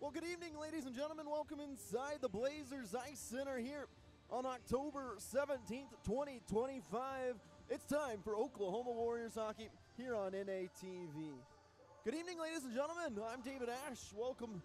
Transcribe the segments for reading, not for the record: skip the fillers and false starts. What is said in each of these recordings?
Well, good evening, ladies and gentlemen. Welcome inside the Blazers Ice Center here on October 17th, 2025. It's time for Oklahoma Warriors hockey here on NATV. Good evening, ladies and gentlemen. I'm David Ash. Welcome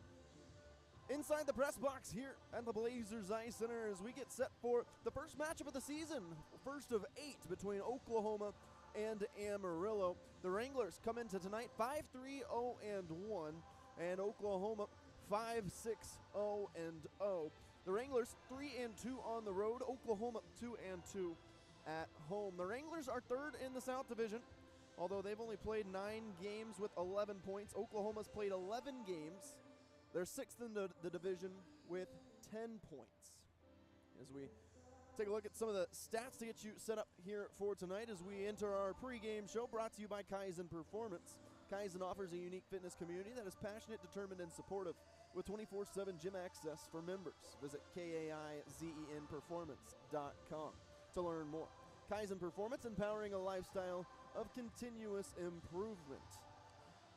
inside the press box here at the Blazers Ice Center as we get set for the first matchup of the season, first of 8 between Oklahoma and Amarillo. The Wranglers come into tonight 5-3-0-1, and Oklahoma 5-6-0-0. The Wranglers 3-2 on the road. Oklahoma 2-2 at home. The Wranglers are third in the South Division, although they've only played 9 games with 11 points. Oklahoma's played 11 games. They're sixth in the division with 10 points. As we take a look at some of the stats to get you set up here for tonight as we enter our pregame show, brought to you by Kaizen Performance. Kaizen offers a unique fitness community that is passionate, determined, and supportive with 24/7 gym access for members. Visit KAIZENperformance.com to learn more. Kaizen Performance, empowering a lifestyle of continuous improvement.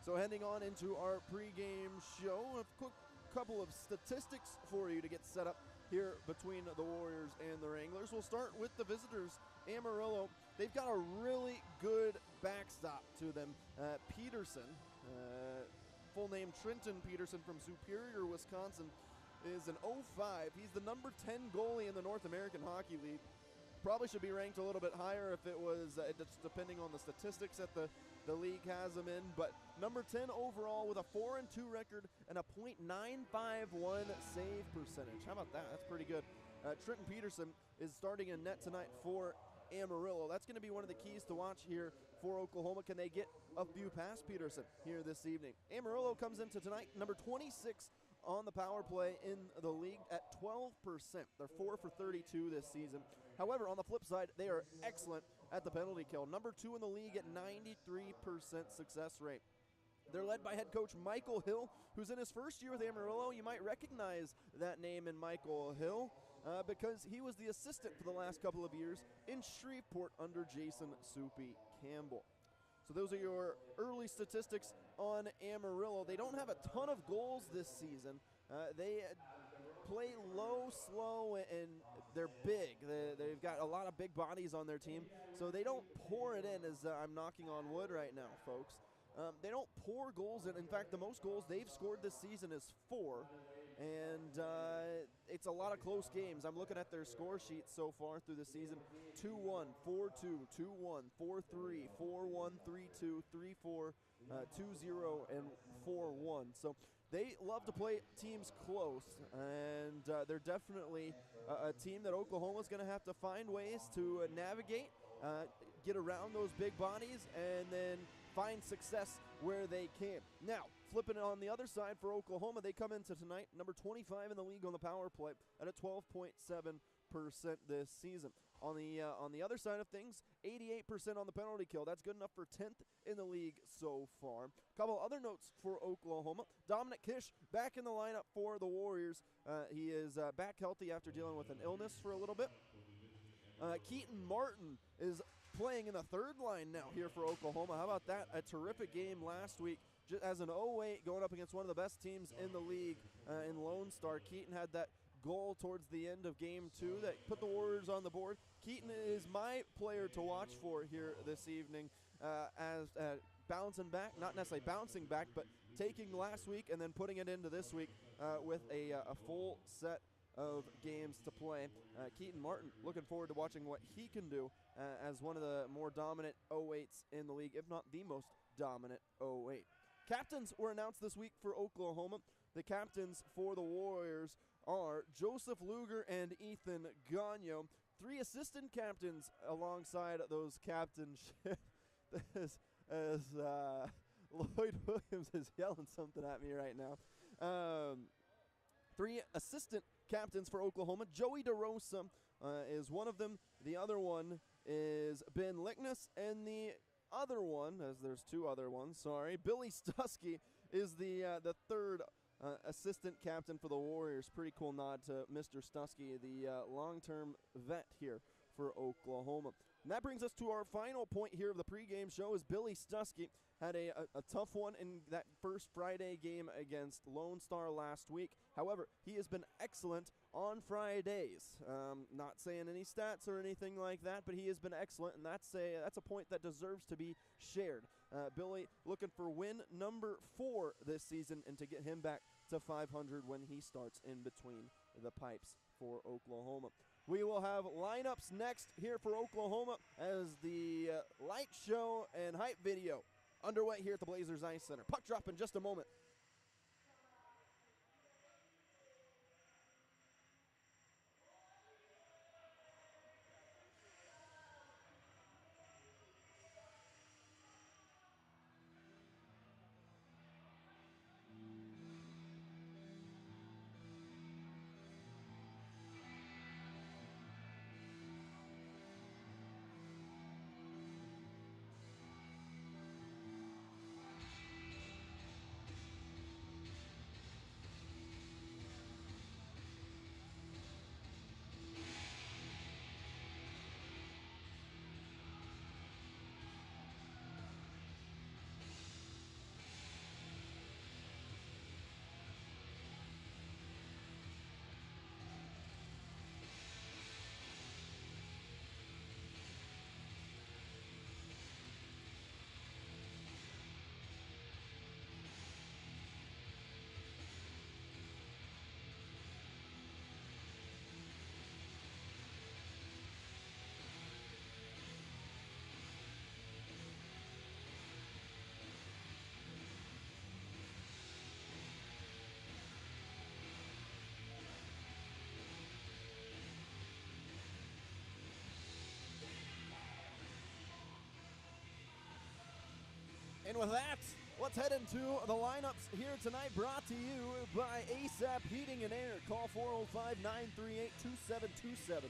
So heading on into our pregame show, a quick couple of statistics for you to get set up here between the Warriors and the Wranglers. We'll start with the visitors, Amarillo. They've got a really good backstop to them. Peterson, full name Trenton Peterson from Superior, Wisconsin, is an 05. He's the number 10 goalie in the North American Hockey League. Probably should be ranked a little bit higher if it was, just depending on the statistics that the league has him in, but number 10 overall with a 4-2 record and a .951 save percentage. How about that? That's pretty good. Trenton Peterson is starting in net tonight for Amarillo. That's going to be one of the keys to watch here for Oklahoma. Can they get a few past Peterson here this evening? Amarillo comes into tonight number 26 on the power play in the league at 12%. They're 4 for 32 this season. However, on the flip side, they are excellent at the penalty kill. Number 2 in the league at 93% success rate. They're led by head coach Michael Hill, who's in his first year with Amarillo. You might recognize that name in Michael Hill because he was the assistant for the last couple of years in Shreveport under Jason Soupy Campbell. So those are your early statistics on Amarillo. They don't have a ton of goals this season. They play low, slow, and they're big. They've got a lot of big bodies on their team, so they don't pour it in, as I'm knocking on wood right now, folks. They don't pour goals in. In fact, the most goals they've scored this season is 4, and it's a lot of close games. I'm looking at their score sheet so far through the season: 2-1, 4-2, 2-1, 4-3, 4-1, 3-2, 3-4, 2-0, and 4-1. So they love to play teams close, and they're definitely a team that Oklahoma's going to have to find ways to navigate, get around those big bodies, and then find success where they can. Now, flipping it on the other side for Oklahoma, they come into tonight number 25 in the league on the power play at a 12.7% this season. On the other side of things, 88% on the penalty kill. That's good enough for 10th in the league so far. A couple other notes for Oklahoma. Dominic Kish back in the lineup for the Warriors. He is back healthy after dealing with an illness for a little bit. Keaton Martin is playing in the third line now here for Oklahoma. How about that? A terrific game last week just as an 0-8 going up against one of the best teams in the league in Lone Star. Keaton had that goal towards the end of game 2 that put the Warriors on the board. Keaton is my player to watch for here this evening as bouncing back, not necessarily bouncing back, but taking last week and then putting it into this week with a full set of games to play. Keaton Martin, looking forward to watching what he can do as one of the more dominant 0-8s in the league, if not the most dominant 0-8. Captains were announced this week for Oklahoma. The captains for the Warriors are Joseph Luger and Ethan Gagno. 3 assistant captains alongside those captainship. as Lloyd Williams is yelling something at me right now. 3 assistant captains for Oklahoma. Joey DeRosa is one of them. The other one is Ben Lickness, and the other one, as there's 2 other ones, sorry, Billy Stusky is the third assistant captain for the Warriors. Pretty cool nod to Mr. Stusky, the long-term vet here for Oklahoma. And that brings us to our final point here of the pregame show is Billy Stuskey had a tough one in that first Friday game against Lone Star last week. However, he has been excellent on Fridays. Not saying any stats or anything like that, but he has been excellent, and that's a point that deserves to be shared. Billy looking for win number 4 this season and to get him back to 500 when he starts in between the pipes for Oklahoma. We will have lineups next here for Oklahoma as the light show and hype video underway here at the Blazers Ice Center. Puck drop in just a moment. And with that, let's head into the lineups here tonight, brought to you by ASAP Heating and Air. Call 405-938-2727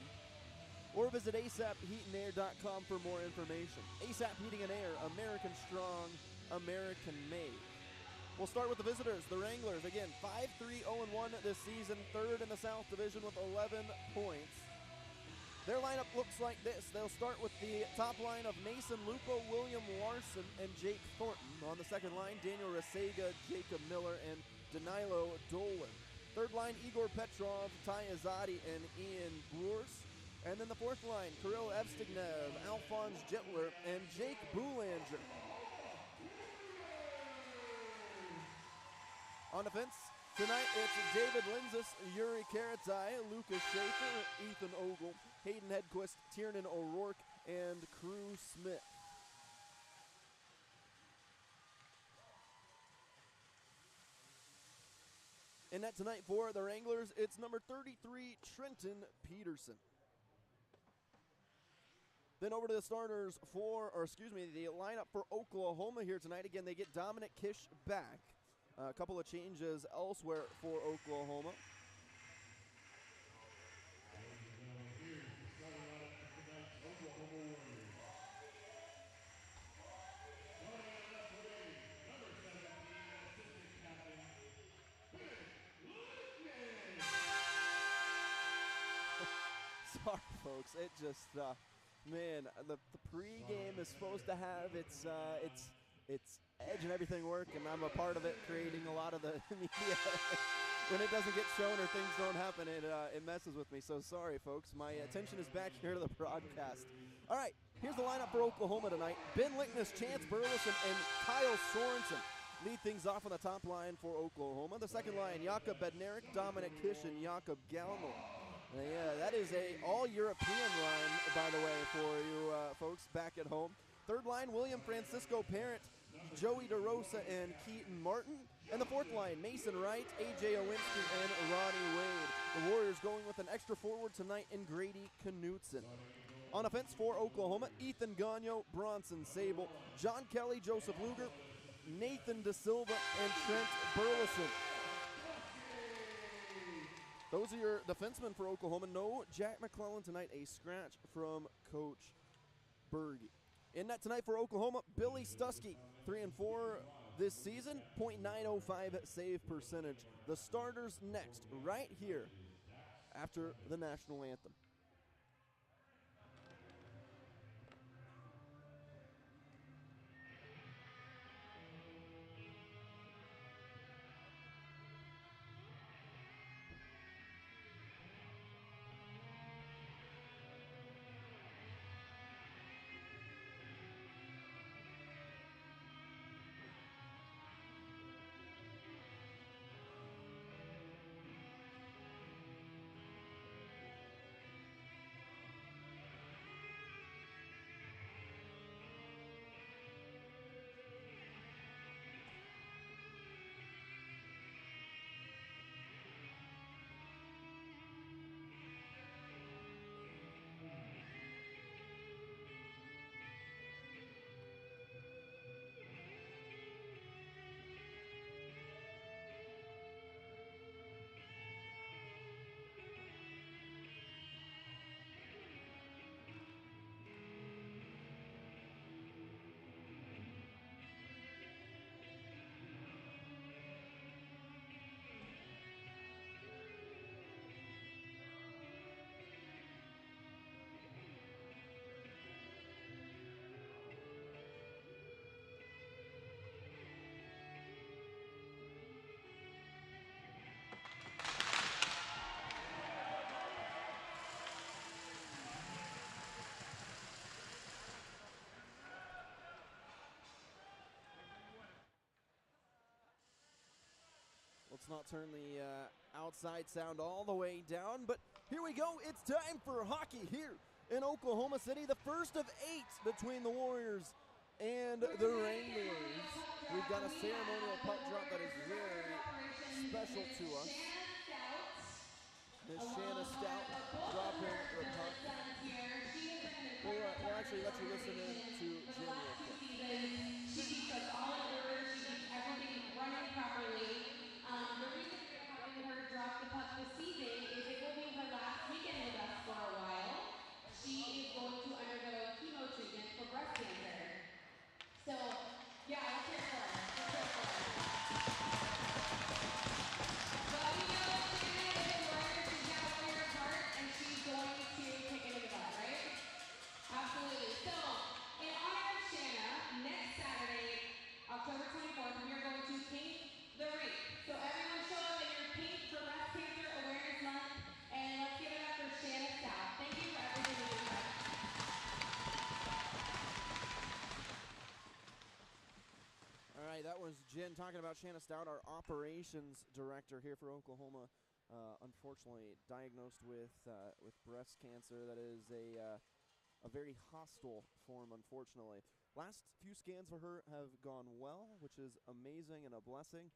or visit asapheatandair.com for more information. ASAP Heating and Air, American strong, American made. We'll start with the visitors, the Wranglers. Again, 5-3-0-1 this season, third in the South Division with 11 points. Their lineup looks like this. They'll start with the top line of Mason Lupo, William Larson, and Jake Thornton. On the second line, Daniel Rasega, Jacob Miller, and Danilo Dolan. Third line, Igor Petrov, Ty Azadi, and Ian Boers. And then the fourth line, Kirill Evstignev, Alphonse Jetler, and Jake Boulanger. On defense, tonight it's David Linzis, Yuri Karatai, Lucas Schaefer, Ethan Ogle, Hayden Hedquist, Tiernan O'Rourke, and Crew Smith. In net tonight for the Wranglers, it's number 33, Trenton Peterson. Then over to the starters the lineup for Oklahoma here tonight. Again, they get Dominic Kish back. A couple of changes elsewhere for Oklahoma. Sorry, folks. It just, man, the pregame is supposed to have its edge and everything work, and I'm a part of it, creating a lot of the media. When it doesn't get shown or things don't happen, it messes with me. So sorry, folks. My attention is back here to the broadcast. All right, here's the lineup for Oklahoma tonight. Ben Lickness, Chance Burleson, and Kyle Sorensen lead things off on the top line for Oklahoma. The second line, Jakob Bednarik, Dominic Kish, and Jakob Galmo. Yeah, that is a all-European line, by the way, for you folks back at home. Third line, William Francisco Parent, Joey DeRosa, and Keaton Martin. And the fourth line, Mason Wright, A.J. Owinski, and Ronnie Wade. The Warriors going with an extra forward tonight in Grady Knutson. On offense for Oklahoma, Ethan Gagno, Bronson Sable, John Kelly, Joseph Luger, Nathan De Silva, and Trent Burleson. Those are your defensemen for Oklahoma. No Jack McClellan tonight, a scratch from Coach Berge. In net tonight for Oklahoma, Billy Stuskey, 3-4 this season, .905 save percentage. The starters next, right here, after the national anthem. Let's not turn the outside sound all the way down, but here we go. It's time for hockey here in Oklahoma City, the first of 8 between the Warriors and the Wranglers. We've got a ceremonial puck drop that is very special to us. Miss Shanna Stout dropping the puck. We'll actually let you listen in to Jen real quick. She keeps us all in order. She keeps everything running properly. The reason we're having her drop the puck this season is it will be her last weekend with us for a while. She is going to undergo chemo treatment for breast cancer. So, yeah, let's hear it for her. Let's hear it for her. But we know that Shanna is a warrior. She's got a warrior's heart, and she's going to kick it in the butt, right? Absolutely. So, in honor of Shanna, next Saturday, October 24th, we are going to paint the rink. So everyone show up in your pink for Breast Cancer Awareness Month, and let's give it up for Shanna Stout. Thank you for everything you do. All right, that was Jen talking about Shanna Stout, our operations director here for Oklahoma. Unfortunately, diagnosed with breast cancer. That is a very hostile form, unfortunately. Last few scans for her have gone well, which is amazing and a blessing,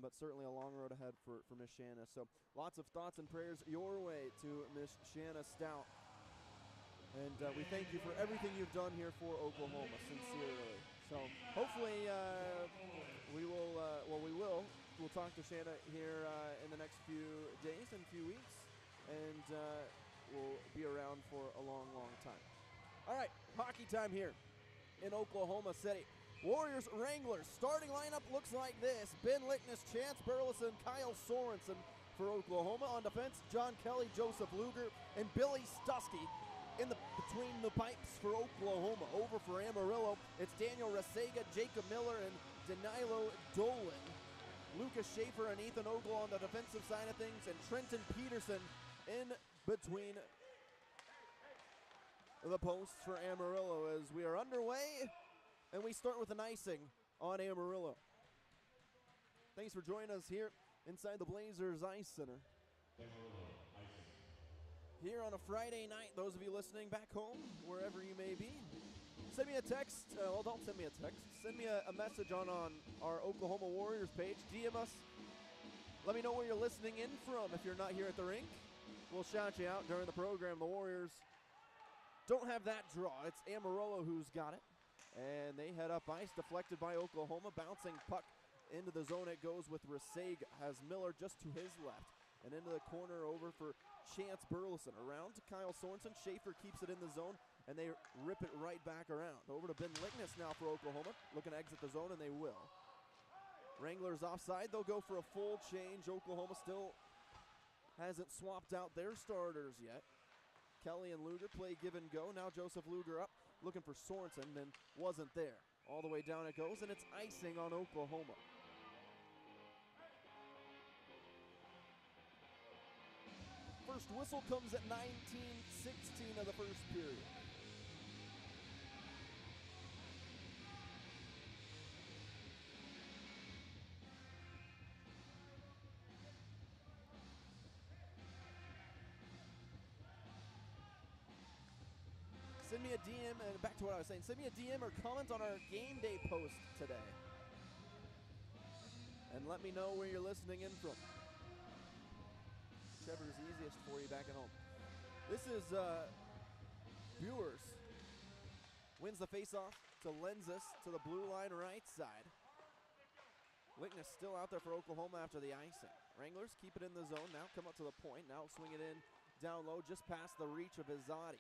but certainly a long road ahead for Miss Shanna. So lots of thoughts and prayers your way to Miss Shanna Stout. And we thank you for everything you've done here for Oklahoma, sincerely. So hopefully we'll talk to Shanna here in the next few days and few weeks, and we'll be around for a long, long time. All right, hockey time here in Oklahoma City. Warriors Wranglers starting lineup looks like this: Ben Lickness, Chance Burleson, Kyle Sorensen for Oklahoma. On defense, John Kelly, Joseph Luger, and Billy Stusky. In the between the pipes for Oklahoma. Over for Amarillo, it's Daniel Rasega, Jacob Miller, and Danilo Dolan. Lucas Schaefer and Ethan Ogle on the defensive side of things, and Trenton Peterson in between the posts for Amarillo as we are underway, and we start with an icing on Amarillo. Thanks for joining us here inside the Blazers Ice Center. Here on a Friday night, those of you listening back home, wherever you may be, send me a text. Well, don't send me a text. Send me a message on our Oklahoma Warriors page. DM us. Let me know where you're listening in from. If you're not here at the rink, we'll shout you out during the program. The Warriors don't have that draw. It's Amarillo who's got it. And they head up ice, deflected by Oklahoma. Bouncing puck into the zone. It goes with Rasega. Has Miller just to his left. And into the corner over for Chance Burleson. Around to Kyle Sorensen. Schaefer keeps it in the zone, and they rip it right back around. Over to Ben Lickness now for Oklahoma. Looking to exit the zone, and they will. Wranglers offside. They'll go for a full change. Oklahoma still hasn't swapped out their starters yet. Kelly and Luger play give and go. Now Joseph Luger up, looking for Sorensen, and wasn't there. All the way down it goes, and it's icing on Oklahoma. First whistle comes at 19:16 of the first period. Send me a DM, and back to what I was saying, send me a DM or comment on our game day post today. And let me know where you're listening in from. Whichever's easiest for you back at home. This is Viewers. Wins the faceoff to Lenzis to the blue line right side. Lickness still out there for Oklahoma after the icing. Wranglers keep it in the zone now, come up to the point. Now swing it in down low, just past the reach of Izadi.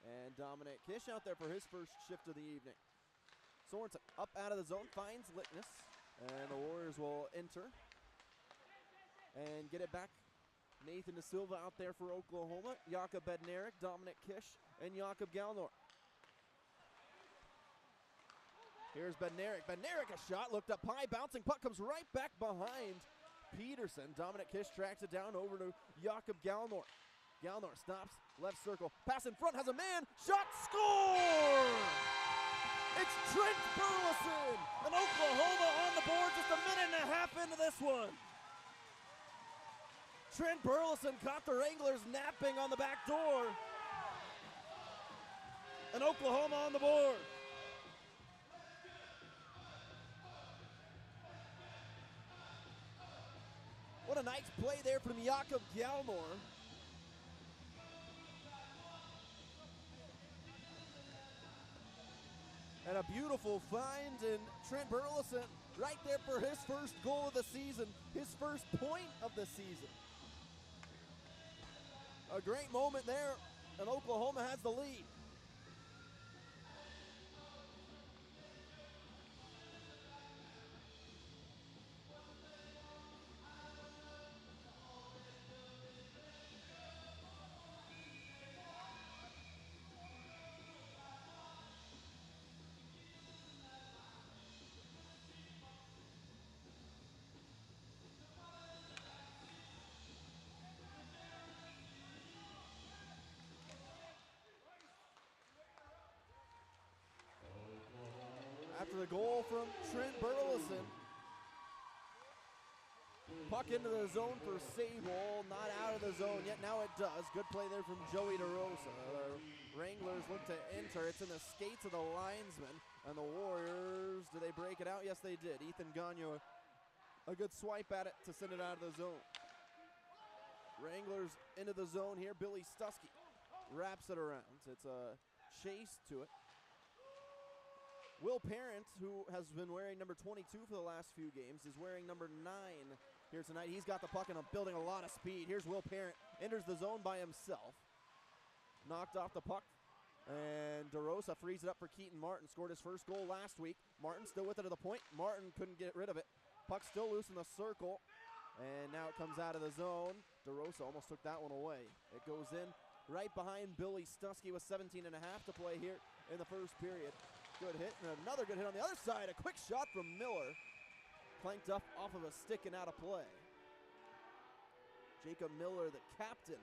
And Dominic Kish out there for his first shift of the evening. Sorensen up out of the zone, finds Lickness. And the Warriors will enter and get it back. Nathan Da Silva out there for Oklahoma. Jakob Bednarik, Dominic Kish, and Jakob Galnor. Here's Bednarik. Bednarik a shot, looked up high, bouncing puck comes right back behind Peterson. Dominic Kish tracks it down over to Jakob Galnor. Galnor stops, left circle, pass in front, has a man, shot, score! It's Trent Burleson, and Oklahoma on the board just a minute and a half into this one. Trent Burleson caught the Wranglers napping on the back door. And Oklahoma on the board. What a nice play there from Jakob Galnor. And a beautiful find, and Trent Burleson right there for his first goal of the season, his first point of the season. A great moment there, and Oklahoma has the lead. After the goal from Trent Burleson, puck into the zone for Sable, not out of the zone yet, now it does. Good play there from Joey DeRosa. The Wranglers look to enter, it's in the skates of the linesman, and the Warriors, do they break it out? Yes, they did. Ethan Gagnon, a good swipe at it to send it out of the zone. Wranglers into the zone here, Billy Stusky wraps it around. It's a chase to it. Will Parent, who has been wearing number 22 for the last few games, is wearing number 9 here tonight. He's got the puck and building a lot of speed. Here's Will Parent, enters the zone by himself. Knocked off the puck, and DeRosa frees it up for Keaton Martin. Scored his first goal last week. Martin still with it to the point. Martin couldn't get rid of it. Puck still loose in the circle, and now it comes out of the zone. DeRosa almost took that one away. It goes in right behind Billy Stusky with 17 and a half to play here in the first period. Good hit, and another good hit on the other side. A quick shot from Miller. Clanked up off of a stick and out of play. Jacob Miller, the captain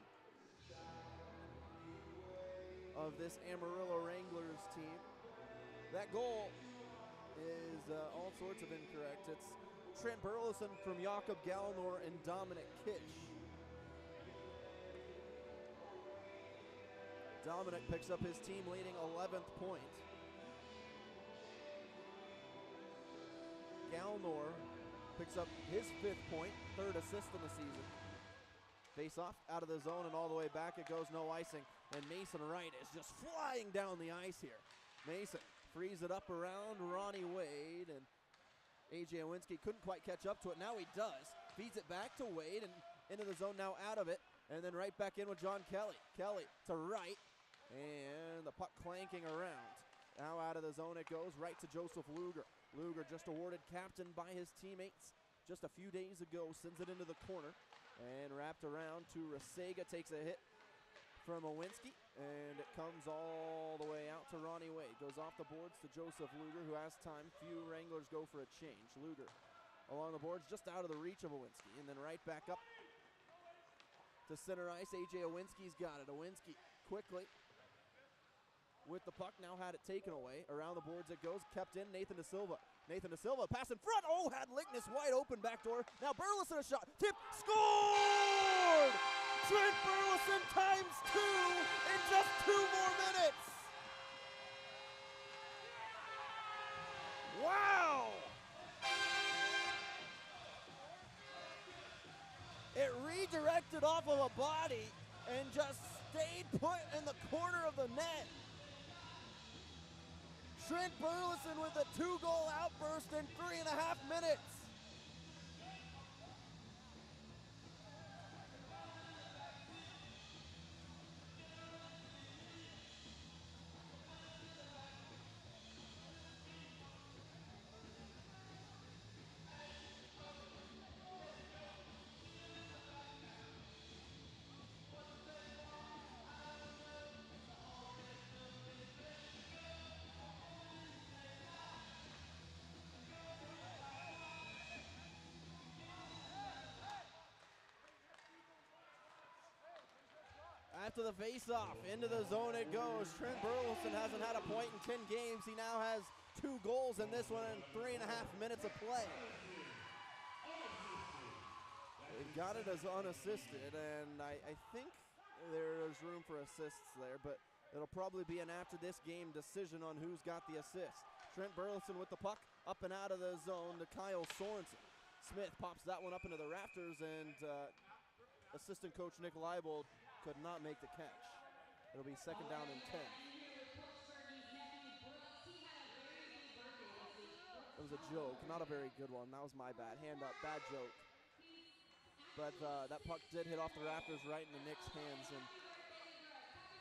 of this Amarillo Wranglers team. That goal is all sorts of incorrect. It's Trent Burleson from Jakob Galnor and Dominic Kitsch. Dominic picks up his team leading 11th point. Galnor picks up his 5th point, 3rd assist in the season. Face off out of the zone and all the way back it goes, no icing. And Mason Wright is just flying down the ice here. Mason frees it up around Ronnie Wade, and AJ Owinski couldn't quite catch up to it. Now he does. Feeds it back to Wade and into the zone, now out of it. And then right back in with John Kelly. Kelly to Wright, and the puck clanking around. Now out of the zone it goes, right to Joseph Luger. Luger, just awarded captain by his teammates just a few days ago, sends it into the corner and wrapped around to Rasega, takes a hit from Owinski, and it comes all the way out to Ronnie Wade. Goes off the boards to Joseph Luger, who has time. Few Wranglers go for a change. Luger along the boards, just out of the reach of Owinski, and then right back up to center ice. AJ Owinski's got it. Owinski quickly with the puck, now had it taken away. Around the boards it goes, kept in, Nathan De Silva. Nathan De Silva, pass in front, oh, had Lickness wide open back door. Now Burleson a shot, tip, scored! Trent Burleson times 2 in just 2 more minutes. Wow! It redirected off of a body and just stayed put in the corner of the net. Trent Burleson with a 2-goal outburst in 3.5 minutes. After the face-off, into the zone it goes. Trent Burleson hasn't had a point in 10 games. He now has 2 goals in this one in 3.5 minutes of play. got it as unassisted, and I think there's room for assists there, but it'll probably be an after this game decision on who's got the assist. Trent Burleson with the puck up and out of the zone to Kyle Sorensen. Smith pops that one up into the rafters, and assistant coach Nick Leibold could not make the catch. It'll be second down and 10. It was a joke, not a very good one. That was my bad. Hand up, bad joke. But that puck did hit off the rafters right in the Knicks' hands, and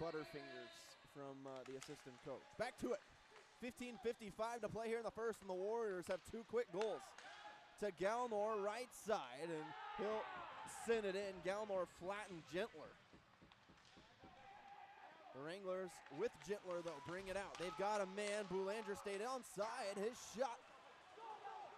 butterfingers from the assistant coach. Back to it. 15:55 to play here in the first, and the Warriors have two quick goals. To Galnor, right side, and he'll send it in. Galnor flattened Gentler. The Wranglers with Gentler, though, bring it out. They've got a man. Boulanger stayed onside. His shot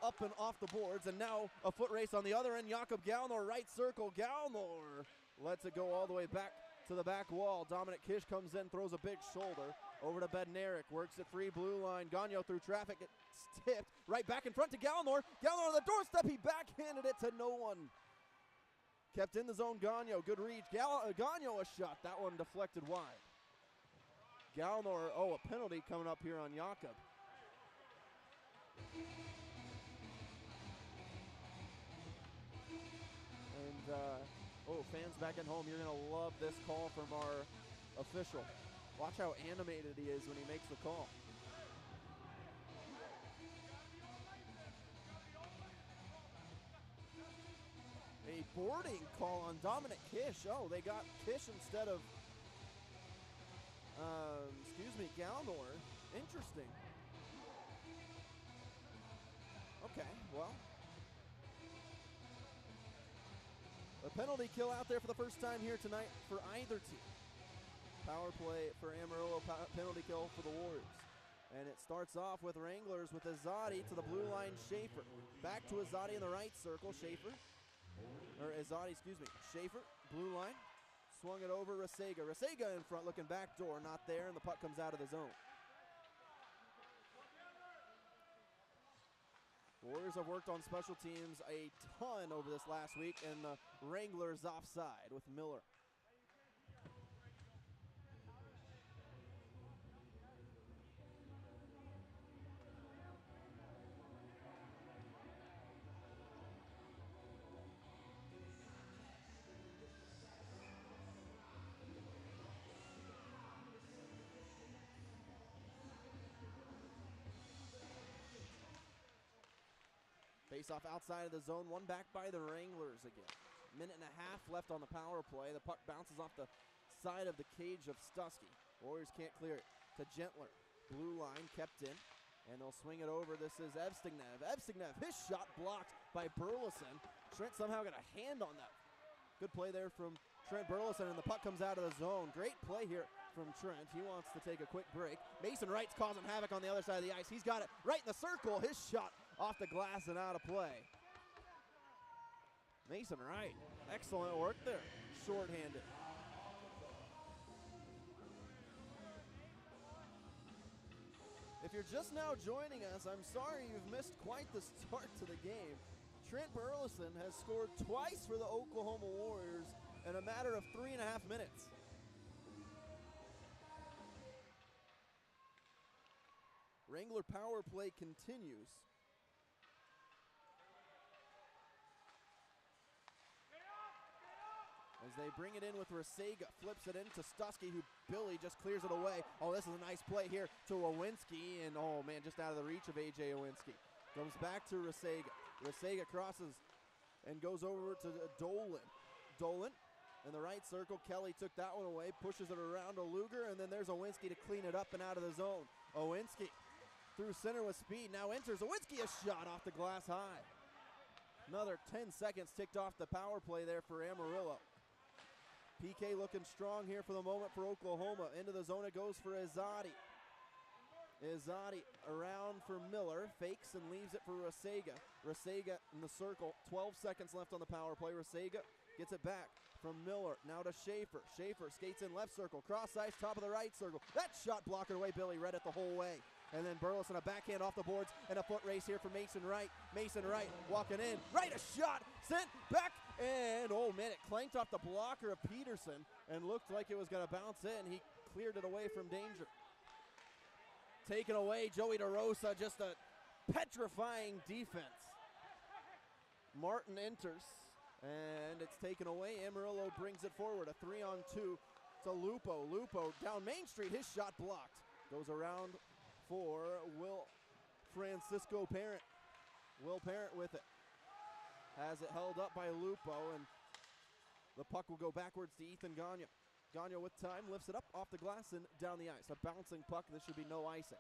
up and off the boards, and now a foot race on the other end. Jakob Galnor, right circle. Galnor lets it go all the way back to the back wall. Dominic Kish comes in, throws a big shoulder. Over to Bednarik, works it free, blue line. Gagno through traffic, it's tipped. Right back in front to Galnor. Galnor on the doorstep, he backhanded it to no one. Kept in the zone, Gagno, good reach. Gagno a shot, that one deflected wide. Galnor, a penalty coming up here on Jakob. And, fans back at home, you're going to love this call from our official. Watch how animated he is when he makes the call. A boarding call on Dominic Kish. Oh, they got Kish instead of, Galnor. Interesting. Okay, well. A penalty kill out there for the first time here tonight for either team. Power play for Amarillo, penalty kill for the Warriors. And it starts off with Wranglers with Azadi to the blue line, Schaefer. Back to Azadi in the right circle, Schaefer. Schaefer, blue line. Swung it over, Rasega. Rasega in front, looking back door, not there, and the puck comes out of the zone. Warriors have worked on special teams a ton over this last week, and the Wranglers offside with Miller. Face off outside of the zone, one back by the Wranglers again. Minute and a half left on the power play. The puck bounces off the side of the cage of Stusky. Warriors can't clear it to Gentler. Blue line kept in, and they'll swing it over. This is Evstignev. Evstignev, his shot blocked by Burleson. Trent somehow got a hand on that. Good play there from Trent Burleson, and the puck comes out of the zone. Great play here from Trent. He wants to take a quick break. Mason Wright's causing havoc on the other side of the ice. He's got it right in the circle. His shot off the glass and out of play. Mason Wright, excellent work there, shorthanded. If you're just now joining us, I'm sorry you've missed quite the start to the game. Trent Burleson has scored twice for the Oklahoma Warriors in a matter of 3.5 minutes. Wrangler power play continues. As they bring it in with Rasega, flips it into Stusky, who Billy just clears it away. Oh, this is a nice play here to Owinski, and oh man, just out of the reach of A.J. Owinski. Comes back to Rasega. Rasega crosses and goes over to Dolan. Dolan in the right circle. Kelly took that one away, pushes it around to Luger, and then there's Owinski to clean it up and out of the zone. Owinski through center with speed, now enters. Owinski, a shot off the glass high. Another 10 seconds ticked off the power play there for Amarillo. PK looking strong here for the moment for Oklahoma. Into the zone it goes for Azadi. Azadi around for Miller. Fakes and leaves it for Rasega. Rasega in the circle. 12 seconds left on the power play. Rasega gets it back from Miller. Now to Schaefer. Schaefer skates in left circle. Cross ice, top of the right circle. That shot blocked away. Billy read it the whole way. And then Burleson, a backhand off the boards, and a foot race here for Mason Wright. Mason Wright walking in. Right, a shot, sent back, and oh man, it clanked off the blocker of Peterson and looked like it was going to bounce in. He cleared it away from danger. Taken away, Joey DeRosa, just a petrifying defense. Martin enters, and it's taken away. Amarillo brings it forward, a 3-on-2 to Lupo. Lupo down Main Street, his shot blocked. Goes around for Will Francisco Parent. Will Parent with it. Has it held up by Lupo, and the puck will go backwards to Ethan Gagnon. Gagnon with time, lifts it up off the glass and down the ice. A bouncing puck, this should be no icing.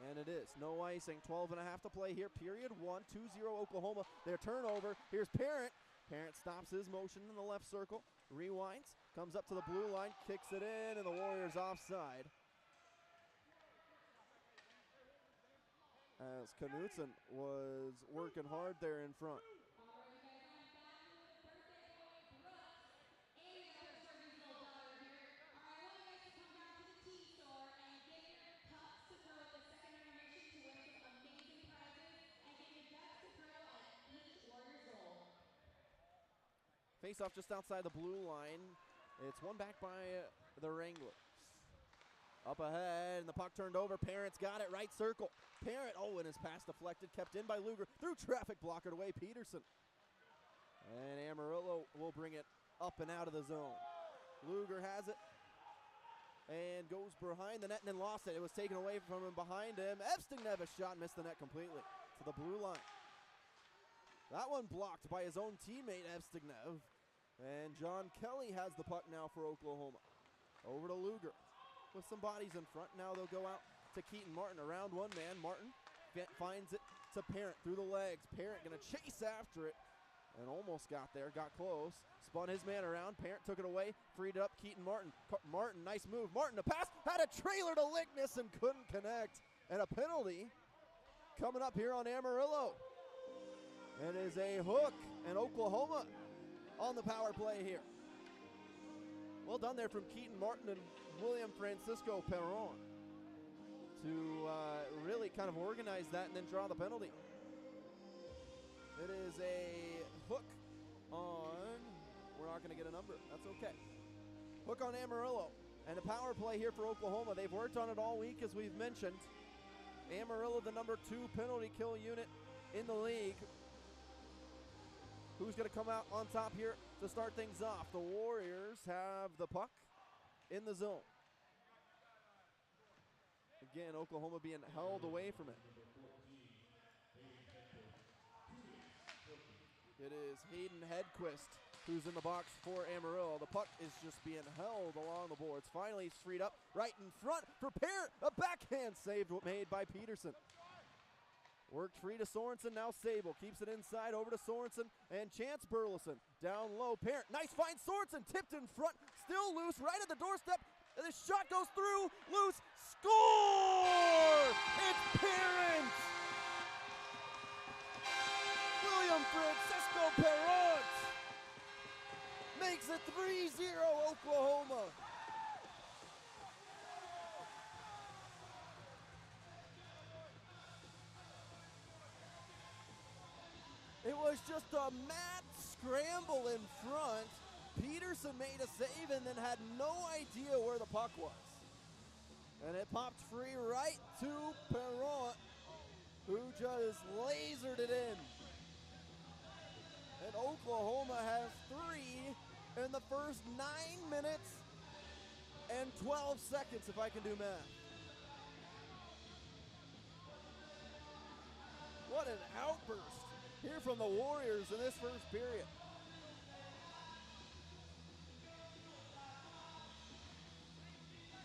And it is, no icing, 12 and a half to play here, period one, 2-0 Oklahoma. Their turnover, here's Parent. Parent stops his motion in the left circle, rewinds, comes up to the blue line, kicks it in, and the Warriors offside. As Knutson was working hard there in front. Face off just outside the blue line. It's one back by the Wranglers. Up ahead, and the puck turned over. Parent's got it, right circle. Parent, and his pass deflected, kept in by Luger. Through traffic, blockered away, Peterson. And Amarillo will bring it up and out of the zone. Luger has it, and goes behind the net and then lost it. It was taken away from him behind him. Epstignev, a shot, missed the net completely to the blue line. That one blocked by his own teammate, Epstignev. And John Kelly has the puck now for Oklahoma. Over to Luger with some bodies in front. Now they'll go out to Keaton Martin. Around one man. Martin finds it to Parent through the legs. Parent going to chase after it and almost got there. Got close. Spun his man around. Parent took it away. Freed up Keaton Martin. Martin, nice move. Martin to pass. Had a trailer to Lickness and couldn't connect. And a penalty coming up here on Amarillo. It is a hook, and Oklahoma on the power play here. Well done there from Keaton Martin and William Francisco Perron to really kind of organize that and then draw the penalty. It is a hook on, we're not going to get a number. That's okay. Hook on Amarillo, and a power play here for Oklahoma. They've worked on it all week, as we've mentioned. Amarillo, the number 2 penalty kill unit in the league. Who's going to come out on top here to start things off? The Warriors have the puck in the zone. Again, Oklahoma being held away from it. It is Hayden Hedquist who's in the box for Amarillo. The puck is just being held along the boards. Finally, it's freed up right in front for Parent. A backhand save made by Peterson. Worked free to Sorensen, now Sable. Keeps it inside, over to Sorensen, and Chance Burleson. Down low, Parent, nice find, Sorensen, tipped in front, still loose, right at the doorstep, and the shot goes through, loose, score! It's Parent! William Francisco Parent makes it 3-0 Oklahoma. It was just a mad scramble in front. Peterson made a save and then had no idea where the puck was. And it popped free right to Perron, who just lasered it in. And Oklahoma has 3 in the first 9 minutes and 12 seconds, if I can do math. What an outburst here from the Warriors in this first period.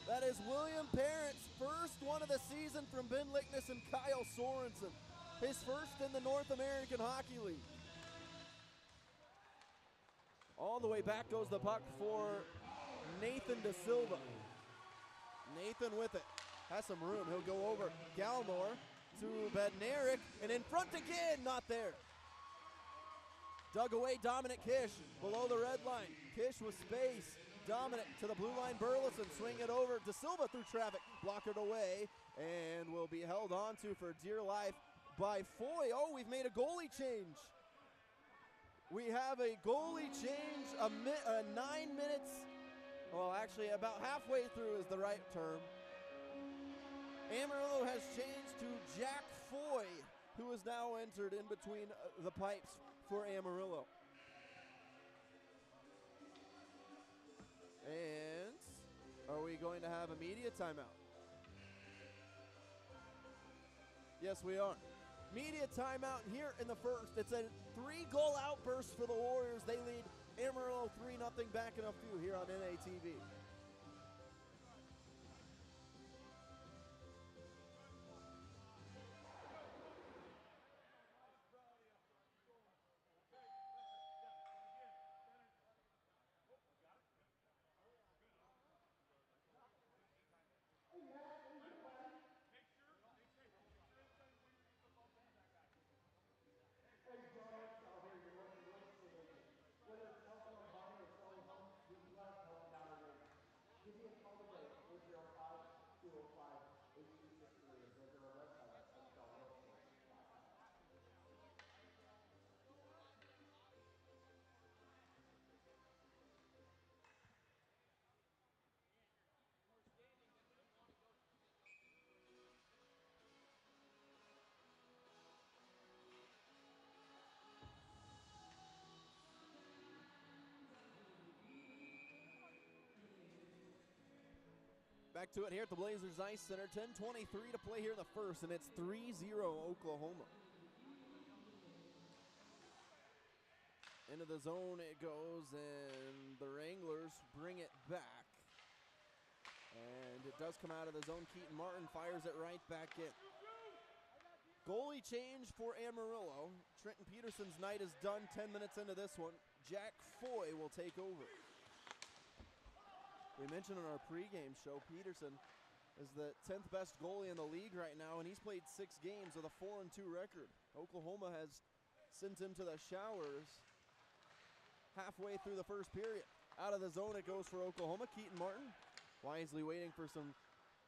That is William Parent's first one of the season from Ben Lickness and Kyle Sorensen. His first in the North American Hockey League. All the way back goes the puck for Nathan Da Silva. Nathan with it. Has some room. He'll go over Galmore to Bednarik, and in front again, not there. Dug away Dominic Kish below the red line. Kish with space. Dominic to the blue line, Burleson, swing it over. Da Silva through traffic, block it away, and will be held onto for dear life by Foy. Oh, we've made a goalie change. We have a goalie change, 9 minutes. Well, actually, about halfway through is the right term. Amarillo has changed to Jack Foy, who has now entered in between the pipes for Amarillo. And are we going to have a media timeout? Yes, we are. Media timeout here in the first. It's a 3-goal outburst for the Warriors. They lead Amarillo 3-0 back in a few here on NATV. Back to it here at the Blazers Ice Center. 10:23 to play here in the first, and it's 3-0 Oklahoma. Into the zone it goes, and the Wranglers bring it back. And it does come out of the zone. Keaton Martin fires it right back in. Goalie change for Amarillo. Trenton Peterson's night is done 10 minutes into this one. Jack Foy will take over. We mentioned in our pregame show, Peterson is the 10th best goalie in the league right now, and he's played 6 games with a 4-2 record. Oklahoma has sent him to the showers halfway through the first period. Out of the zone it goes for Oklahoma. Keaton Martin wisely waiting for some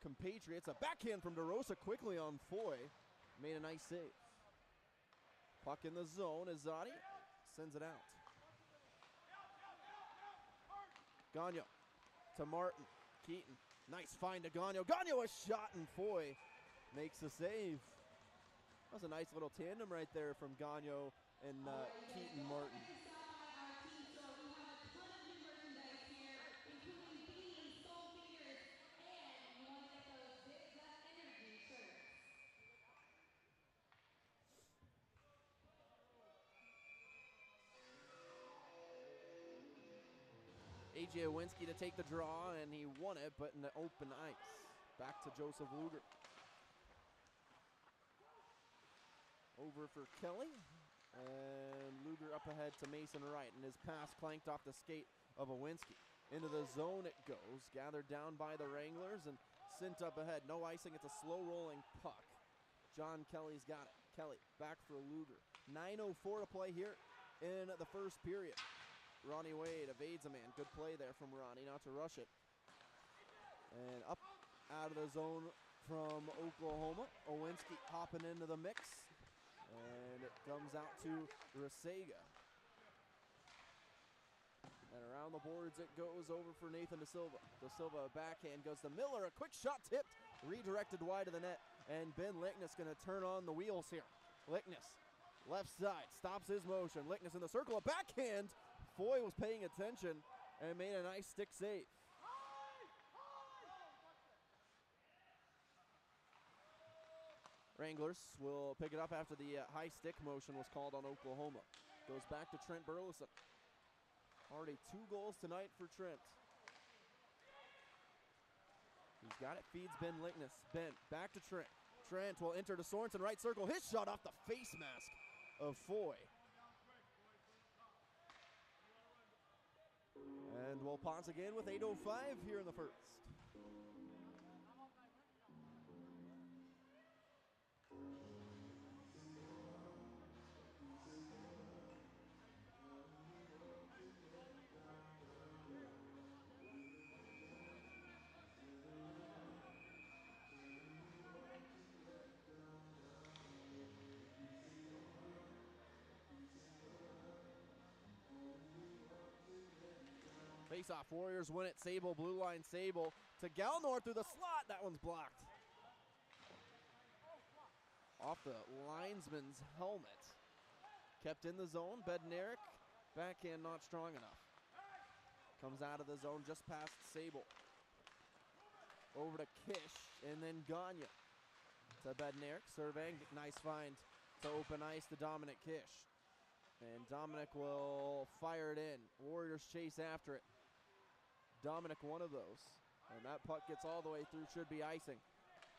compatriots. A backhand from DeRosa quickly on Foy. Made a nice save. Puck in the zone. Izzotti sends it out. Gagno to Martin. Keaton. Nice find to Gagno. Gagno a shot, and Foy makes a save. That was a nice little tandem right there from Gagno and Keaton Martin. A.J. Owinski to take the draw, and he won it, but in the open ice. Back to Joseph Luger. Over for Kelly, and Luger up ahead to Mason Wright, and his pass clanked off the skate of Owinski. Into the zone it goes, gathered down by the Wranglers, and sent up ahead. No icing, it's a slow-rolling puck. John Kelly's got it. Kelly back for Luger. 9:04 to play here in the first period. Ronnie Wade evades a man. Good play there from Ronnie, not to rush it. And up out of the zone from Oklahoma. Owinski hopping into the mix. And it comes out to Rasega. And around the boards it goes over for Nathan De Silva. De Silva backhand goes to Miller. A quick shot tipped, redirected wide of the net. And Ben Lickness going to turn on the wheels here. Lickness, left side, stops his motion. Lickness in the circle, a backhand. Foy was paying attention and made a nice stick save. Wranglers will pick it up after the high stick motion was called on Oklahoma. Goes back to Trent Burleson. Already 2 goals tonight for Trent. He's got it, feeds Ben Lickness. Ben, back to Trent. Trent will enter to Sorensen, right circle. His shot off the face mask of Foy. And we'll pause again with 8:05 here in the first. Face-off, Warriors win it. Sable, blue line, Sable to Galnor through the slot. That one's blocked. Off the linesman's helmet. Kept in the zone. Bednarik, backhand not strong enough. Comes out of the zone just past Sable. Over to Kish, and then Gagne to Bednarik. Serving, nice find to open ice to Dominic Kish. And Dominic will fire it in. Warriors chase after it. Dominic, one of those. And that puck gets all the way through. Should be icing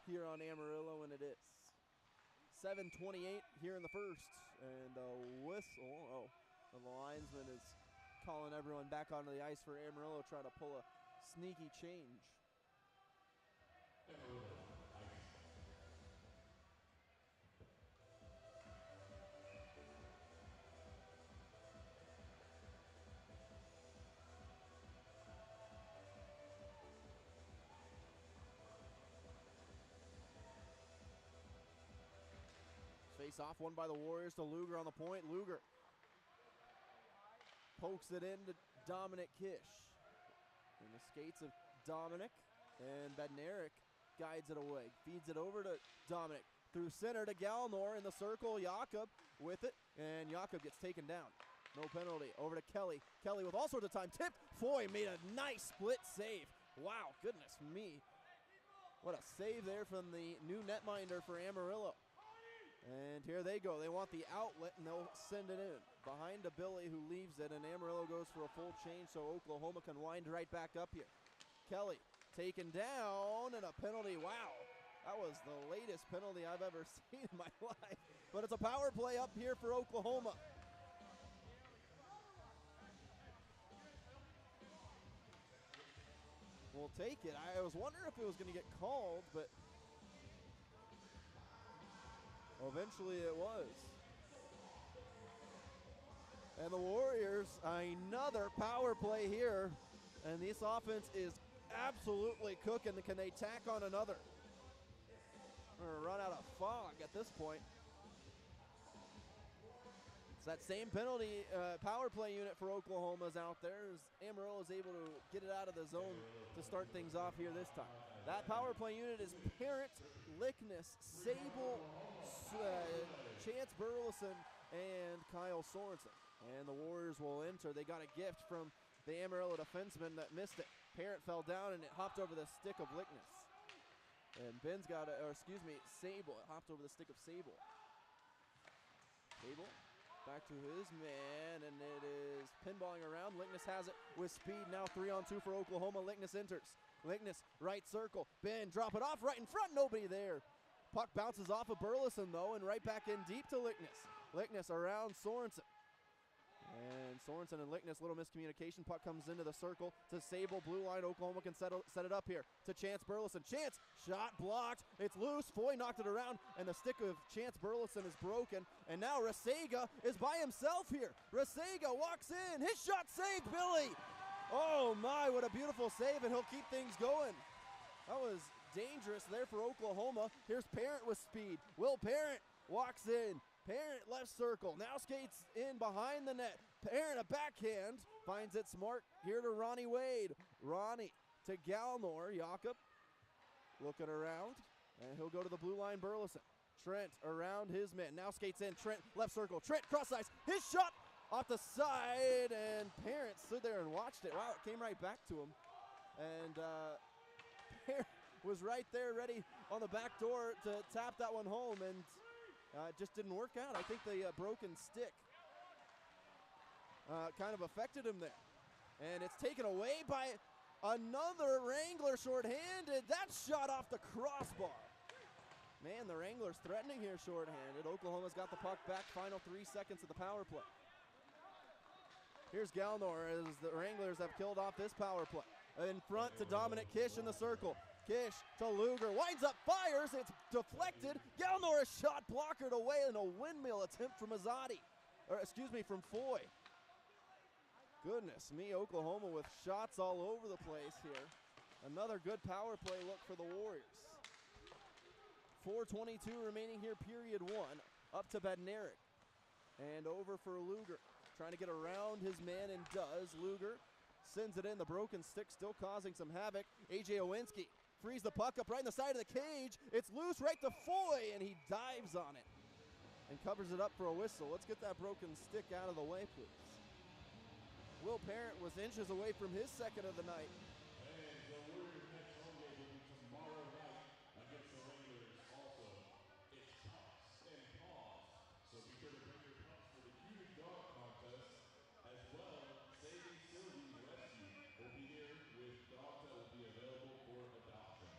here on Amarillo, and it is. 7:28 here in the first. And a whistle. Oh, the linesman is calling everyone back onto the ice for Amarillo, trying to pull a sneaky change. Face off, won by the Warriors to Luger on the point. Luger pokes it into Dominic Kish. In the skates of Dominic, and Bednarik guides it away. Feeds it over to Dominic. Through center to Galnor in the circle. Jakob with it, and Jakob gets taken down. No penalty. Over to Kelly. Kelly with all sorts of time. Tip. Foy made a nice split save. Wow, goodness me. What a save there from the new netminder for Amarillo. And here they go. They want the outlet, and they'll send it in. Behind to Billy, who leaves it, and Amarillo goes for a full change, so Oklahoma can wind right back up here. Kelly taken down, and a penalty. Wow, that was the latest penalty I've ever seen in my life. But it's a power play up here for Oklahoma. We'll take it. I was wondering if it was going to get called, but eventually it was. And the Warriors, another power play here. And this offense is absolutely cooking. Can they tack on another? We're going to run out of fog at this point. It's that same penalty power play unit for Oklahoma's out there. As Amarillo is able to get it out of the zone to start things off here this time. That power play unit is Parent, Lickness, Sable, Chance Burleson, and Kyle Sorensen. And the Warriors will enter. They got a gift from the Amarillo defenseman that missed it. Parent fell down and it hopped over the stick of Lickness. And Ben's got it, or excuse me, Sable. It hopped over the stick of Sable. Sable back to his man, and it is pinballing around. Lickness has it with speed. Now 3-on-2 for Oklahoma. Lickness enters. Lickness, right circle. Ben, drop it off right in front. Nobody there. Puck bounces off of Burleson, though, and right back in deep to Lickness. Lickness around Sorensen. And Sorensen and Lickness, little miscommunication. Puck comes into the circle to Sable. Blue line, Oklahoma can set it up here to Chance Burleson. Chance, shot blocked. It's loose. Foy knocked it around, and the stick of Chance Burleson is broken. And now Rasega is by himself here. Rasega walks in. His shot saved, Billy. Oh, my, what a beautiful save, and he'll keep things going. That was dangerous there for Oklahoma. Here's Parent with speed. Will Parent walks in. Parent left circle, now skates in behind the net. Parent a backhand, finds it smart here to Ronnie Wade. Ronnie to Galnor, Jakob looking around, and he'll go to the blue line, Burleson. Trent around his man, now skates in, Trent left circle, Trent cross ice, his shot off the side, and Parent stood there and watched it. Wow, it came right back to him. And Parent was right there ready on the back door to tap that one home, and it just didn't work out. I think the broken stick kind of affected him there. And it's taken away by another Wrangler shorthanded. That shot off the crossbar. Man, the Wranglers threatening here shorthanded. Oklahoma's got the puck back. Final 3 seconds of the power play. Here's Galnor as the Wranglers have killed off this power play. In front to Dominic Kish in the circle. Kish to Luger, winds up, fires, it's deflected. Galnor is shot blockered away in a windmill attempt from Azadi, or excuse me, from Foy. Goodness me, Oklahoma with shots all over the place here. Another good power play look for the Warriors. 4:22 remaining here, period one. Up to Bednarik, and over for Luger. Trying to get around his man and does. Luger sends it in. The broken stick still causing some havoc. AJ Owinski frees the puck up right in the side of the cage. It's loose right to Foy, and he dives on it and covers it up for a whistle. Let's get that broken stick out of the way, please. Will Parent was inches away from his second of the night. And the Warriors' next home game will be tomorrow night against the Wranglers. Also, it's pucks and paws. So be sure to bring your pucks for the huge dog contest. As well, Saving Sylvie's Rescue will be here with dogs that will be available for adoption.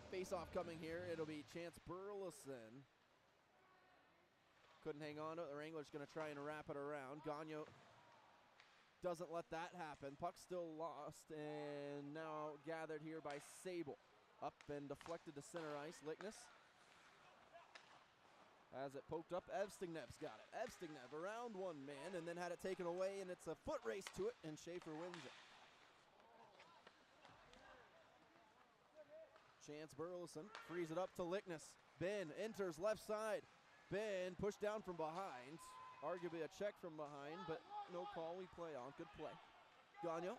Face-off coming here. It'll be Chance Burleson. Couldn't hang on to it. The Wranglers going to try and wrap it around. Gagnon doesn't let that happen. Puck still lost and now gathered here by Sable. Up and deflected to center ice. Lickness has it poked up. Evstignev's got it. Evstignev around one man and then had it taken away, and it's a foot race to it, and Schaefer wins it. Chance Burleson frees it up to Lickness. Ben enters left side. Ben pushed down from behind. Arguably a check from behind, but no call. We play on. Good play. Gagnon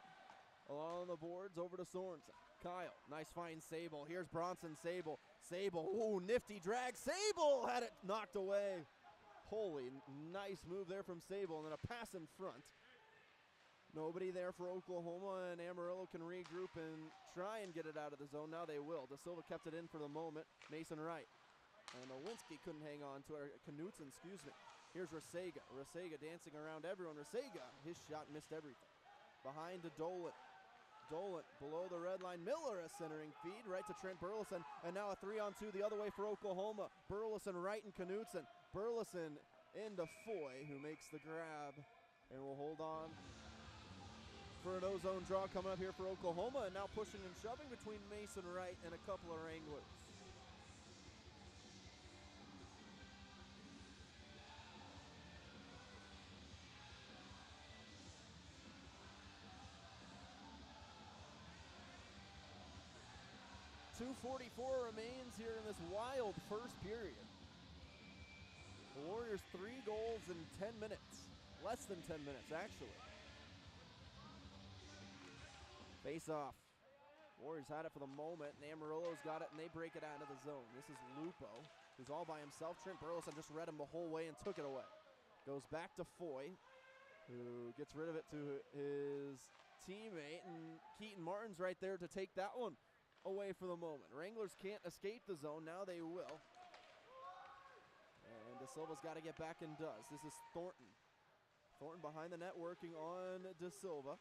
along the boards over to Sorensen. Kyle, nice find. Sable. Here's Bronson. Sable. Ooh, nifty drag. Sable had it knocked away. Holy, nice move there from Sable, and then a pass in front. Nobody there for Oklahoma, and Amarillo can regroup and try and get it out of the zone. Now they will. Da Silva kept it in for the moment. Mason Wright. And Owinski couldn't hang on to it. Knutson, excuse me. Here's Rasega. Rasega dancing around everyone. Rasega, his shot missed everything. Behind to Dolan. Dolan below the red line. Miller a centering feed right to Trent Burleson. And now a 3-on-2 the other way for Oklahoma. Burleson, Wright, and Knutson. Burleson into Foy, who makes the grab. And will hold on for an ozone draw coming up here for Oklahoma. And now pushing and shoving between Mason Wright and a couple of Wranglers. .244 remains here in this wild first period. The Warriors 3 goals in 10 minutes. Less than 10 minutes, actually. Face off. Warriors had it for the moment, and Amarillo's got it, and they break it out into the zone. This is Lupo, who's all by himself. Trent Burleson just read him the whole way and took it away. Goes back to Foy, who gets rid of it to his teammate, and Keaton Martin's right there to take that one away for the moment. Wranglers can't escape the zone. Now they will. And Da Silva's got to get back and does. This is Thornton. Thornton behind the net working on Da Silva.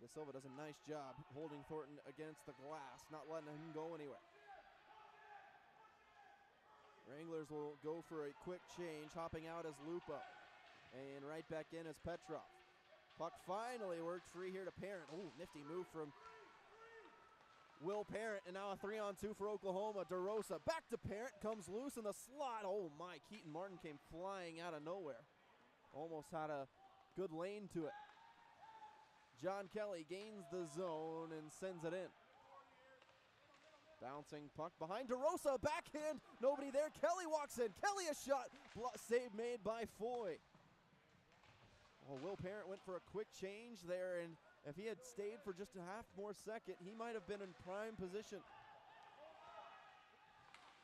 Da Silva does a nice job holding Thornton against the glass, not letting him go anywhere. Wranglers will go for a quick change, hopping out as Lupo. And right back in as Petrov. Puck finally worked free here to Parent. Ooh, nifty move from Will Parent, and now a 3-on-2 for Oklahoma. DeRosa back to Parent, comes loose in the slot. Oh my, Keaton Martin came flying out of nowhere. Almost had a good lane to it. John Kelly gains the zone and sends it in. Bouncing puck behind DeRosa, backhand, nobody there. Kelly walks in, Kelly a shot, save made by Foy. Well, Will Parent went for a quick change there, and if he had stayed for just a half more second, he might have been in prime position.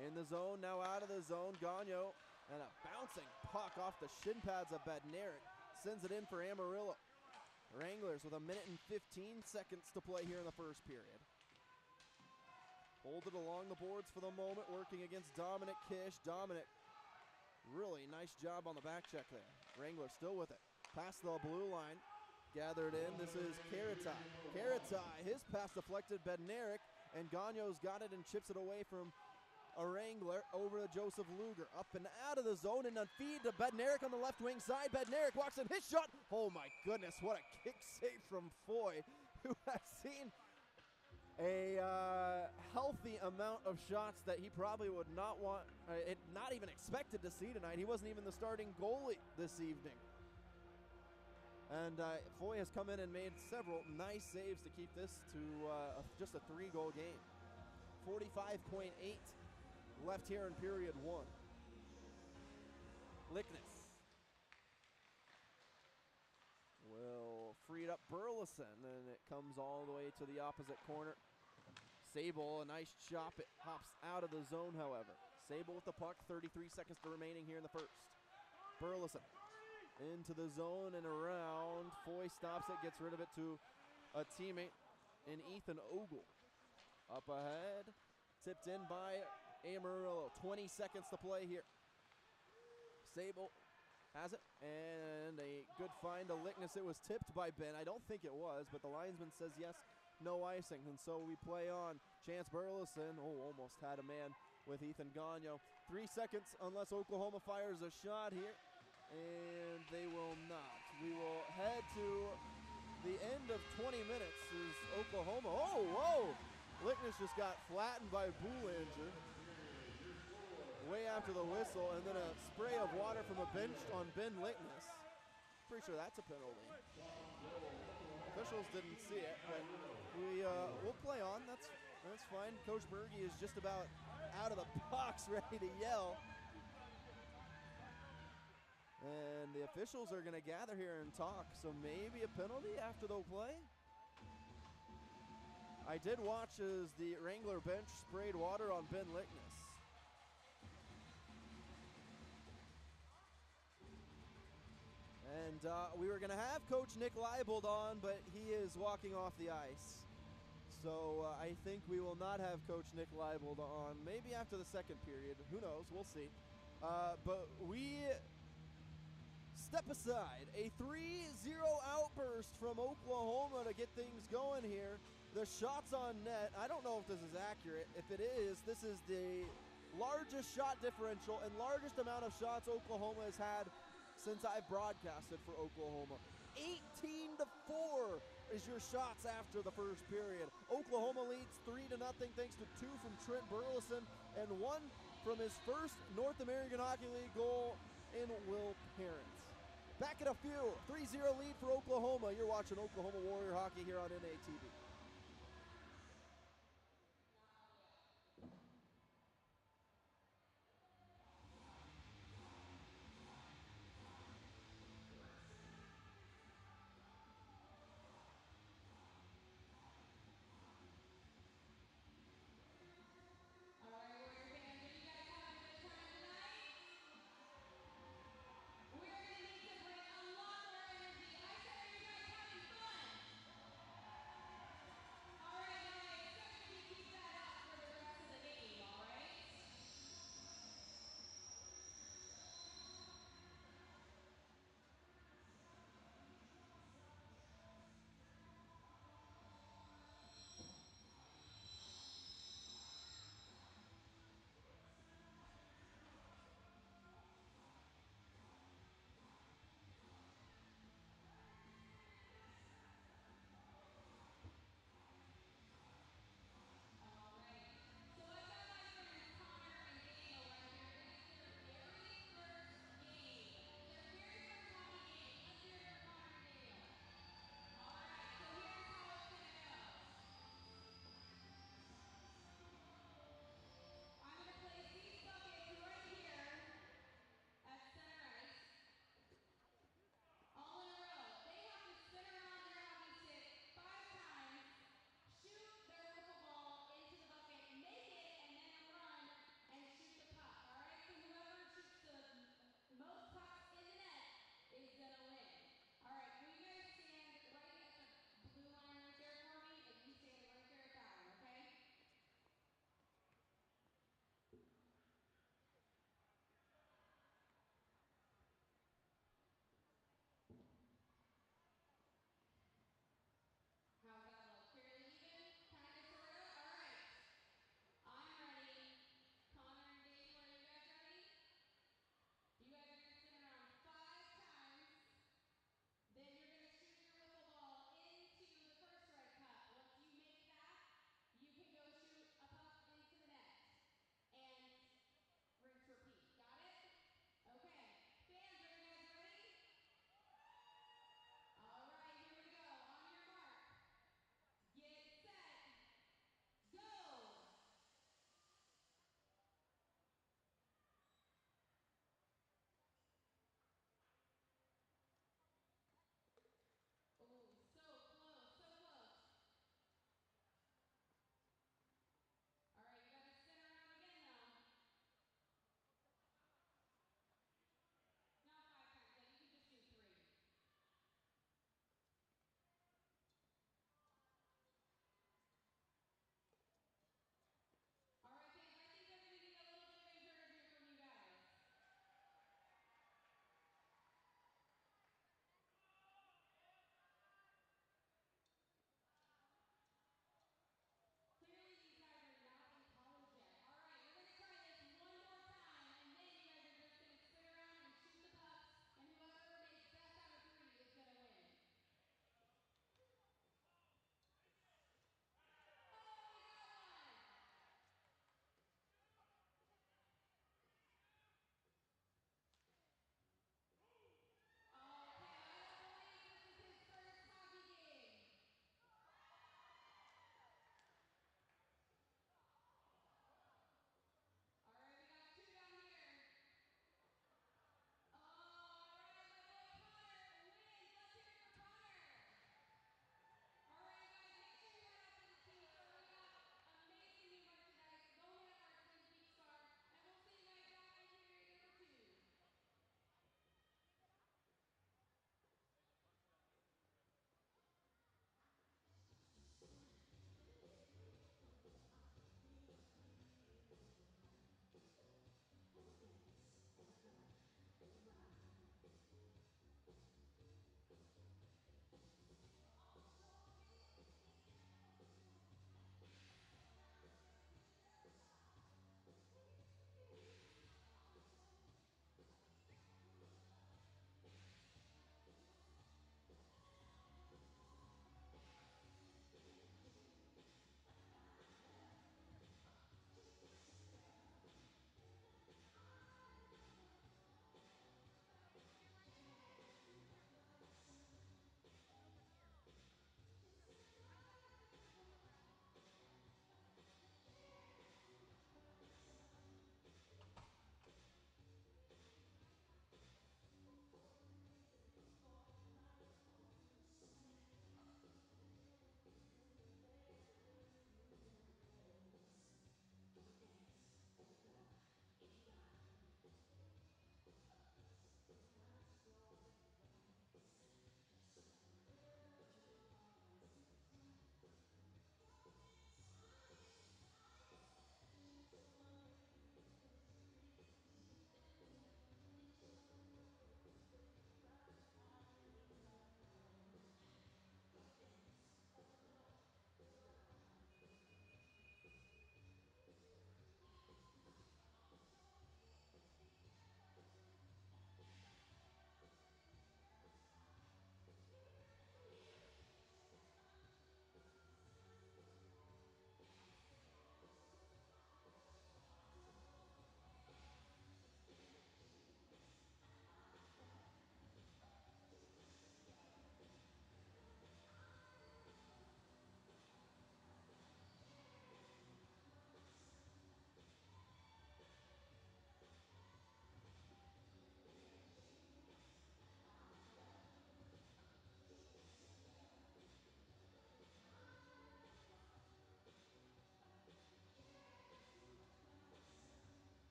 In the zone, now out of the zone, Gagnon, and a bouncing puck off the shin pads of Bednarik sends it in for Amarillo. Wranglers with 1 minute and 15 seconds to play here in the first period. Hold it along the boards for the moment, working against Dominic Kish. Dominic, really nice job on the back check there. Wranglers still with it. Past the blue line. Gathered in, this is Karatai. Karatai, his pass deflected Bednarik, and Gagnon's got it and chips it away from a Wrangler over to Joseph Luger. Up and out of the zone, and a feed to Bednarik on the left wing side. Bednarik walks in, his shot. Oh my goodness, what a kick save from Foy, who has seen a healthy amount of shots that he probably would not want, not even expected to see tonight. He wasn't even the starting goalie this evening. And Foy has come in and made several nice saves to keep this to just a 3-goal game. 45.8 left here in period 1. Lickness up Burleson, and it comes all the way to the opposite corner. Sable, a nice chop. It hops out of the zone, however. Sable with the puck, 33 seconds remaining here in the first. Burleson into the zone and around. Foy stops it, gets rid of it to a teammate in Ethan Ogle. Up ahead, tipped in by Amarillo. 20 seconds to play here. Sable has it, and a good find to Lickness. It was tipped by Ben. I don't think it was, but the linesman says yes, no icing, and so we play on. Chance Burleson, almost had a man with Ethan Gagno. 3 seconds unless Oklahoma fires a shot here, and they will not. We will head to the end of 20 minutes as Oklahoma, whoa! Lickness just got flattened by Boulanger way after the whistle, and then a spray of water from a bench on Ben Lickness. Pretty sure that's a penalty. Officials didn't see it, but we'll play on. That's fine. Coach Berge is just about out of the box, ready to yell. And the officials are going to gather here and talk, so maybe a penalty after the play. I did watch as the Wrangler bench sprayed water on Ben Lickness. And we were going to have Coach Nick Leibold on, but he is walking off the ice. So I think we will not have Coach Nick Leibold on. Maybe after the second period. Who knows? We'll see. But we step aside. A 3-0 outburst from Oklahoma to get things going here. The shots on net, I don't know if this is accurate. If it is, this is the largest shot differential and largest amount of shots Oklahoma has had since I've broadcasted for Oklahoma. 18-4 is your shots after the first period. Oklahoma leads 3-0 thanks to 2 from Trent Burleson and 1 from his first North American Hockey League goal in Will Parent. Back in a few, 3-0 lead for Oklahoma. You're watching Oklahoma Warrior Hockey here on NATV.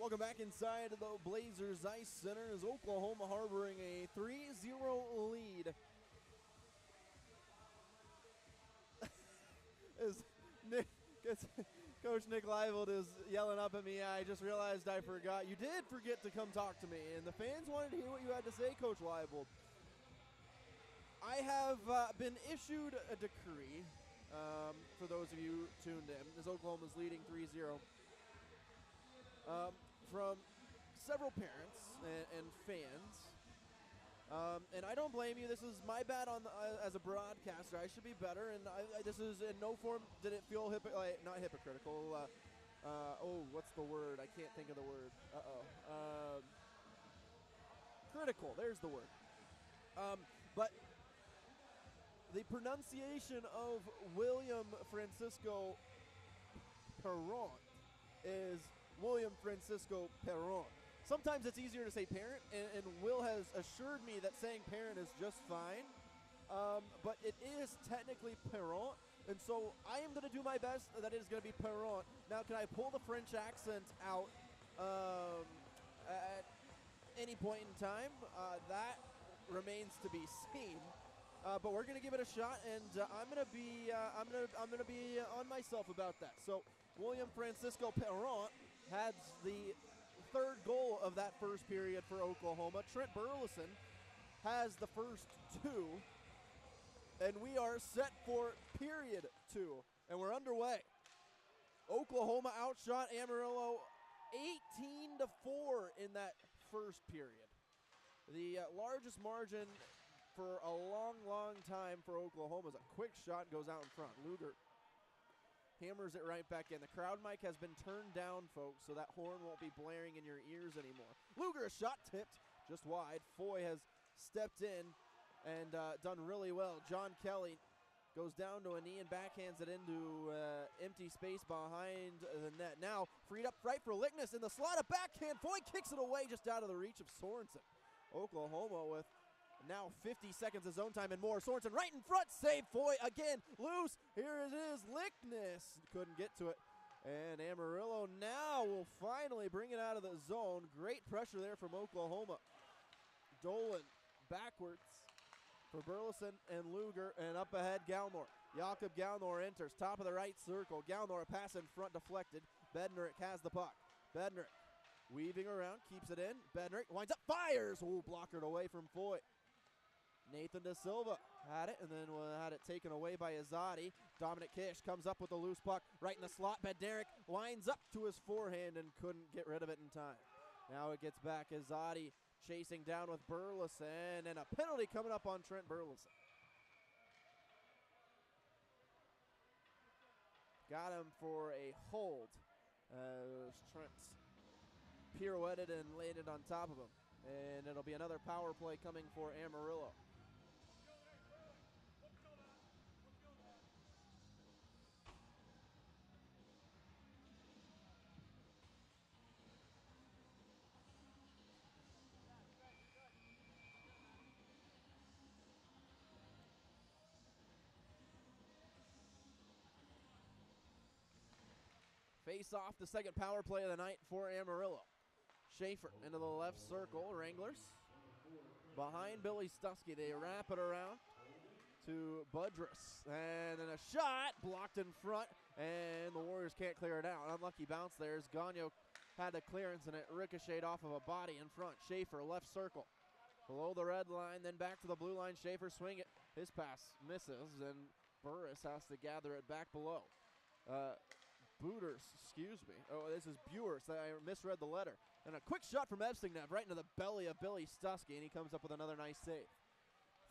Welcome back inside the Blazers Ice Center as Oklahoma harboring a 3-0 lead. As Coach Nick Leivold is yelling up at me, I just realized I forgot. You did forget to come talk to me, and the fans wanted to hear what you had to say, Coach Leivold. I have been issued a decree, for those of you tuned in, as Oklahoma's leading 3-0, from several parents and fans. And I don't blame you. This is my bad on as a broadcaster. I should be better, and this is in no form did it feel not hypocritical. What's the word? I can't think of the word. Critical. There's the word. But the pronunciation of William Francisco Perron is William Francisco Perron. Sometimes it's easier to say parent, and Will has assured me that saying parent is just fine. But it is technically Perron, and so I am going to do my best that it is going to be Perron. Now, can I pull the French accent out at any point in time? That remains to be seen. But we're going to give it a shot, and I'm going to be on myself about that. So William Francisco Perron had the third goal of that first period for Oklahoma. Trent Burleson has the first two, and we are set for period 2, and we're underway. Oklahoma outshot Amarillo 18-4 in that first period. The largest margin for a long, long time for Oklahoma is a quick shot goes out in front. Luger hammers it right back in. The crowd mic has been turned down, folks, so that horn won't be blaring in your ears anymore. Luger, a shot tipped just wide. Foy has stepped in and done really well. John Kelly goes down to a knee and backhands it into empty space behind the net. Now freed up right for Lickness in the slot, a backhand. Foy kicks it away just out of the reach of Sorensen. Oklahoma with now 50 seconds of zone time and more. Sorensen right in front. Save. Foy again. Loose. Here it is. Lickness couldn't get to it. And Amarillo now will finally bring it out of the zone. Great pressure there from Oklahoma. Dolan backwards for Burleson and Luger. And up ahead, Galnor. Jakob Galnor enters. Top of the right circle. Galnor a pass in front deflected. Bednarik has the puck. Bednarik weaving around. Keeps it in. Bednarik winds up. Fires. Ooh, blockered away from Foy. Nathan Da Silva had it, and then had it taken away by Azadi. Dominic Kish comes up with a loose puck right in the slot. Bednarik lines up to his forehand and couldn't get rid of it in time. Now it gets back. Azadi chasing down with Burleson, and a penalty coming up on Trent Burleson. Got him for a hold. Trent pirouetted and laid it on top of him. And it'll be another power play coming for Amarillo. Face off, the second power play of the night for Amarillo. Schaefer into the left circle, Wranglers. Behind Billy Stuskey, they wrap it around to Budrus. And then a shot blocked in front, and the Warriors can't clear it out. Unlucky bounce there as Gagno had the clearance, and it ricocheted off of a body in front. Schaefer, left circle. Below the red line, then back to the blue line. Schaefer swing it. His pass misses, and Burris has to gather it back below. Booters, excuse me. Oh, this is Bewers. I misread the letter. And a quick shot from Epstignev right into the belly of Billy Stuskey, and he comes up with another nice save.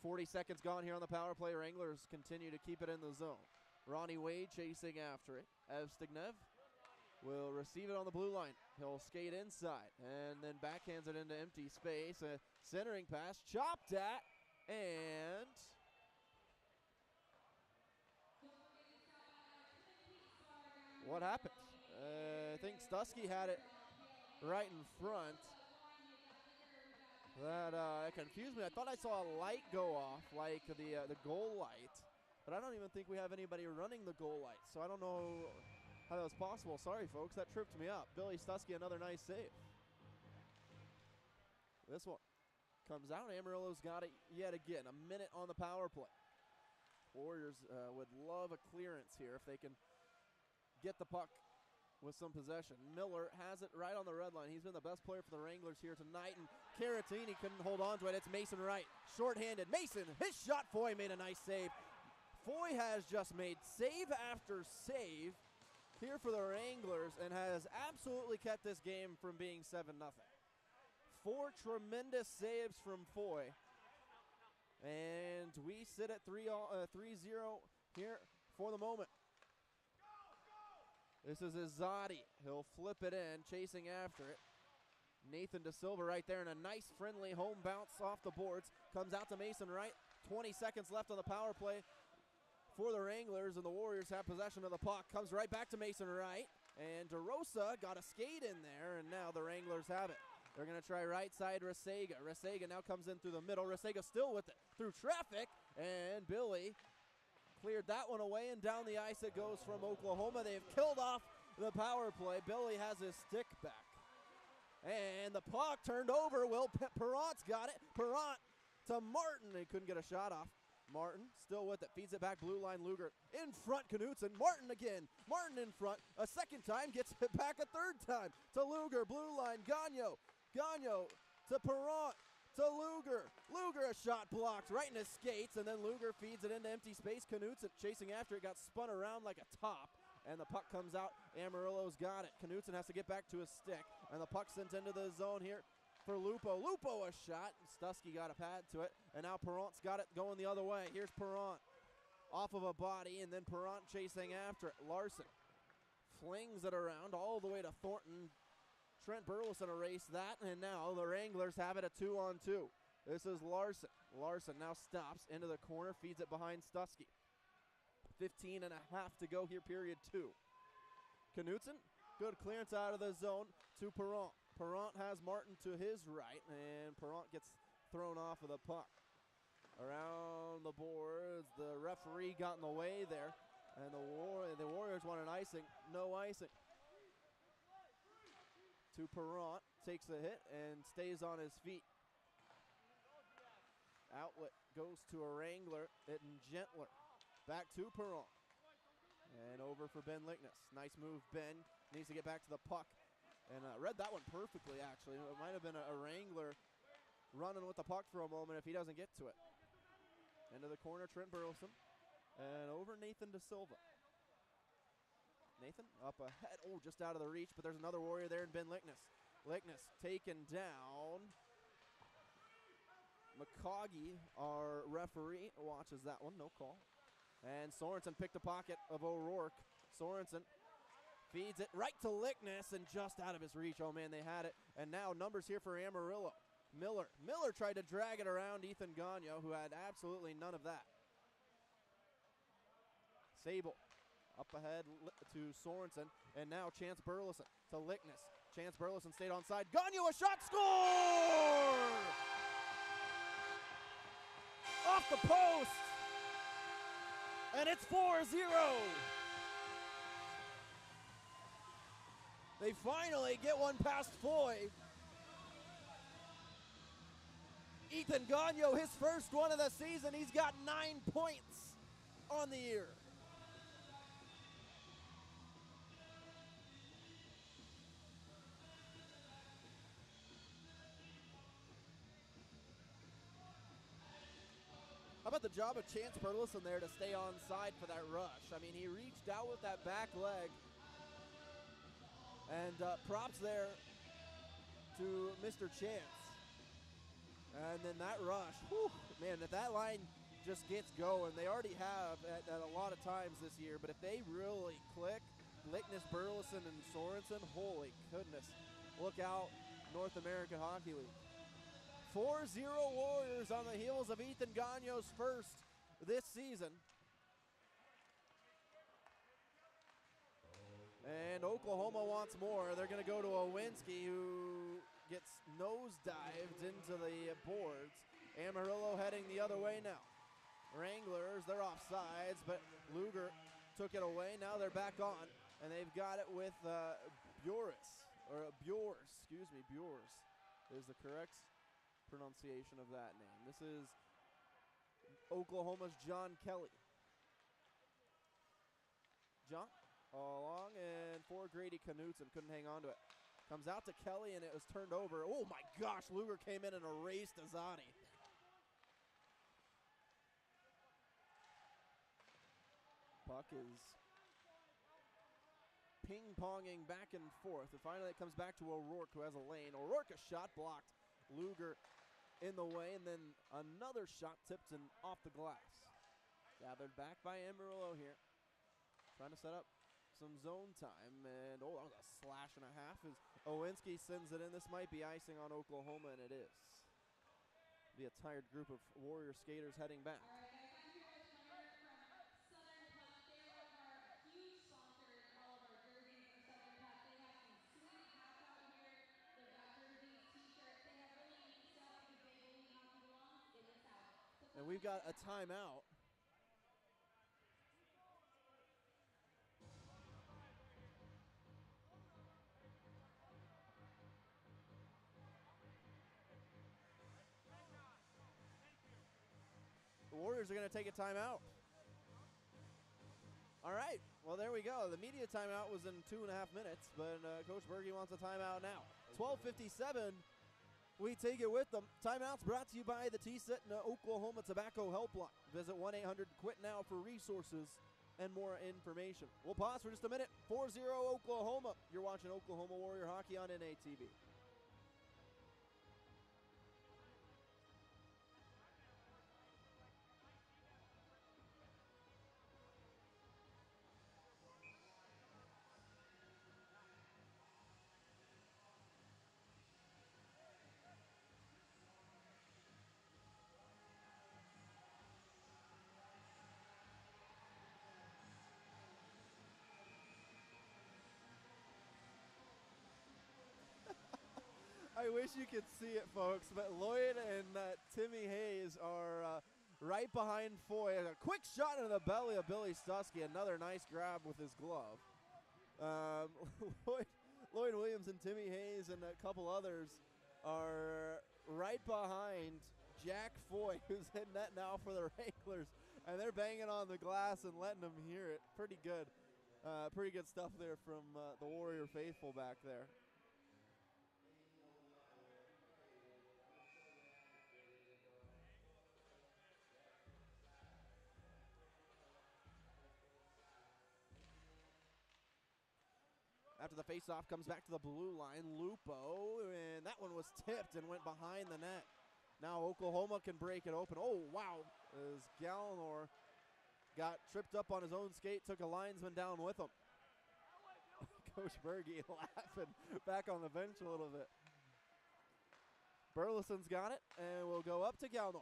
40 seconds gone here on the power play. Wranglers continue to keep it in the zone. Ronnie Wade chasing after it. Epstignev will receive it on the blue line. He'll skate inside and then backhands it into empty space. A centering pass, chopped at, and what happened? I think Stuskey had it right in front. That confused me. I thought I saw a light go off, like the goal light, but I don't even think we have anybody running the goal light. So I don't know how that was possible. Sorry, folks. That tripped me up. Billy Stuskey, another nice save. This one comes out. Amarillo's got it yet again. A minute on the power play. Warriors would love a clearance here if they can get the puck with some possession. Miller has it right on the red line. He's been the best player for the Wranglers here tonight, and Caratini couldn't hold on to it. It's Mason Wright, shorthanded. Mason, his shot. Foy made a nice save. Foy has just made save after save here for the Wranglers and has absolutely kept this game from being 7-0. 4 tremendous saves from Foy. And we sit at 3-0 here for the moment. This is Izadi. He'll flip it in, chasing after it. Nathan DeSilva right there, and a nice friendly home bounce off the boards. Comes out to Mason Wright. 20 seconds left on the power play for the Wranglers, and the Warriors have possession of the puck. Comes right back to Mason Wright, and DeRosa got a skate in there, and now the Wranglers have it. They're going to try right side Resega. Resega now comes in through the middle. Resega still with it through traffic, and Billy cleared that one away, and down the ice it goes from Oklahoma. They've killed off the power play. Billy has his stick back. And the puck turned over. Will Perrant's got it. Perrant to Martin. He couldn't get a shot off. Martin still with it. Feeds it back blue line. Luger in front. Knutson. Martin again. Martin in front. A second time. Gets it back a third time to Luger. Blue line. Gagno. Gagno to Perrant. To Luger. Luger, a shot blocked right in his skates, and then Luger feeds it into empty space. Knutson chasing after it, got spun around like a top, and the puck comes out. Amarillo's got it. Knutson has to get back to his stick, and the puck sent into the zone here for Lupo. Lupo, a shot. Stuskey got a pad to it, and now Perrant's got it going the other way. Here's Perrant off of a body, and then Perrant chasing after it. Larson flings it around all the way to Thornton. Trent Burleson erased that, and now the Wranglers have it a 2-on-2. This is Larson. Larson now stops into the corner, feeds it behind Stuskey. 15 and a half to go here, period 2. Knutson, good clearance out of the zone to Perrant. Perrant has Martin to his right, and Perrant gets thrown off of the puck. Around the boards, the referee got in the way there, and the Warriors want an icing. No icing. To Perrant, takes a hit and stays on his feet. Outlet goes to a Wrangler, hitting Gentler. Back to Perrant. And over for Ben Lickness. Nice move, Ben. Needs to get back to the puck. And read that one perfectly, actually. It might have been a Wrangler running with the puck for a moment if he doesn't get to it. Into the corner, Trent Burleson. And over Nathan DeSilva. Nathan up ahead. Oh, just out of the reach, but there's another Warrior there in Ben Lickness. Lickness taken down. McCoggy, our referee, watches that one. No call. And Sorensen picked a pocket of O'Rourke. Sorensen feeds it right to Lickness and just out of his reach. Oh, man, they had it. And now numbers here for Amarillo. Miller tried to drag it around Ethan Gagno, who had absolutely none of that. Sable up ahead to Sorensen, and now Chance Burleson to Lickness. Chance Burleson stayed on side. Gagno, a shot, score! Off the post! And it's 4-0. They finally get one past Foy. Ethan Gagno, his first one of the season. He's got 9 points on the year. How about the job of Chance Burleson there to stay on side for that rush? I mean, he reached out with that back leg. And props there to Mr. Chance. And then that rush, whew, man, if that line just gets going, they already have at a lot of times this year, but if they really click, Lickness, Burleson, and Sorensen, holy goodness. Look out, North American Hockey League. 4-0 Warriors on the heels of Ethan Gagno's first this season. And Oklahoma wants more. They're going to go to Owinski, who gets nosedived into the boards. Amarillo heading the other way now. Wranglers, they're off sides, but Luger took it away. Now they're back on. And they've got it with Bures, excuse me, Bures is the correct pronunciation of that name. This is Oklahoma's John Kelly. John along and for Grady Knutson, couldn't hang on to it. Comes out to Kelly and it was turned over. Oh my gosh, Luger came in and erased Azani. Puck is ping-ponging back and forth. And finally it comes back to O'Rourke, who has a lane. O'Rourke, a shot blocked. Luger in the way, and then another shot tipped and off the glass. Gathered back by Amarillo here. Trying to set up some zone time. And, oh, that was a slash and a half as Owinski sends it in. This might be icing on Oklahoma, and it is. Be a tired group of Warrior skaters heading back. All right, guys, I'm here with Hunter from Southern Pup. They're one of our huge sponsors, all of our jerseys for Southern Pup. They have some sweet hats out here. They've got jerseys, t-shirts. They have really unique stuff. If you think only hockey belongs, get this out. So And we've got a timeout. The Warriors are going to take a timeout. All right, well, there we go. The media timeout was in 2.5 minutes, but Coach Berge wants a timeout now. 12:57, we take it with them. Timeouts brought to you by the T-Set and Oklahoma Tobacco Helpline. Visit 1-800-QUIT-NOW for resources and more information. We'll pause for just a minute. 4-0 Oklahoma. You're watching Oklahoma Warrior Hockey on NATV. I wish you could see it, folks, but Lloyd and Timmy Hayes are right behind Foy. A quick shot into the belly of Billy Stusky. Another nice grab with his glove. Lloyd Williams and Timmy Hayes and a couple others are right behind Jack Foy, who's in net now for the Wranglers, and they're banging on the glass and letting them hear it. Pretty good. Pretty good stuff there from the Warrior faithful back there. After the faceoff, comes back to the blue line. Lupo, and that one was tipped and went behind the net. Now Oklahoma can break it open. Oh, wow, as Gallagher got tripped up on his own skate, took a linesman down with him. Coach Berge laughing back on the bench a little bit. Burleson's got it, and we'll go up to Gallagher.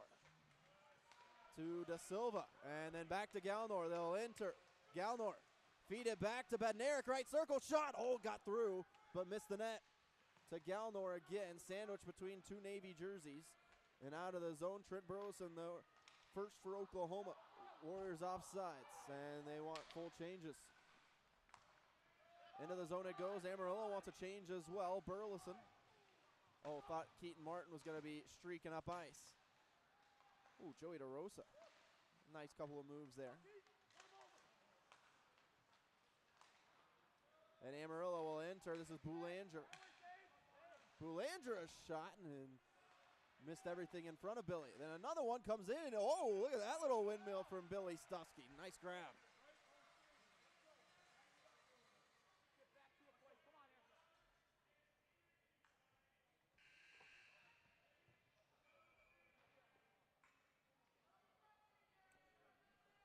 To Da Silva, and then back to Gallagher. They'll enter. Gallagher. Feed it back to Bednarik, right circle shot. Oh, got through, but missed the net. To Gallagher again, sandwiched between two Navy jerseys. And out of the zone, Trent Burleson, the first for Oklahoma. Warriors offsides, and they want full changes. Into the zone it goes. Amarillo wants a change as well. Burleson. Oh, thought Keaton Martin was going to be streaking up ice. Ooh, Joey DeRosa. Nice couple of moves there. And Amarillo will enter. This is Boulanger. Boulanger a shot and missed everything in front of Billy. Then another one comes in. Oh, look at that little windmill from Billy Stusky. Nice grab.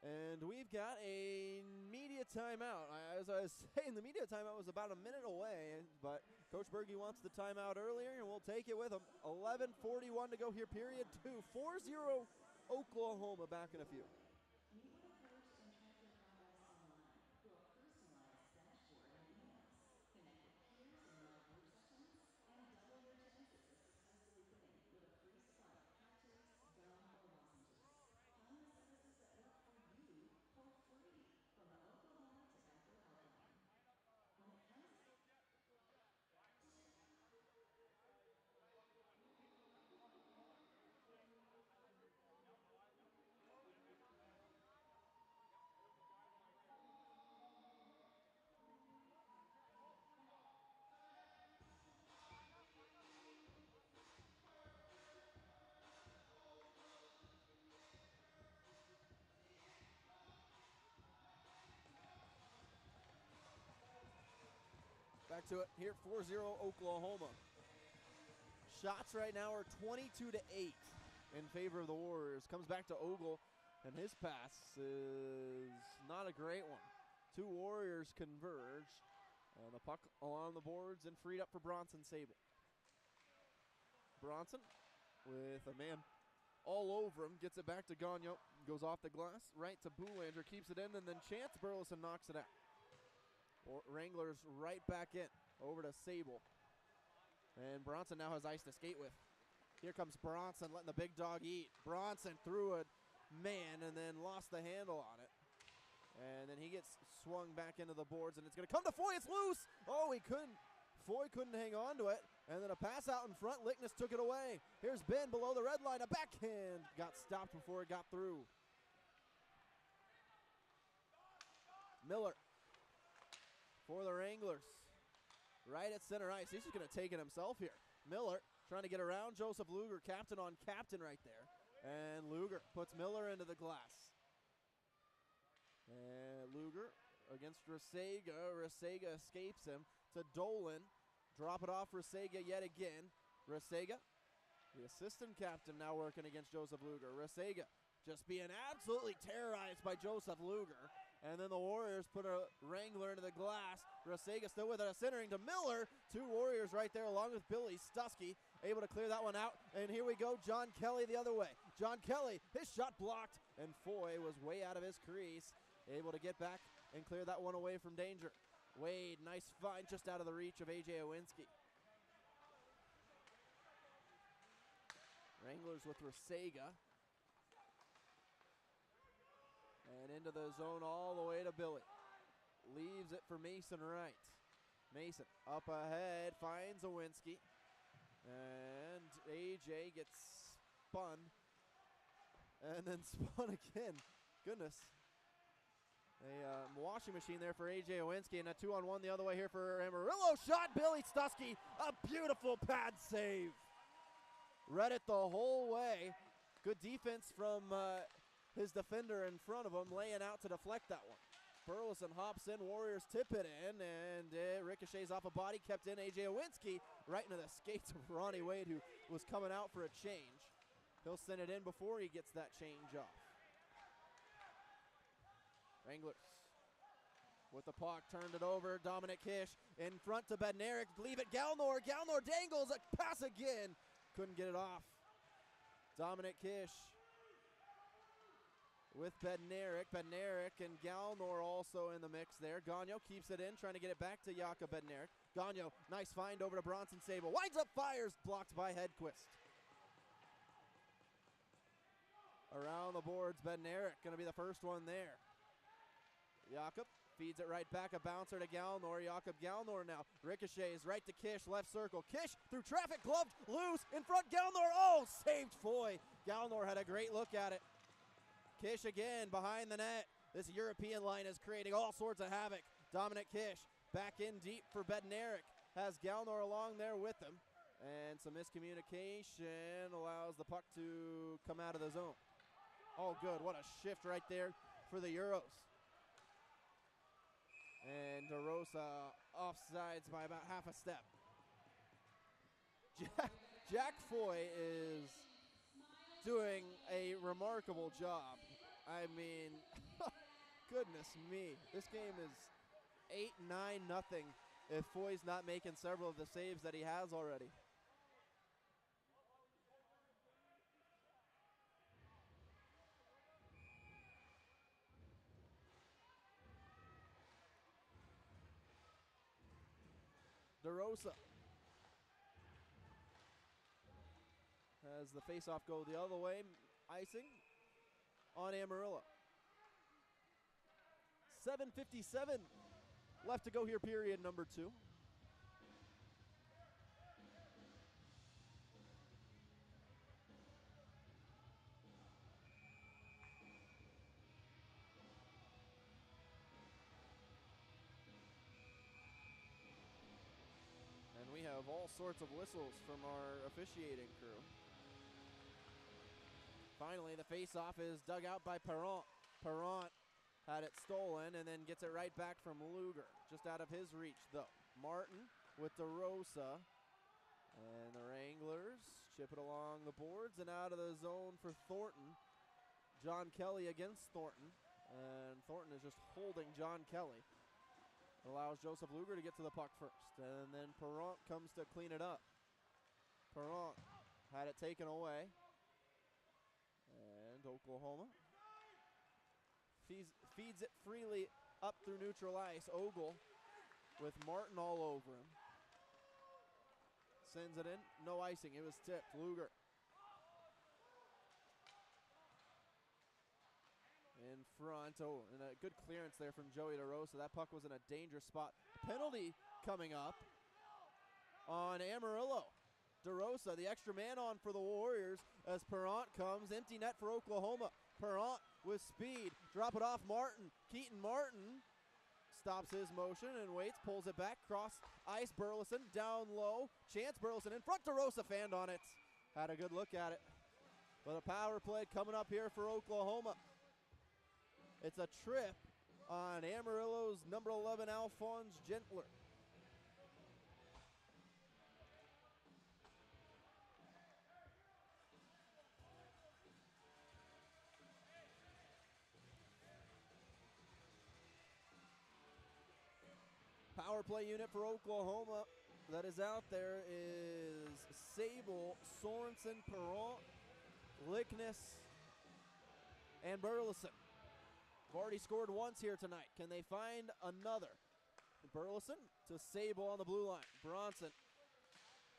And we've got a media timeout. As I was saying, the media timeout was about a minute away, but Coach Berge wants the timeout earlier, and we'll take it with him. 11:41 to go here, period two. 4-0 Oklahoma. Back in a few. Meet with a coach and track your progress online through a personalized dashboard and emails. Connect with peers in live group sessions and double your chances of successfully quitting with a free supply of hat tips, gum, or lozenges. Find the services that work for you for free from the Oklahoma Tobacco Helpline. Back to it here, 4-0 Oklahoma. Shots right now are 22-8 in favor of the Warriors. Comes back to Ogle, and his pass is not a great one. Two Warriors converge, and the puck along the boards and freed up for Bronson Sable. Bronson with a man all over him, gets it back to Gagnon, goes off the glass, right to Boulanger, keeps it in, and then Chance Burleson knocks it out. Wranglers right back in, over to Sable. And Bronson now has ice to skate with. Here comes Bronson letting the big dog eat. Bronson threw a man and then lost the handle on it. And then he gets swung back into the boards, and it's going to come to Foy. It's loose. Oh, he couldn't. Foy couldn't hang on to it. And then a pass out in front. Lickness took it away. Here's Ben below the red line. A backhand got stopped before it got through. Miller for the Wranglers. Right at center ice. He's just going to take it himself here. Miller trying to get around Joseph Luger, captain on captain right there. And Luger puts Miller into the glass. And Luger against Rasega. Rasega escapes him to Dolan. Drop it off Rasega yet again. Rasega, the assistant captain, now working against Joseph Luger. Rasega just being absolutely terrorized by Joseph Luger. And then the Warriors put a Wrangler into the glass. Rasega still with it, a centering to Miller. Two Warriors right there along with Billy Stusky, able to clear that one out. And here we go, John Kelly the other way. John Kelly, his shot blocked, and Foy was way out of his crease, able to get back and clear that one away from danger. Wade, nice find just out of the reach of A.J. Owinski. Wranglers with Rasega. And into the zone all the way to Billy. Leaves it for Mason Wright. Mason up ahead, finds Owinski. And A.J. gets spun. And then spun again. Goodness. A washing machine there for A.J. Owinski, and a 2-on-1 the other way here for Amarillo. Shot, Billy Stusky, a beautiful pad save. Read it the whole way. Good defense from his defender in front of him, laying out to deflect that one. Burleson hops in, Warriors tip it in, and it ricochets off a body, kept in. A.J. Owinski right into the skates of Ronnie Wade, who was coming out for a change. He'll send it in before he gets that change off. Wranglers with the puck, turned it over. Dominic Kish in front to Bednarik. Leave it, Galnor. Galnor dangles, a pass again. Couldn't get it off. Dominic Kish with Bednarik. Bednarik and Galnor also in the mix there. Gagnon keeps it in, trying to get it back to Jakob Bednarik. Gagnon, nice find over to Bronson Sable. Winds up, fires, blocked by Hedquist. Around the boards, Bednarik going to be the first one there. Jakob feeds it right back, a bouncer to Galnor. Jakob Galnor now ricochets right to Kish, left circle. Kish through traffic, gloved, loose, in front, Galnor. Oh, saved Foy. Galnor had a great look at it. Kish again behind the net. This European line is creating all sorts of havoc. Dominic Kish back in deep for Bednarik. Has Galnor along there with him. And some miscommunication allows the puck to come out of the zone. Oh, good. What a shift right there for the Euros. And DeRosa offsides by about half a step. Jack Foy is doing a remarkable job. I mean, goodness me. This game is 8-9-0 if Foy's not making several of the saves that he has already. DeRosa has the faceoff go the other way, icing on Amarillo. 7:57 left to go here, period number 2. And we have all sorts of whistles from our officiating crew. Finally, the face-off is dug out by Perrant. Perrant had it stolen and then gets it right back from Luger. Just out of his reach, though. Martin with DeRosa. And the Wranglers chip it along the boards and out of the zone for Thornton. John Kelly against Thornton. And Thornton is just holding John Kelly. Allows Joseph Luger to get to the puck first. And then Perrant comes to clean it up. Perrant had it taken away. And Oklahoma feeds it freely up through neutral ice. Ogle with Martin all over him. Sends it in. No icing. It was tipped. Luger. In front. Oh, and a good clearance there from Joey DeRosa. That puck was in a dangerous spot. Penalty coming up on Amarillo. DeRosa, the extra man on for the Warriors as Perrant comes. Empty net for Oklahoma. Perrant with speed. Drop it off Martin. Keaton Martin stops his motion and waits. Pulls it back. Cross ice. Burleson down low. Chance Burleson in front. DeRosa fanned on it. Had a good look at it. But a power play coming up here for Oklahoma. It's a trip on Amarillo's number 11, Alphonse Gentler. Power play unit for Oklahoma that is out there is Sable, Sorensen, Perrant, Lickness, and Burleson. Have already scored once here tonight. Can they find another? Burleson to Sable on the blue line. Bronson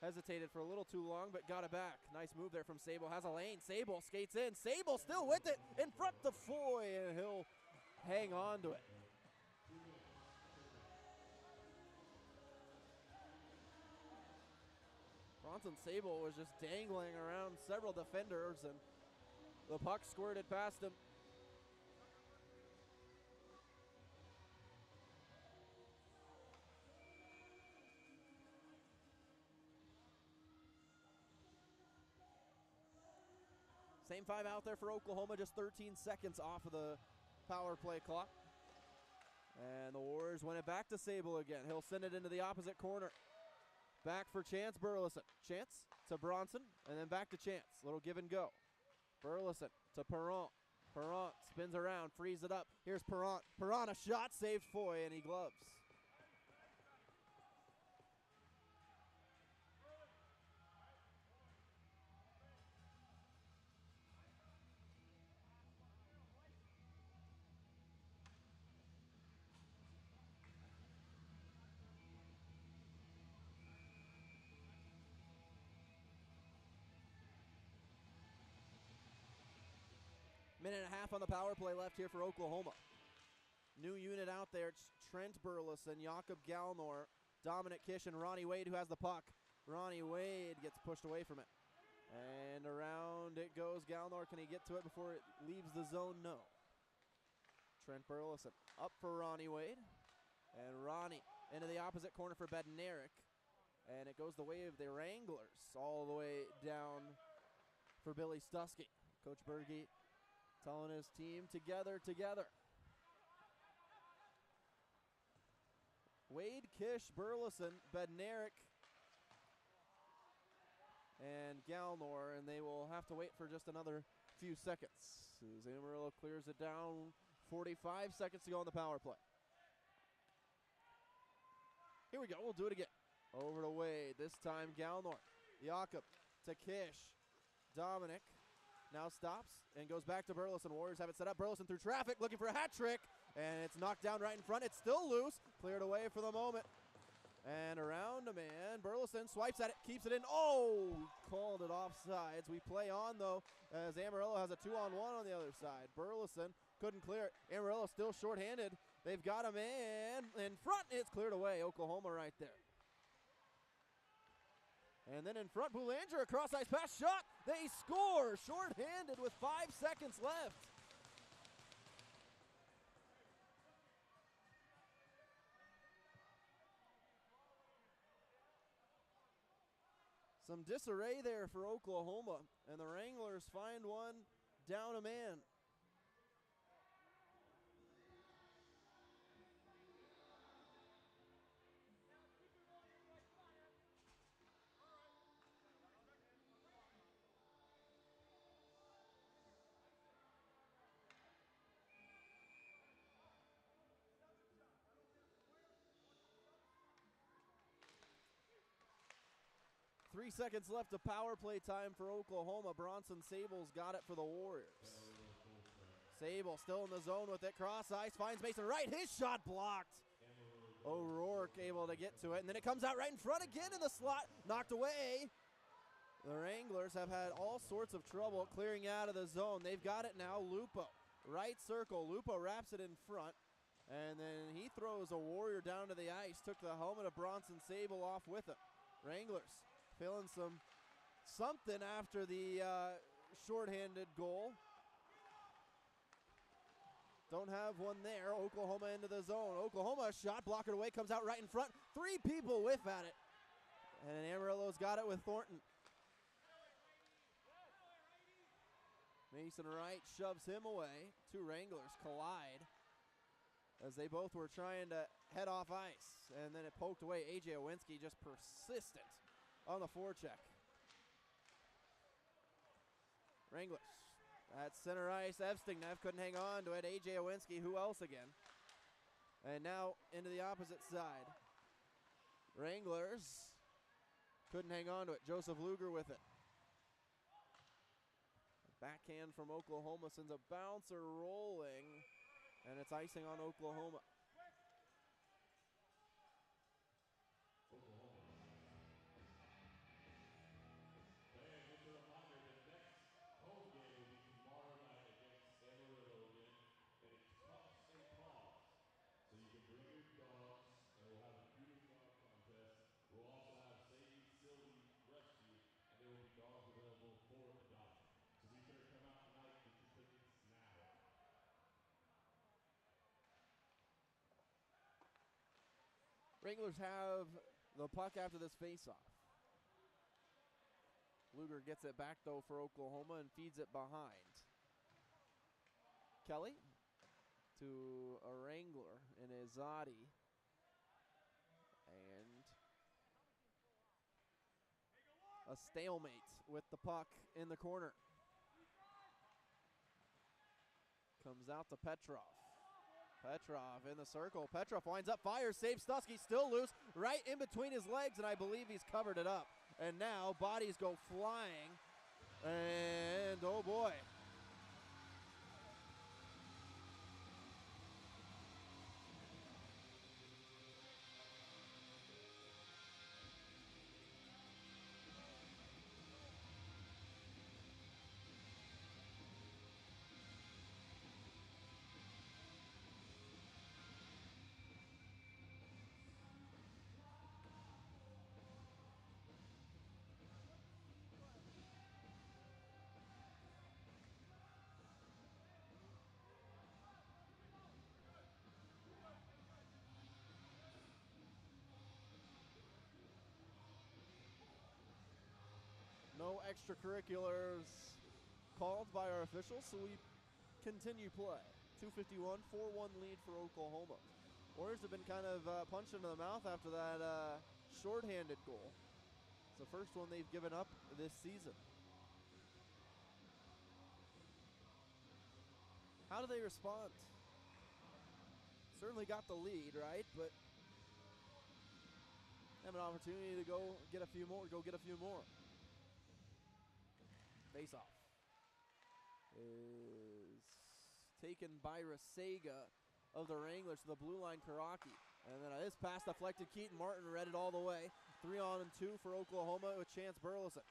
hesitated for a little too long, but got it back. Nice move there from Sable. Has a lane. Sable skates in. Sable still with it in front to Foy, and he'll hang on to it. Bronson Sable was just dangling around several defenders, and the puck squirted past him. Same five out there for Oklahoma, just 13 seconds off of the power play clock. And the Warriors win it back to Sable again. He'll send it into the opposite corner. Back for Chance Burleson. Chance to Bronson, and then back to Chance. Little give and go. Burleson to Perrant. Perrant spins around, frees it up. Here's Perrant. Perrant, a shot, saved Foy, and he gloves. Minute and a half on the power play left here for Oklahoma. New unit out there. It's Trent Burleson, Jakob Galnor, Dominic Kish, and Ronnie Wade, who has the puck. Ronnie Wade gets pushed away from it. And around it goes. Galnor, can he get to it before it leaves the zone? No. Trent Burleson up for Ronnie Wade. And Ronnie into the opposite corner for Bednarik. And it goes the way of the Wranglers all the way down for Billy Stusky. Coach Berge telling his team together. Wade, Kish, Burleson, Bednarik, and Galnor, and they will have to wait for just another few seconds as Amarillo clears it down. 45 seconds to go on the power play. Here we go. We'll do it again. Over to Wade. This time Galnor. Jakob to Kish. Dominic now stops and goes back to Burleson. Warriors have it set up. Burleson through traffic, looking for a hat trick, and it's knocked down right in front. It's still loose. Cleared away for the moment. And around a man. Burleson swipes at it, keeps it in. Oh, called it offsides. We play on, though, as Amarillo has a 2-on-1 on the other side. Burleson couldn't clear it. Amarillo still shorthanded. They've got a man in front. It's cleared away. Oklahoma right there. And then in front, Boulanger, a cross-ice pass shot. They score, shorthanded with 5 seconds left. Some disarray there for Oklahoma, and the Wranglers find one down a man. 3 seconds left of power play time for Oklahoma. Bronson Sable's got it for the Warriors. Sable still in the zone with it. Cross ice, finds Mason Wright. His shot blocked. O'Rourke able to get to it, and then it comes out right in front again in the slot. Knocked away. The Wranglers have had all sorts of trouble clearing out of the zone. They've got it now. Lupo, right circle. Lupo wraps it in front, and then he throws a Warrior down to the ice. Took the helmet of Bronson Sable off with him. Wranglers feeling something after the shorthanded goal. Don't have one there. Oklahoma into the zone. Oklahoma shot, blocked it away, comes out right in front. 3 people whiff at it. And Amarillo's got it with Thornton. Mason Wright shoves him away. 2 Wranglers collide as they both were trying to head off ice. And then it poked away. A.J. Owinski just persistent on the forecheck. Wranglers at center ice. Evstignev couldn't hang on to it. A.J. Owinski, who else again? And now into the opposite side. Wranglers couldn't hang on to it. Joseph Luger with it. Backhand from Oklahoma sends a bouncer rolling, and it's icing on Oklahoma. And just a reminder, the next home game will be tomorrow night against Amarillo again, and it's Pups and Paws. So you can bring your dogs, and we'll have a cutest dog contest. We'll also have Sadie Silly Rescue, and there will be dogs available for adoption. So be sure to come out tonight, get your tickets now. Wranglers have the puck after this faceoff. Luger gets it back, though, for Oklahoma and feeds it behind. Kelly to a Wrangler in Izadi. And a stalemate with the puck in the corner. Comes out to Petrov. Petrov in the circle. Petrov winds up, fires, saves Stusky, still loose, right in between his legs, and I believe he's covered it up. And now bodies go flying, and oh boy. No extracurriculars called by our officials, so we continue play. 2:51, 4-1 lead for Oklahoma. Warriors have been kind of punched into the mouth after that shorthanded goal. It's the first one they've given up this season. How do they respond? Certainly got the lead, right? But have an opportunity to go get a few more. Face-off is taken by Rasega of the Wranglers to the blue line. Karaki, and then this pass deflected. Keaton Martin read it all the way. 3-on-2 for Oklahoma with Chance Burleson.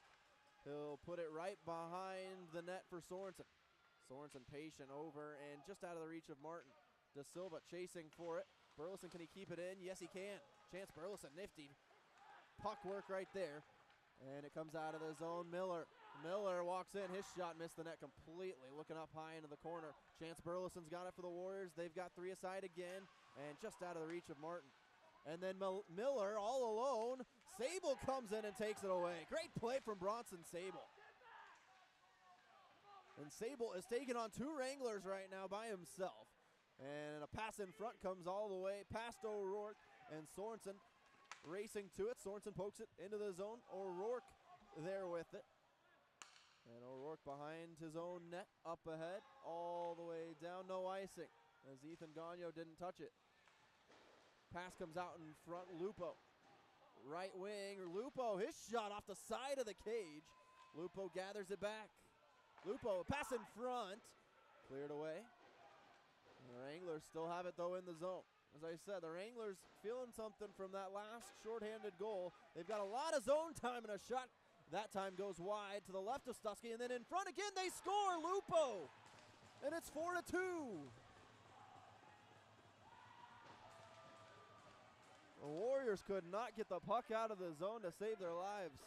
He'll put it right behind the net for Sorensen. Sorensen patient over and just out of the reach of Martin. De Silva chasing for it. Burleson, can he keep it in? Yes, he can. Chance Burleson, nifty puck work right there. And it comes out of the zone. Miller walks in. His shot missed the net completely. Looking up high into the corner. Chance Burleson's got it for the Warriors. They've got 3 aside again. And just out of the reach of Martin. And then Miller all alone. Sable comes in and takes it away. Great play from Bronson Sable. And Sable is taking on 2 Wranglers right now by himself. And a pass in front comes all the way past O'Rourke. And Sorensen racing to it. Sorensen pokes it into the zone. O'Rourke there with it. And O'Rourke behind his own net, up ahead, all the way down. No icing, as Ethan Gagno didn't touch it. Pass comes out in front. Lupo Right wing, Lupo, his shot off the side of the cage. Lupo gathers it back. Lupo, pass in front. Cleared away. The Wranglers still have it, though, in the zone. As I said, the Wranglers feeling something from that last shorthanded goal. They've got a lot of zone time, and a shot that time goes wide to the left of Stutsky, and then in front again, they score, Lupo. And it's 4-2. The Warriors could not get the puck out of the zone to save their lives.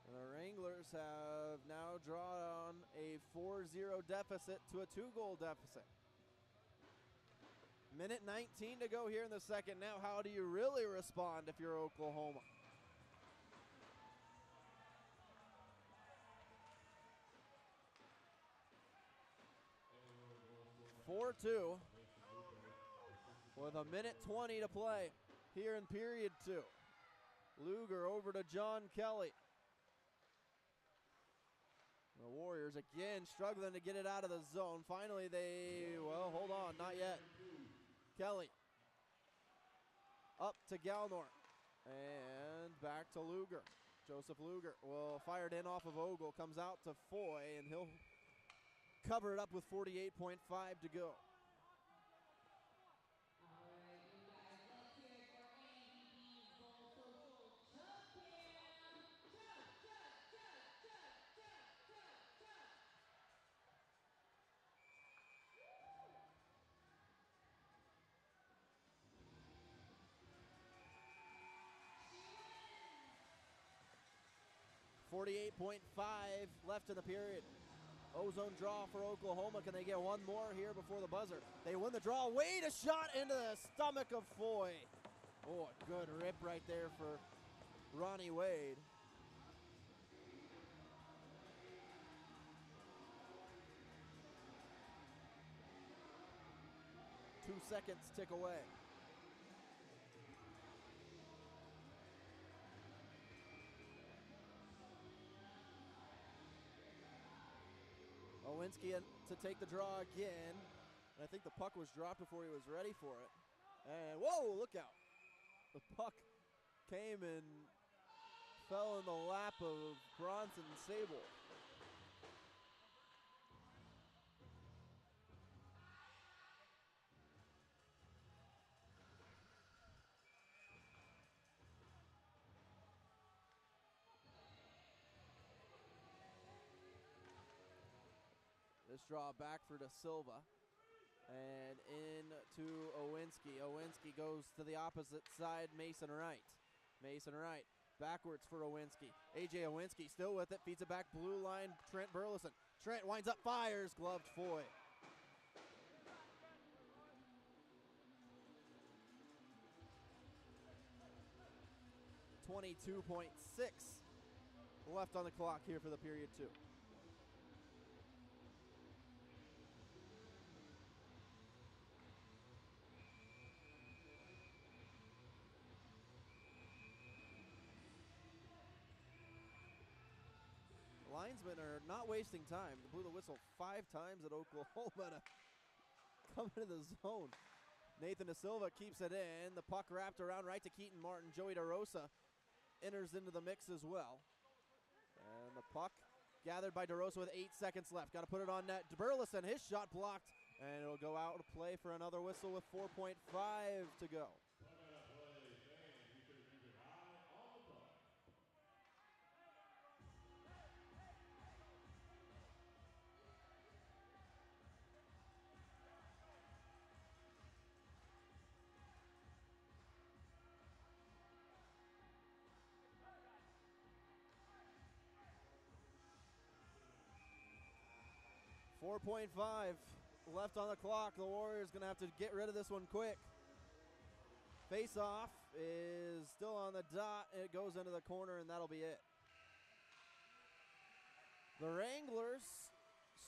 And the Wranglers have now drawn a 4-0 deficit to a 2-goal deficit. Minute 19 to go here in the second. Now, how do you really respond if you're Oklahoma? (4-2) with a minute 20 to play here in period 2. Luger over to John Kelly. The Warriors again struggling to get it out of the zone. Finally well, hold on, not yet. Kelly up to Galnor and back to Luger. Joseph Luger will fire it in off of Ogle, comes out to Foy, and he'll cover it up with 48.5 to go. .5 left in the period. Ozone draw for Oklahoma. Can they get one more here before the buzzer? They win the draw. Wade, a shot into the stomach of Foy. Oh, a good rip right there for Ronnie Wade. Two seconds tick away. Owinski to take the draw again. And I think the puck was dropped before he was ready for it. And whoa, look out. The puck came and fell in the lap of Bronson Sable. This draw back for Da Silva. And into Owinski. Owinski goes to the opposite side, Mason Wright. Mason Wright backwards for Owinski. A.J. Owinski still with it, feeds it back blue line, Trent Burleson. Trent winds up, fires, gloved Foy. .6 left on the clock here for the period 2. Linesmen are not wasting time. They blew the whistle 5 times at Oklahoma to come into the zone. Nathan Da Silva keeps it in. The puck wrapped around right to Keaton Martin. Joey DeRosa enters into the mix as well. And the puck gathered by DeRosa with 8 seconds left. Got to put it on net. Burleson, his shot blocked, and it'll go out to play for another whistle with 4.5 to go. 4.5 left on the clock. The Warriors going to have to get rid of this one quick. Face-off is still on the dot. It goes into the corner, and that'll be it. The Wranglers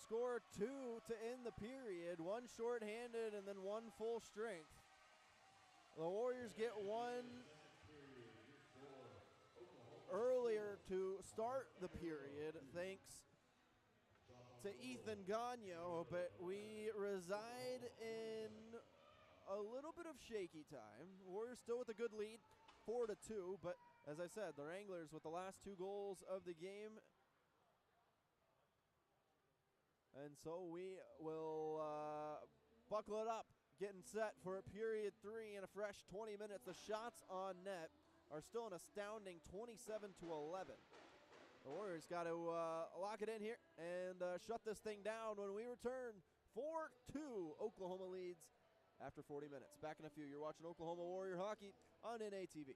score 2 to end the period. 1 shorthanded and then 1 full strength. The Warriors get 1 earlier to start the period, thanks to Ethan Gagno, but we reside in a little bit of shaky time. Warriors still with a good lead, 4-2, but as I said, the Wranglers with the last 2 goals of the game. And so we will buckle it up, getting set for period 3 in a fresh 20 minutes. The shots on net are still an astounding 27-11. The Warriors got to lock it in here and shut this thing down when we return. 4-2, Oklahoma leads after 40 minutes. Back in a few. You're watching Oklahoma Warrior Hockey on NATV.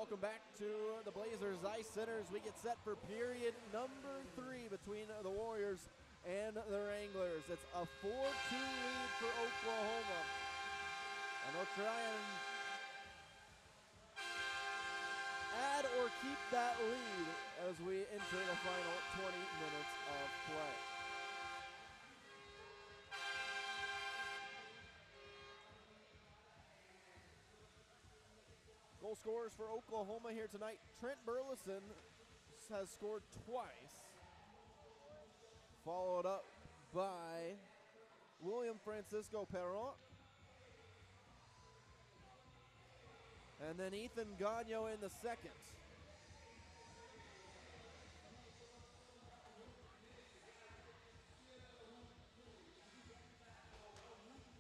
Welcome back to the Blazers Ice Center as we get set for period number 3 between the Warriors and the Wranglers. It's a 4-2 lead for Oklahoma. And they'll try and add or keep that lead as we enter the final 20 minutes of play. Goal scorers for Oklahoma here tonight. Trent Burleson has scored twice, followed up by William Francisco Perron. And then Ethan Gagno in the second.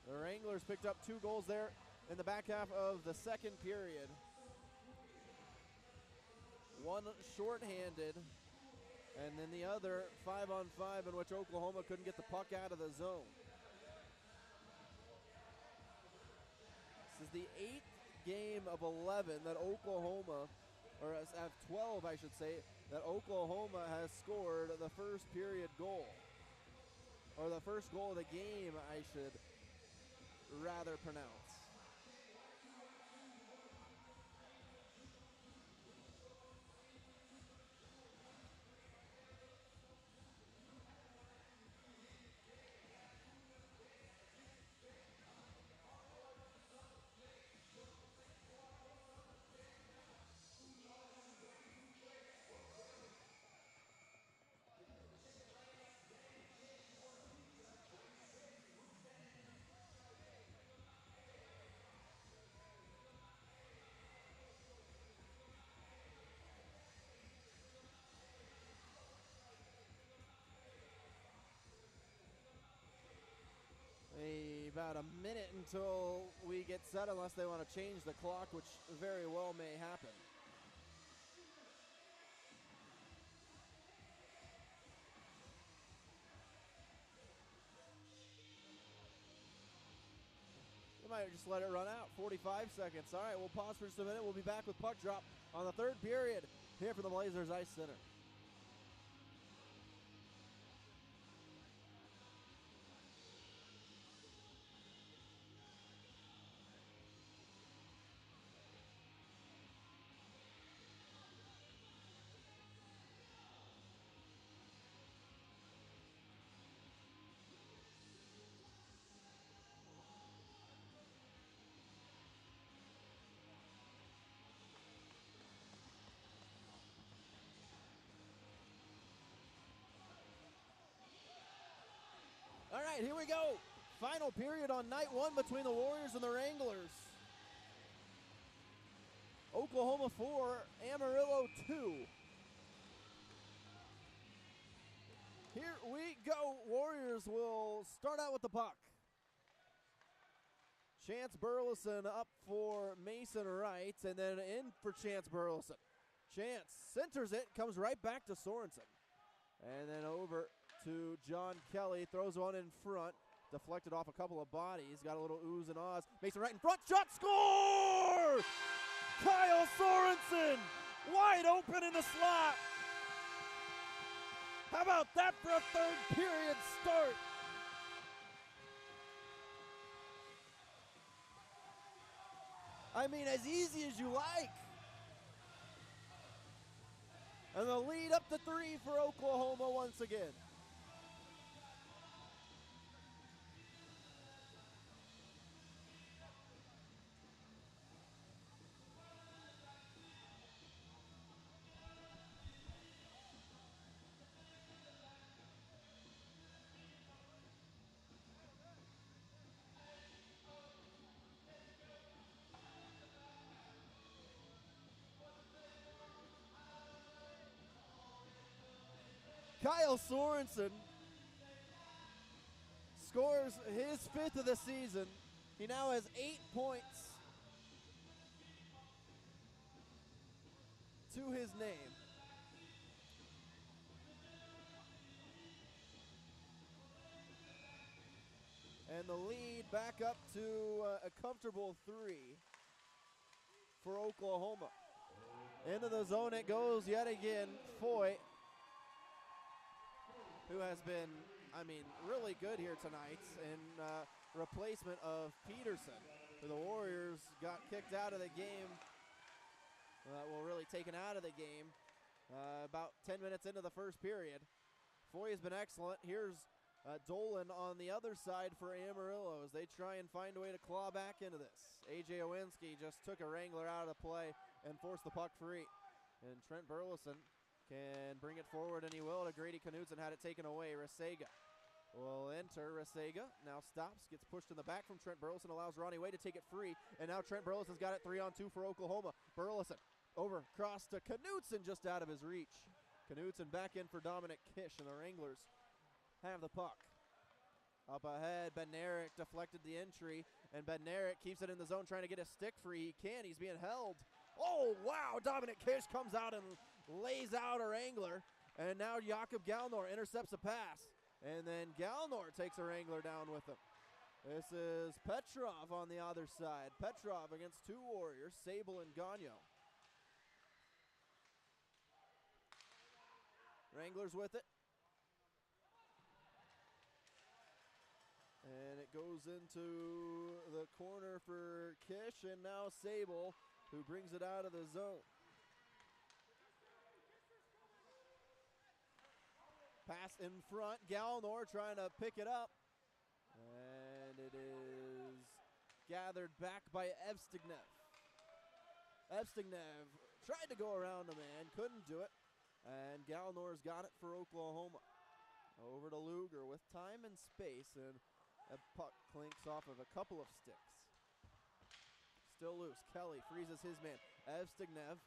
The Wranglers picked up 2 goals there in the back half of the second period. One shorthanded, and then the other 5-on-5 in which Oklahoma couldn't get the puck out of the zone. This is the 8th game of 11 that Oklahoma, or of 12 I should say, that Oklahoma has scored the first period goal. Or the first goal of the game, I should rather pronounce. About a minute until we get set, unless they want to change the clock, which very well may happen. We might just let it run out. 45 seconds. All right, we'll pause for just a minute. We'll be back with puck drop on the third period here from the Blazers Ice Center. All right, here we go. Final period on night 1 between the Warriors and the Wranglers. Oklahoma 4, Amarillo 2. Here we go. Warriors will start out with the puck. Chance Burleson up for Mason Wright, and then in for Chance Burleson. Chance centers it, comes right back to Sorensen. And then over to John Kelly, throws one in front, deflected off a couple of bodies, got a little oohs and ahs. Mason right in front, shot, score! Kyle Sorensen, wide open in the slot. How about that for a third period start? I mean, as easy as you like. And the lead up to 3 for Oklahoma once again. Kyle Sorensen scores his 5th of the season. He now has 8 points to his name. And the lead back up to a comfortable 3 for Oklahoma. Into the zone it goes yet again. Foy, who has been, really good here tonight in replacement of Peterson, who the Warriors got kicked out of the game. Really taken out of the game about 10 minutes into the first period. Foy has been excellent. Here's Dolan on the other side for Amarillo as they try and find a way to claw back into this. A.J. Owinski just took a Wrangler out of play and forced the puck free. And Trent Burleson can bring it forward, and he will to Grady Knudsen, had it taken away. Resega will enter. Resega now stops, gets pushed in the back from Trent Burleson, allows Ronnie Way to take it free, and now Trent Burleson's got it 3-on-2 for Oklahoma. Burleson over, cross to Knudsen, just out of his reach. Knudsen back in for Dominic Kish, and the Wranglers have the puck. Up ahead, Bednarik deflected the entry, and Bednarik keeps it in the zone, trying to get a stick free. He can, he's being held. Oh, wow, Dominic Kish comes out and lays out a Wrangler, and now Jakob Galnor intercepts a pass, and then Galnor takes a Wrangler down with him. This is Petrov on the other side. Petrov against two Warriors, Sable and Gagnon. Wranglers with it. And it goes into the corner for Kish, and now Sable, who brings it out of the zone. Pass in front, Galnor trying to pick it up. And it is gathered back by Evstignev. Evstignev tried to go around the man, couldn't do it. And Galnor's got it for Oklahoma. Over to Luger with time and space, and a puck clinks off of a couple of sticks. Still loose. Kelly freezes his man. Evstignev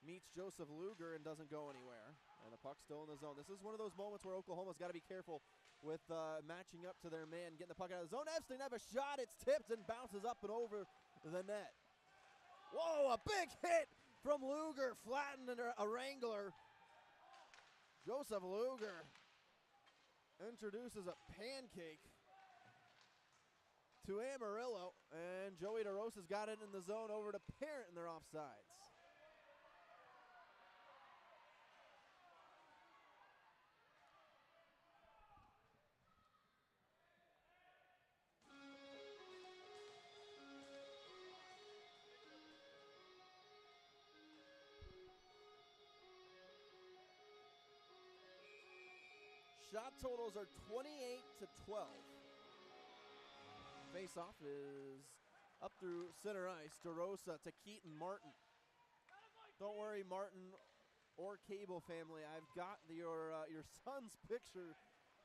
meets Joseph Luger and doesn't go anywhere. And the puck's still in the zone. This is one of those moments where Oklahoma's got to be careful with matching up to their man, getting the puck out of the zone. Evstignev, a shot. It's tipped and bounces up and over the net. Whoa, a big hit from Luger, flattened a Wrangler. Joseph Luger introduces a pancake to Amarillo, and Joey DeRosa's got it in the zone over to Parent, and they're offsides. Shot totals are 28-12. Face-off is up through center ice. DeRosa to Keaton Martin. Don't worry, Martin or Cable family. I've got your son's picture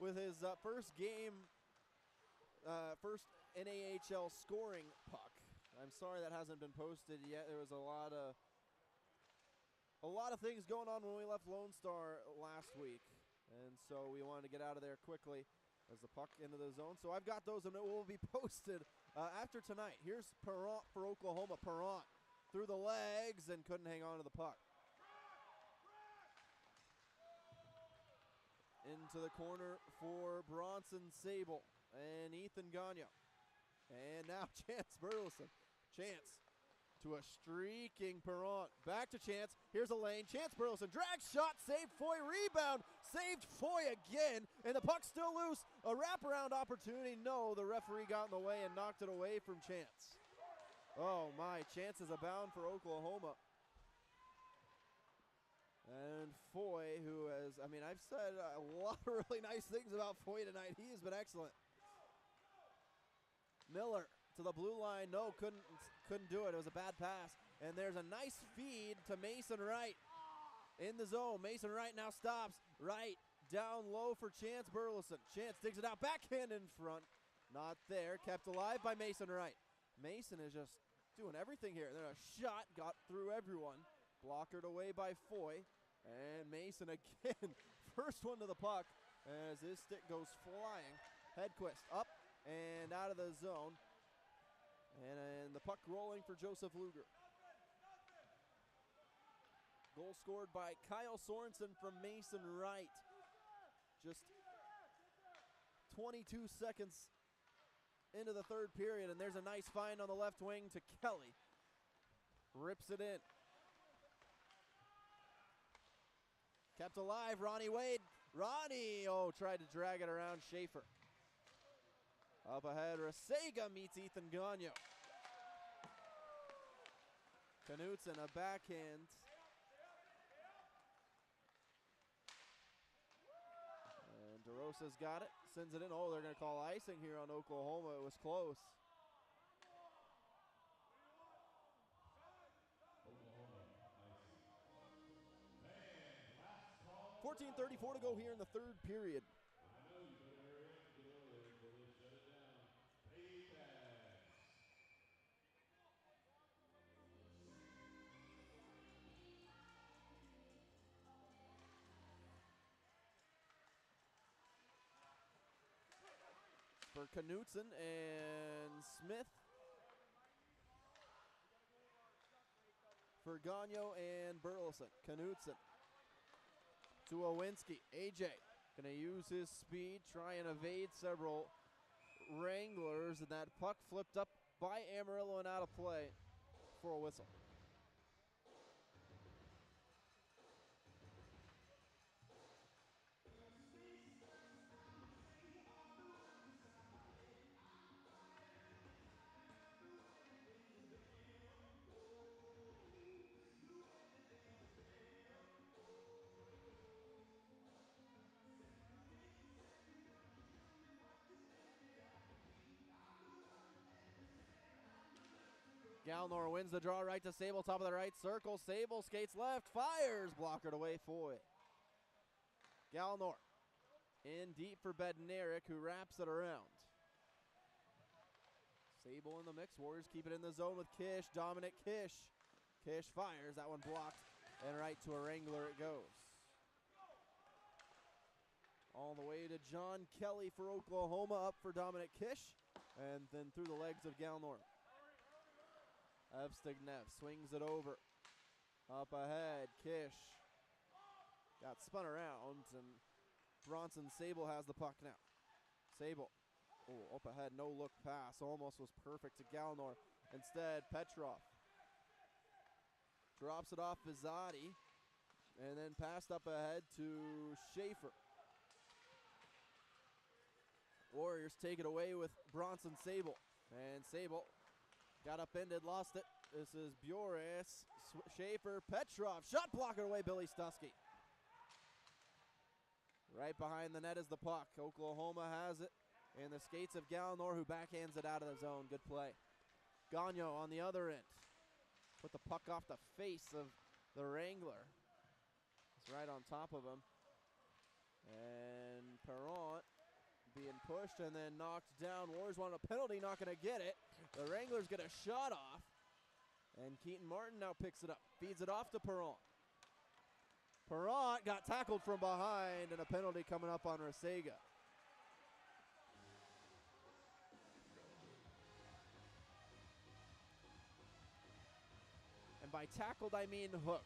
with his first game, first NAHL scoring puck. I'm sorry that hasn't been posted yet. There was a lot of things going on when we left Lone Star last week. And so we wanted to get out of there quickly as the puck into the zone. So I've got those, and it will be posted after tonight. Here's Perrant for Oklahoma. Perrant through the legs and couldn't hang on to the puck. Into the corner for Bronson Sable and Ethan Gagnon. And now Chance Burleson. Chance to a streaking Perrant. Back to Chance. Here's a lane. Chance Burleson. Drag shot. Saved Foy. Rebound. Saved Foy again. And the puck's still loose. A wraparound opportunity. No, the referee got in the way and knocked it away from Chance. Oh my. Chance is abound for Oklahoma. And Foy, who has, I've said a lot of really nice things about Foy tonight. He has been excellent. Miller to the blue line. No, couldn't do it. It was a bad pass. And there's a nice feed to Mason Wright in the zone. Mason Wright now stops. Wright down low for Chance Burleson. Chance digs it out. Backhand in front. Not there. Kept alive by Mason Wright. Mason is just doing everything here. Then a shot got through everyone. Blockered away by Foy. And Mason again. First one to the puck as his stick goes flying. Hedquist up and out of the zone. And the puck rolling for Joseph Luger. Goal scored by Kyle Sorensen from Mason Wright. Just 22 seconds into the third period, and there's a nice find on the left wing to Kelly. Rips it in. Kept alive, Ronnie Wade. Ronnie, tried to drag it around Schaefer. Up ahead, Rasega meets Ethan Gagno. Knutson, a backhand. And DeRosa's got it, sends it in. Oh, they're going to call icing here on Oklahoma. It was close. 14:34 to go here in the third period. I know you better hurry up and get over there before they shut it down. Payback. For Knutson and Smith. For Gagno and Burleson. Knutson to Owinski. AJ going to use his speed, try and evade several Wranglers, and that puck flipped up by Amarillo and out of play for a whistle. Galnor wins the draw right to Sable, top of the right circle. Sable skates left, fires, blockered away for it. Galnor in deep for Bednarik, who wraps it around. Sable in the mix. Warriors keep it in the zone with Kish. Dominic Kish. Kish fires. That one blocked. And right to a Wrangler it goes. All the way to John Kelly for Oklahoma. Up for Dominic Kish. And then through the legs of Galnor. Evstignev swings it over. Up ahead. Kish got spun around. And Bronson Sable has the puck now. Sable. Oh, up ahead, no look pass. Almost was perfect to Galnor. Instead, Petrov drops it off Vizzotti. And then passed up ahead to Schaefer. Warriors take it away with Bronson Sable. And Sable got upended, lost it. This is Bures, Schaefer, Petrov. Shot blocker away, Billy Stusky. Right behind the net is the puck. Oklahoma has it. And the skates of Galnor, who backhands it out of the zone. Good play. Gagno on the other end. Put the puck off the face of the Wrangler. It's right on top of him. And Perron being pushed and then knocked down. Warriors want a penalty, not going to get it. The Wranglers get a shot off. And Keaton Martin now picks it up. Feeds it off to Perron. Perron got tackled from behind, and a penalty coming up on Rasega. And by tackled, I mean hooked.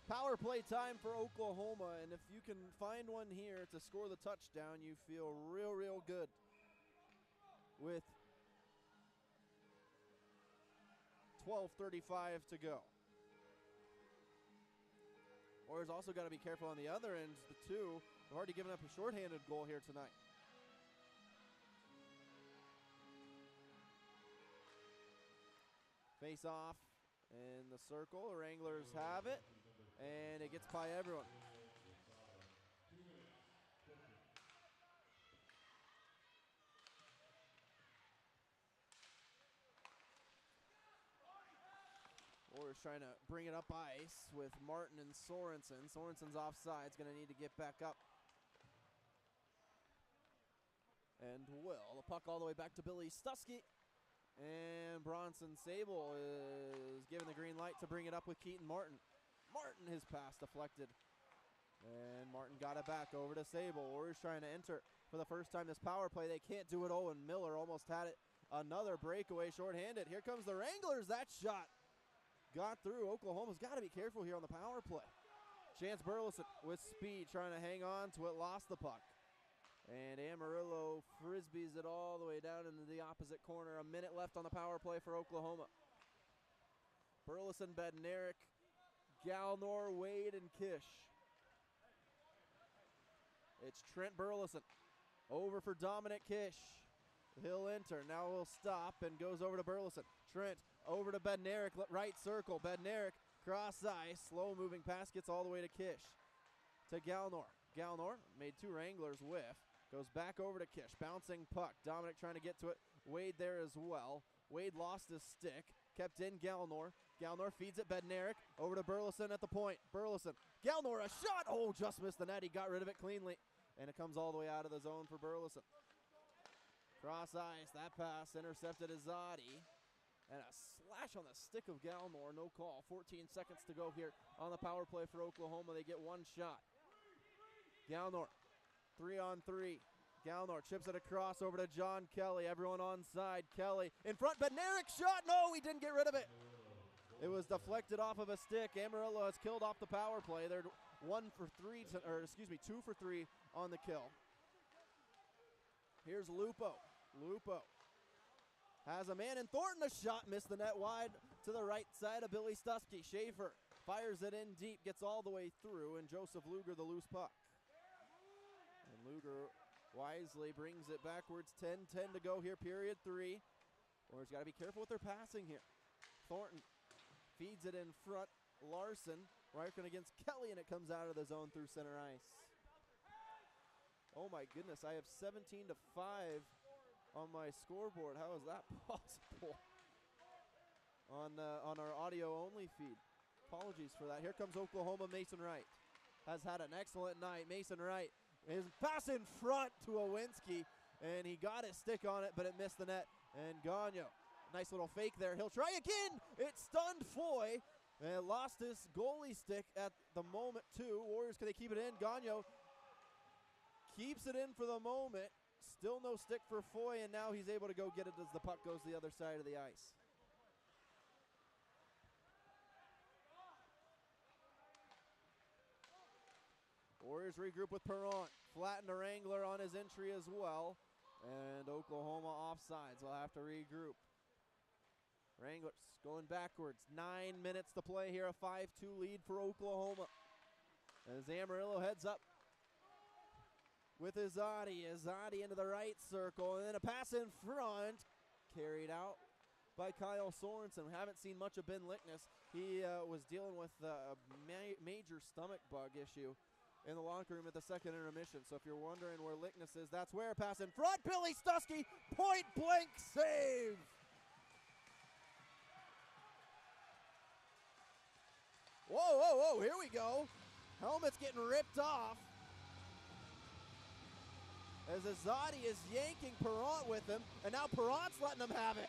Power play time for Oklahoma, and if you can find one here to score the touchdown, you feel real, real good. With 12:35 to go. Warriors also got to be careful on the other end. The two have already given up a shorthanded goal here tonight. Face off in the circle. The Wranglers have it, and it gets by everyone. Warriors trying to bring it up ice with Martin and Sorensen. Sorensen's offside. It's going to need to get back up. And will. The puck all the way back to Billy Stusky. And Bronson Sable is given the green light to bring it up with Keaton Martin. Martin, his pass deflected. And Martin got it back over to Sable. Warriors trying to enter for the first time this power play. They can't do it. Owen Miller almost had it Another breakaway shorthanded. Here comes the Wranglers. That shot got through. Oklahoma's got to be careful here on the power play. Chance Burleson with speed trying to hang on to it, lost the puck. And Amarillo frisbees it all the way down into the opposite corner. A minute left on the power play for Oklahoma. Burleson, Bednarik, Galnor, Wade, and Kish. It's Trent Burleson over for Dominic Kish. He'll enter, now he'll stop and goes over to Burleson. Trent over to Bednarik, right circle. Bednarik, cross ice, slow moving pass, gets all the way to Kish. To Galnor. Galnor made two Wranglers whiff. Goes back over to Kish, bouncing puck. Dominic trying to get to it. Wade there as well. Wade lost his stick, kept in Galnor. Galnor feeds it Bednarik, over to Burleson at the point. Burleson, Galnor, a shot! Oh, just missed the net. He got rid of it cleanly. And it comes all the way out of the zone for Burleson. Cross ice, that pass intercepted Azadi. And a slash on the stick of Galnor, no call. 14 seconds to go here on the power play for Oklahoma. They get one shot. Galnor, 3-on-3. Galnor chips it across over to John Kelly. Everyone onside. Kelly in front. Bednarik shot. No, he didn't get rid of it. It was deflected off of a stick. Amarillo has killed off the power play. They're 2 for 3 on the kill. Here's Lupo. Lupo has a man in Thornton. A shot missed the net wide to the right side of Billy Stusky. Schaefer fires it in deep, gets all the way through, and Joseph Luger the loose puck. And Luger wisely brings it backwards. 10-10 to go here, period 3. Warriors got to be careful with their passing here. Thornton feeds it in front. Larson working against Kelly, and it comes out of the zone through center ice. Oh my goodness, I have 17-5 on my scoreboard. How is that possible? On our audio only feed. Apologies for that. Here comes Oklahoma. Mason Wright has had an excellent night. Mason Wright is pass in front to Owinski, and he got his stick on it, but it missed the net. And Gagnon, nice little fake there. He'll try again. It stunned Foy and lost his goalie stick at the moment too. Warriors, can they keep it in? Gagnon keeps it in for the moment. Still no stick for Foy, and now he's able to go get it as the puck goes to the other side of the ice. Warriors regroup with Perron. Flattened a Wrangler on his entry as well. And Oklahoma offsides. They'll have to regroup. Wranglers going backwards. 9 minutes to play here. A 5-2 lead for Oklahoma. As Amarillo heads up with Azadi. Azadi into the right circle. And then a pass in front. Carried out by Kyle Sorensen. We haven't seen much of Ben Lickness. He was dealing with a major stomach bug issue in the locker room at the second intermission. So if you're wondering where Lickness is, that's where. Pass in front. Billy Stusky, point blank save. Whoa, whoa, whoa, here we go. Helmet's getting ripped off as Azadi is yanking Perrant with him, and now Perrant's letting him have it.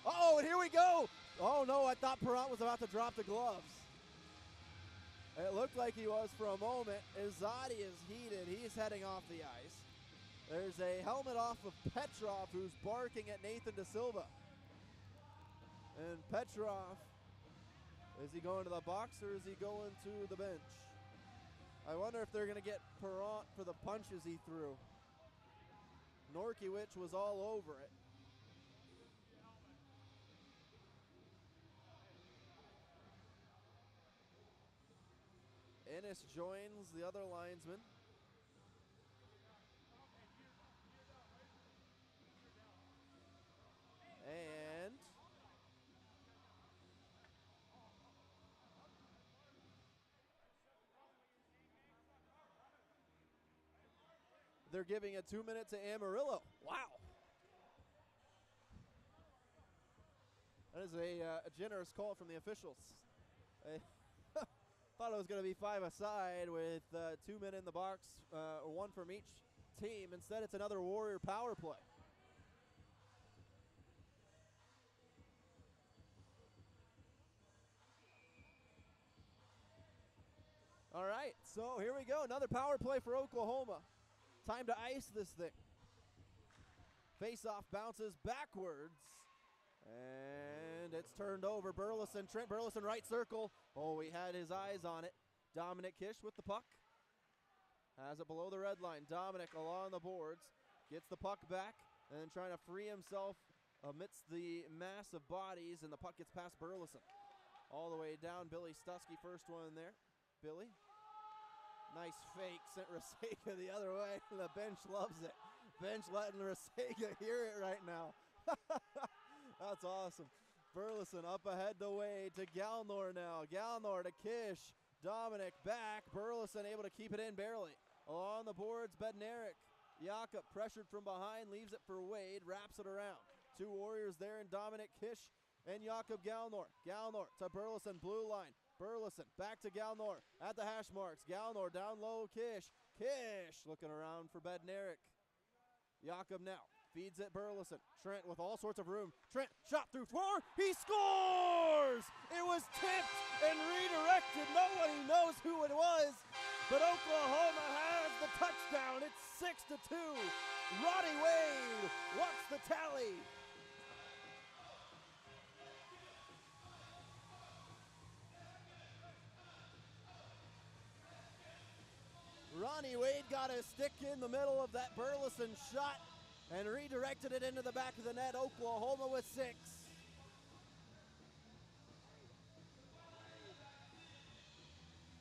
Oh, and here we go. Oh no, I thought Perrant was about to drop the gloves. It looked like he was for a moment. Azadi is heated. He's heading off the ice. There's a helmet off of Petrov, who's barking at Nathan Da Silva. And Petrov, is he going to the box or is he going to the bench? I wonder if they're going to get Perrant for the punches he threw. Norkiewicz was all over it. Ennis joins the other linesman. And they're giving a 2 minute to Amarillo. Wow. That is a generous call from the officials. Thought it was going to be 5 aside with 2 men in the box, one from each team. Instead, it's another Warrior power play. All right, so here we go. Another power play for Oklahoma. Time to ice this thing. Face-off bounces backwards. And it's turned over. Burleson, Trent Burleson, right circle. Oh, he had his eyes on it. Dominic Kish with the puck. Has it below the red line. Dominic along the boards. Gets the puck back and then trying to free himself amidst the mass of bodies, and the puck gets past Burleson. All the way down, Billy Stusky, first one there. Billy. Nice fake, sent Rasega the other way. The bench loves it. Bench letting Rasega hear it right now. That's awesome. Burleson up ahead the way to Galnor now. Galnor to Kish. Dominic back. Burleson able to keep it in barely. Along the boards, Bednarik. Jakob pressured from behind, leaves it for Wade, wraps it around. Two Warriors there, and Dominic Kish and Jakob Galnor. Galnor to Burleson, blue line. Burleson back to Galnor at the hash marks. Galnor down low, Kish. Kish looking around for Bednarik. Jakob now feeds it Burleson. Trent with all sorts of room. Trent shot through four. He scores! It was tipped and redirected. Nobody knows who it was, but Oklahoma has the touchdown. It's 6-2. Roddy Wade, what's the tally? Ronnie Wade got a stick in the middle of that Burleson shot and redirected it into the back of the net. Oklahoma with 6.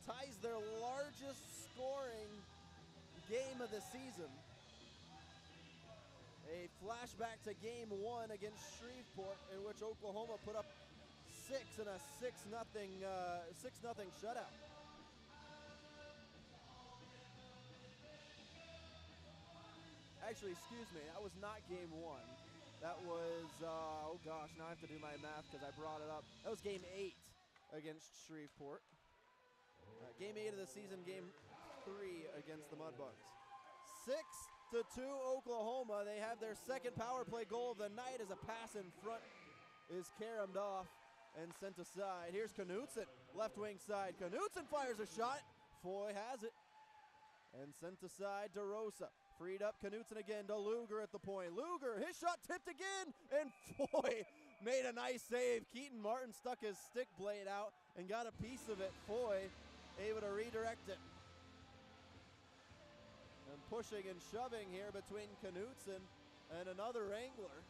Ties their largest scoring game of the season. A flashback to game 1 against Shreveport, in which Oklahoma put up 6 in a 6-0 shutout. Actually, excuse me, that was not game 1. That was, oh gosh, now I have to do my math because I brought it up. That was game 8 against Shreveport. Game 8 of the season, game 3 against the Mudbugs. 6-2 Oklahoma. They have their second power play goal of the night as a pass in front is caromed off and sent aside. Here's Knutson, left wing side. Knutson fires a shot. Foy has it. And sent aside to Rosa. Freed up Knutson again to Luger at the point. Luger, his shot tipped again, and Foy made a nice save. Keaton Martin stuck his stick blade out and got a piece of it. Foy able to redirect it. And pushing and shoving here between Knutson and another Wrangler.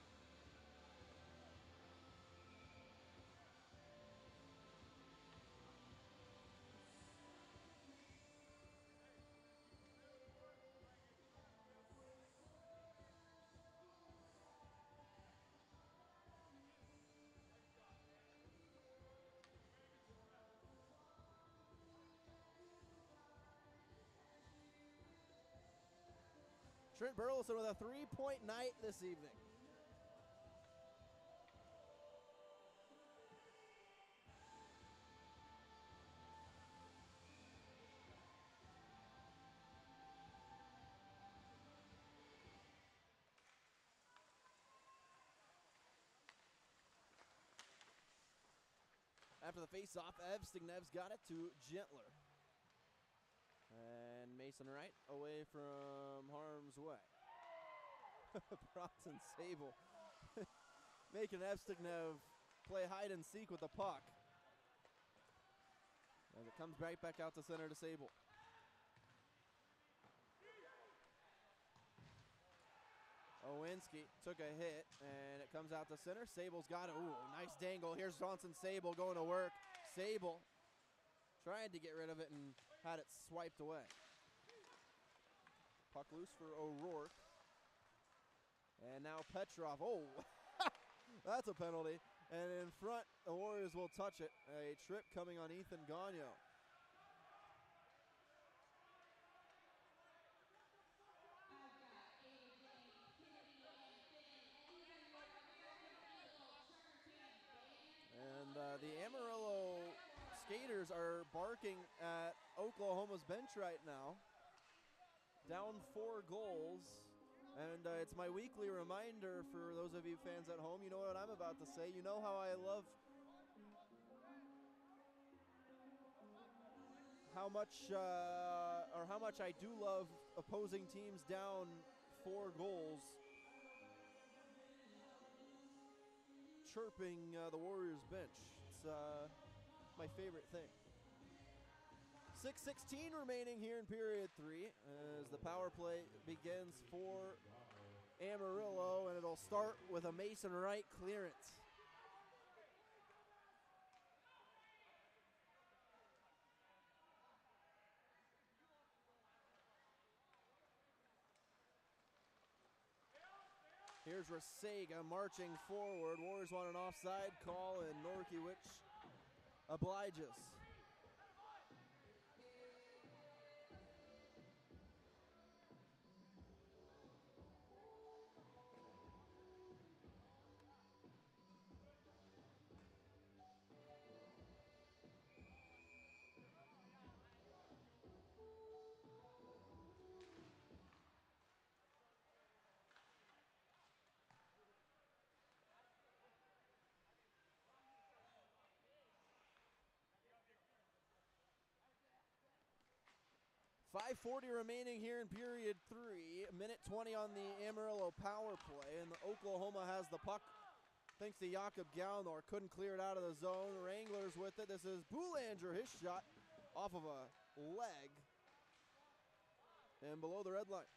Trent Burleson with a 3-point night this evening. After the face-off, Evstignev's got it to Gentler. And Mason Wright away from harm's way. Bronson Sable making Evstignev play hide and seek with the puck. As it comes right back out to center to Sable. Owinski took a hit, and it comes out to center. Sable's got it. Ooh, nice dangle. Here's Johnson Sable going to work. Sable tried to get rid of it and had it swiped away. Puck loose for O'Rourke. And now Petrov. Oh, that's a penalty. And in front, the Warriors will touch it. A trip coming on Ethan Gagnon. The Amarillo skaters are barking at Oklahoma's bench right now. Down 4 goals. And it's my weekly reminder for those of you fans at home. You know what I'm about to say. You know how I love how much I do love opposing teams down 4 goals chirping the Warriors bench. It's my favorite thing. 6:16 remaining here in period 3 as the power play begins for Amarillo, and it'll start with a Mason Wright clearance. Here's Rasega marching forward. Warriors want an offside call, and Norkiewicz obliges. .540 remaining here in period 3. Minute 20 on the Amarillo power play, and Oklahoma has the puck thanks to Jakob Galnor. Couldn't clear it out of the zone. Wranglers with it. This is Boulanger, his shot off of a leg and below the red line.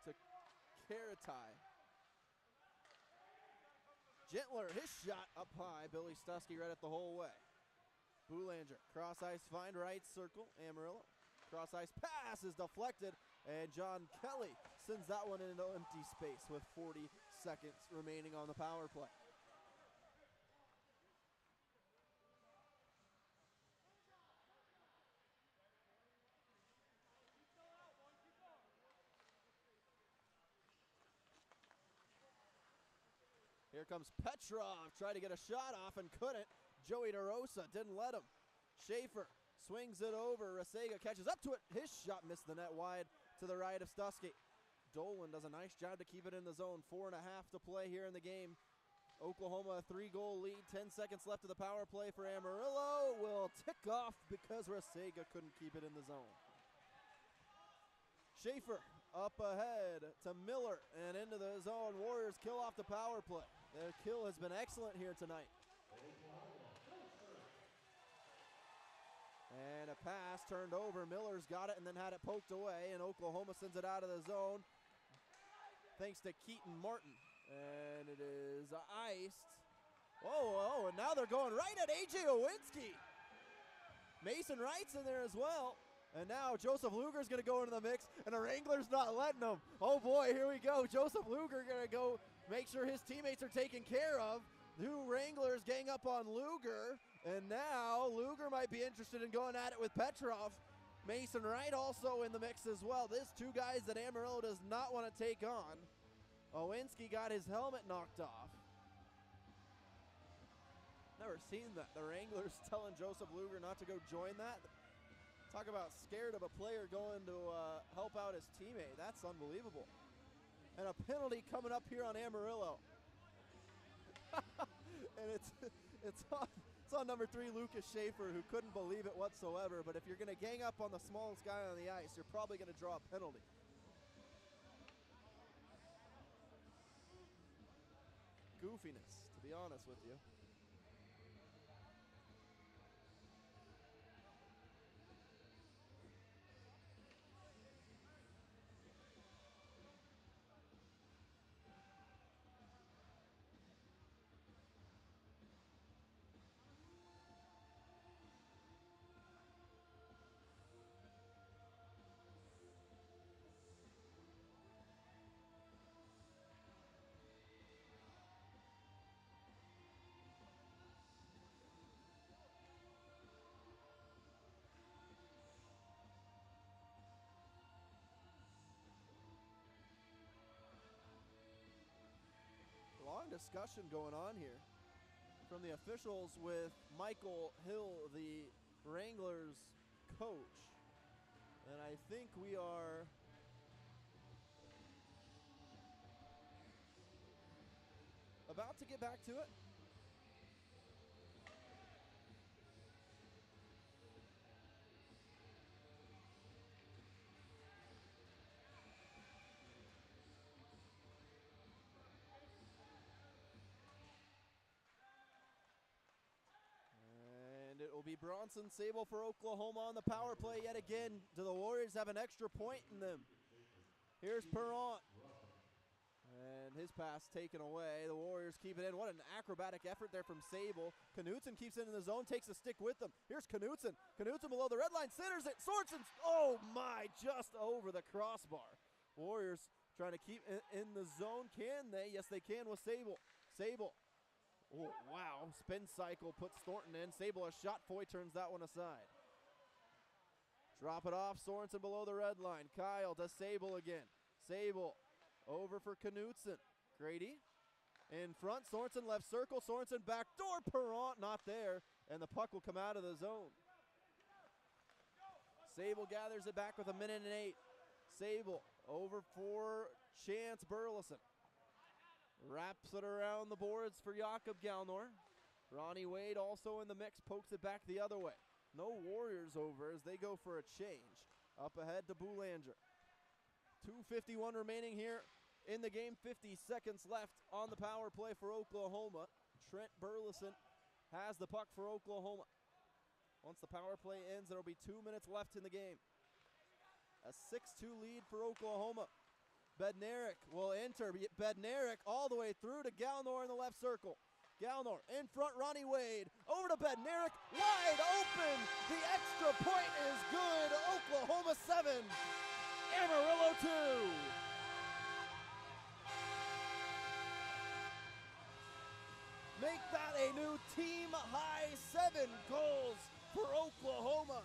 To Karatai. Gentler, his shot up high. Billy Stusky read it the whole way. Boulanger, cross ice find, right circle, Amarillo. Cross ice pass is deflected, and John Kelly sends that one into empty space with 40 seconds remaining on the power play. Here comes Petrov, tried to get a shot off and couldn't. Joey DeRosa didn't let him. Schaefer swings it over. Rasega catches up to it. His shot missed the net wide to the right of Stusky. Dolan does a nice job to keep it in the zone. 4.5 to play here in the game. Oklahoma a 3-goal lead. 10 seconds left of the power play for Amarillo. Will tick off because Rasega couldn't keep it in the zone. Schaefer up ahead to Miller and into the zone. Warriors kill off the power play. Their kill has been excellent here tonight. And a pass turned over. Miller's got it and then had it poked away, and Oklahoma sends it out of the zone thanks to Keaton Martin. And it is iced. Whoa, and now they're going right at A.J. Owinski. Mason Wright's in there as well. And now Joseph Luger's going to go into the mix, and the Wranglers not letting him. Oh boy, here we go. Joseph Luger going to go make sure his teammates are taken care of. Two Wranglers gang up on Luger. And now Luger might be interested in going at it with Petrov. Mason Wright also in the mix as well. There's two guys that Amarillo does not want to take on. Owinski got his helmet knocked off. Never seen that. The Wranglers telling Joseph Luger not to go join that. Talk about scared of a player going to help out his teammate. That's unbelievable. And a penalty coming up here on Amarillo. And it's on number 3, Lucas Schaefer, who couldn't believe it whatsoever. But if you're going to gang up on the smallest guy on the ice, you're probably going to draw a penalty. Goofiness, to be honest with you. Long discussion going on here from the officials with Michael Hill, the Wranglers coach. And I think we are about to get back to it. will be Bronson Sable for Oklahoma on the power play yet again. Do the Warriors have an extra point in them? Here's Perrant. And his pass taken away. The Warriors keep it in. What an acrobatic effort there from Sable. Knutson keeps it in the zone, takes a stick with them. Here's Knutson. Knutson below the red line, centers it. Sorensen, oh my, just over the crossbar. Warriors trying to keep in the zone. Can they? Yes, they can with Sable. Sable. Oh, wow. Spin cycle puts Thornton in. Sable a shot. Foy turns that one aside. Drop it off. Sorensen below the red line. Kyle to Sable again. Sable over for Knutson. Grady in front. Sorensen left circle. Sorensen backdoor. Perrant not there. And the puck will come out of the zone. Sable gathers it back with 1:08. Sable over for Chance Burleson. Wraps it around the boards for Jakob Galnor. Ronnie Wade also in the mix, pokes it back the other way. No Warriors over as they go for a change. Up ahead to Boulanger. 2:51 remaining here in the game. 50 seconds left on the power play for Oklahoma. Trent Burleson has the puck for Oklahoma. Once the power play ends, there will be 2 minutes left in the game. A 6-2 lead for Oklahoma. Bednarik will enter. Bednarik all the way through to Galnor in the left circle. Galnor in front, Ronnie Wade. Over to Bednarik, wide open. The extra point is good. Oklahoma 7, Amarillo 2. Make that a new team high 7 goals for Oklahoma.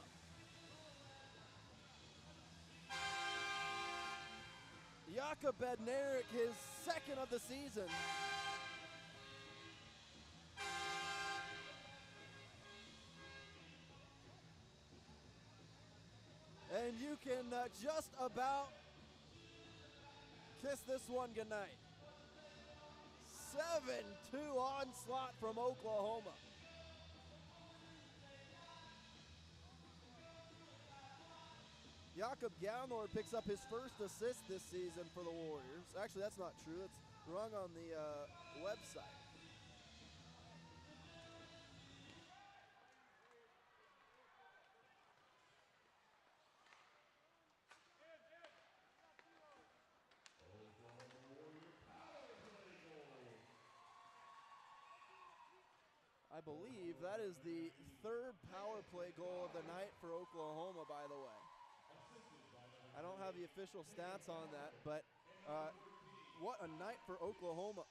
Jakob Bednarik, his second of the season. And you can just about kiss this one goodnight. 7-2 onslaught from Oklahoma. Jakob Galnor picks up his first assist this season for the Warriors. Actually, that's not true. It's wrong on the website. I believe that is the third power play goal of the night for Oklahoma, by the way. I don't have the official stats on that, but what a night for Oklahoma.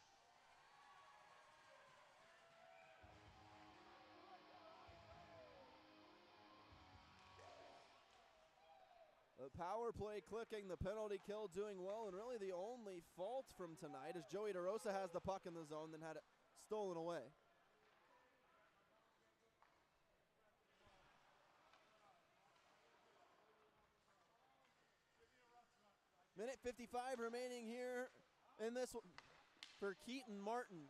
The power play clicking, the penalty kill doing well, and really the only fault from tonight is Joey DeRosa has the puck in the zone, then had it stolen away. Minute 55 remaining here in this one for Keaton Martin.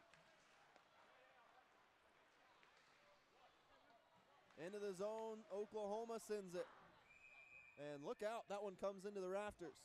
Into the zone, Oklahoma sends it. And look out, that one comes into the rafters.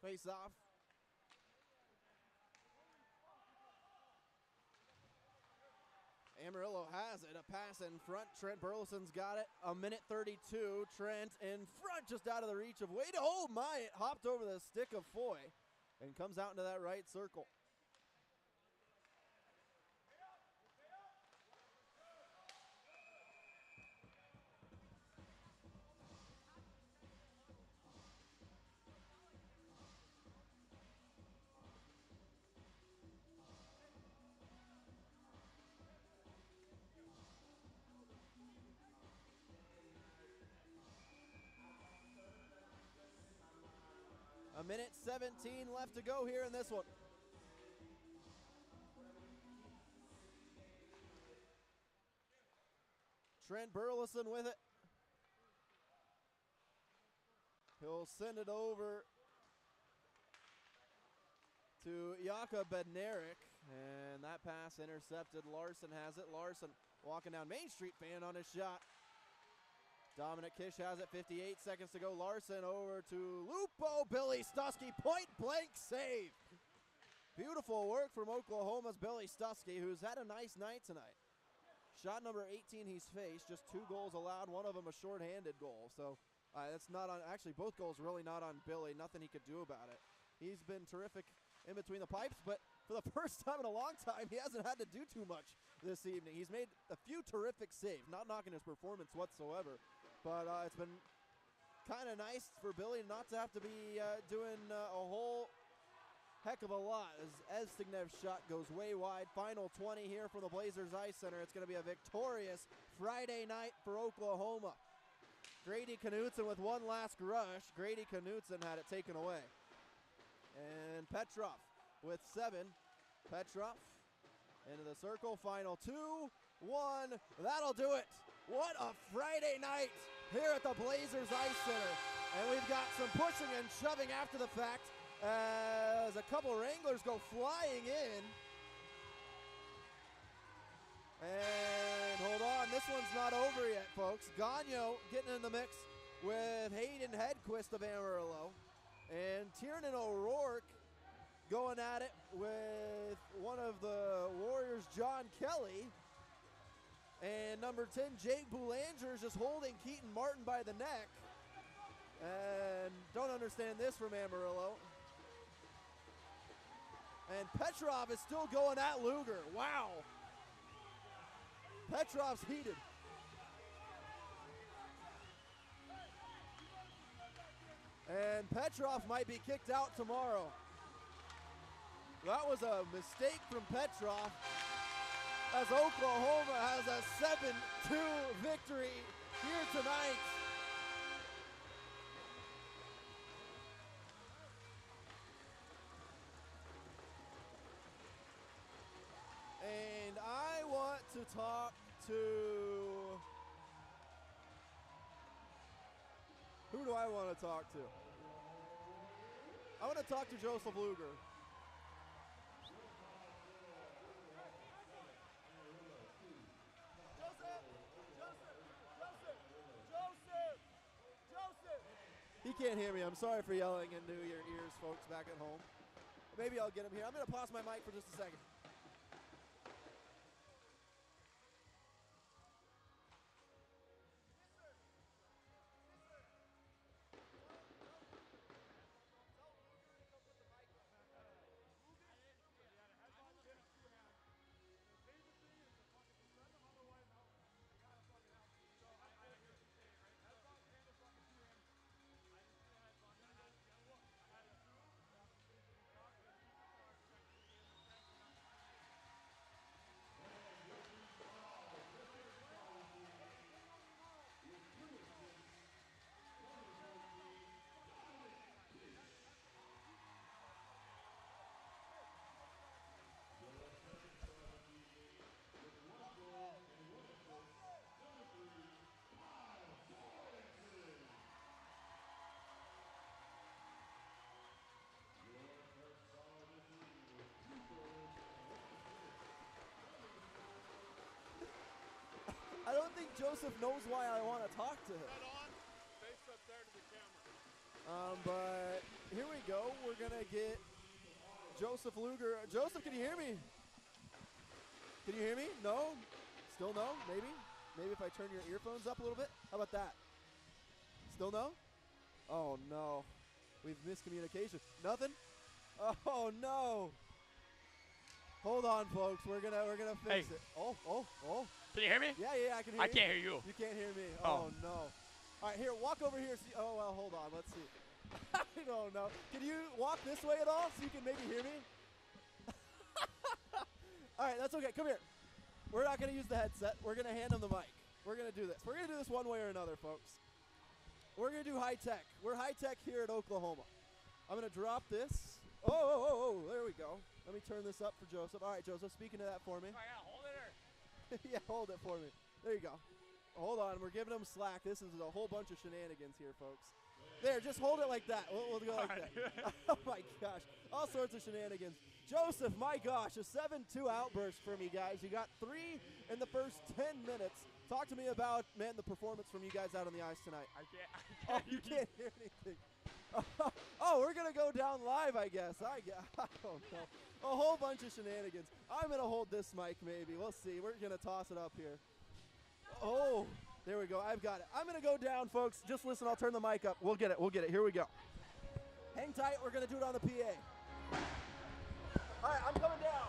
Face off. Amarillo has it, a pass in front. Trent Burleson's got it, 1:32. Trent in front, just out of the reach of Wade. Oh my, it hopped over the stick of Foy and comes out into that right circle. A 1:17 left to go here in this one. Trent Burleson with it. He'll send it over to Jaka Bednarik, and that pass intercepted. Larson has it. Larson walking down Main Street, fan on his shot. Dominic Kish has it, 58 seconds to go. Larson over to Lupo. Billy Stuskey, point blank save. Beautiful work from Oklahoma's Billy Stuskey, who's had a nice night tonight. Shot number 18 he's faced, just 2 goals allowed, one of them a shorthanded goal. So that's not on, actually both goals really not on Billy, nothing he could do about it. He's been terrific in between the pipes, but for the first time in a long time, he hasn't had to do too much this evening. He's made a few terrific saves, not knocking his performance whatsoever, but it's been kind of nice for Billy not to have to be doing a whole heck of a lot as Stignev's shot goes way wide. Final 20 here from the Blazers Ice Center. It's going to be a victorious Friday night for Oklahoma. Grady Knutson with one last rush. Grady Knutson had it taken away. And Petrov with 7. Petrov into the circle. Final 2-1. That'll do it. What a Friday night here at the Blazers Ice Center. And we've got some pushing and shoving after the fact as a couple Wranglers go flying in. And hold on, this one's not over yet, folks. Gagno getting in the mix with Hayden Hedquist of Amarillo. And Tiernan O'Rourke going at it with one of the Warriors, John Kelly. And number 10, Jake Boulanger is just holding Keaton Martin by the neck. And don't understand this from Amarillo. And Petrov is still going at Luger. Wow. Petrov's heated. And Petrov might be kicked out tomorrow. That was a mistake from Petrov as Oklahoma has a 7-2 victory here tonight. And I want to talk to, who do I want to talk to? I want to talk to Joseph Luger. He can't hear me. I'm sorry for yelling into your ears, folks, back at home. Maybe I'll get him here. I'm going to pause my mic for just a second. I don't think Joseph knows why I want to talk to him. Face up there to the camera. But here we go. We're going to get Joseph Luger. Joseph, can you hear me? Can you hear me? No? Still no? Maybe? Maybe if I turn your earphones up a little bit? How about that? Still no? Oh, no. We've missed communication. Nothing? Oh, no. Hold on, folks. We're gonna fix it. Oh. Can you hear me? Yeah, I can hear you. I can't hear you. You can't hear me. Oh. Oh, no. All right, here, walk over here. See. Oh, well, hold on. Let's see. I don't know. Can you walk this way at all so you can maybe hear me? All right, that's okay. Come here. We're not going to use the headset. We're going to hand him the mic. We're going to do this. We're going to do this one way or another, folks. We're going to do high tech. We're high tech here at Oklahoma. I'm going to drop this. Oh, there we go. Let me turn this up for Joseph. All right, Joseph, speaking to that for me. Oh, yeah, hold it there. Yeah, hold it for me. There you go. Hold on, we're giving them slack. This is a whole bunch of shenanigans here, folks. There, just hold it like that. We'll go like that. Oh, my gosh. All sorts of shenanigans. Joseph, my gosh, a 7-2 outburst from you guys. You got 3 in the first 10 minutes. Talk to me about, man, the performance from you guys out on the ice tonight. I can't. Oh, you can't hear anything. Oh, we're going to go down live, I guess. I don't know. A whole bunch of shenanigans. I'm going to hold this mic maybe. We'll see. We're going to toss it up here. Oh, there we go. I've got it. I'm going to go down, folks. Just listen. I'll turn the mic up. We'll get it. We'll get it. Here we go. Hang tight. We're going to do it on the PA. All right, I'm coming down.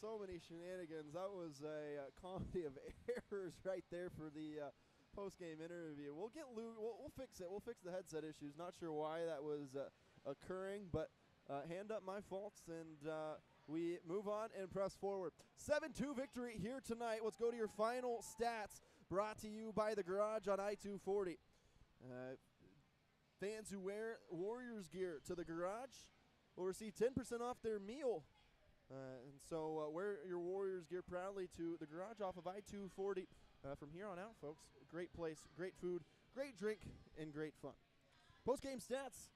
So many shenanigans. That was a comedy of errors right there for the post-game interview. We'll get we'll fix it. We'll fix the headset issues. Not sure why that was occurring, but hand up my faults, and we move on and press forward. 7-2 victory here tonight. Let's go to your final stats, brought to you by the Garage on I-240. Fans who wear Warriors gear to the Garage will receive 10% off their meal. And so wear your Warriors gear proudly to the Garage off of I-240 from here on out, folks. Great place, great food, great drink, and great fun. Post-game stats.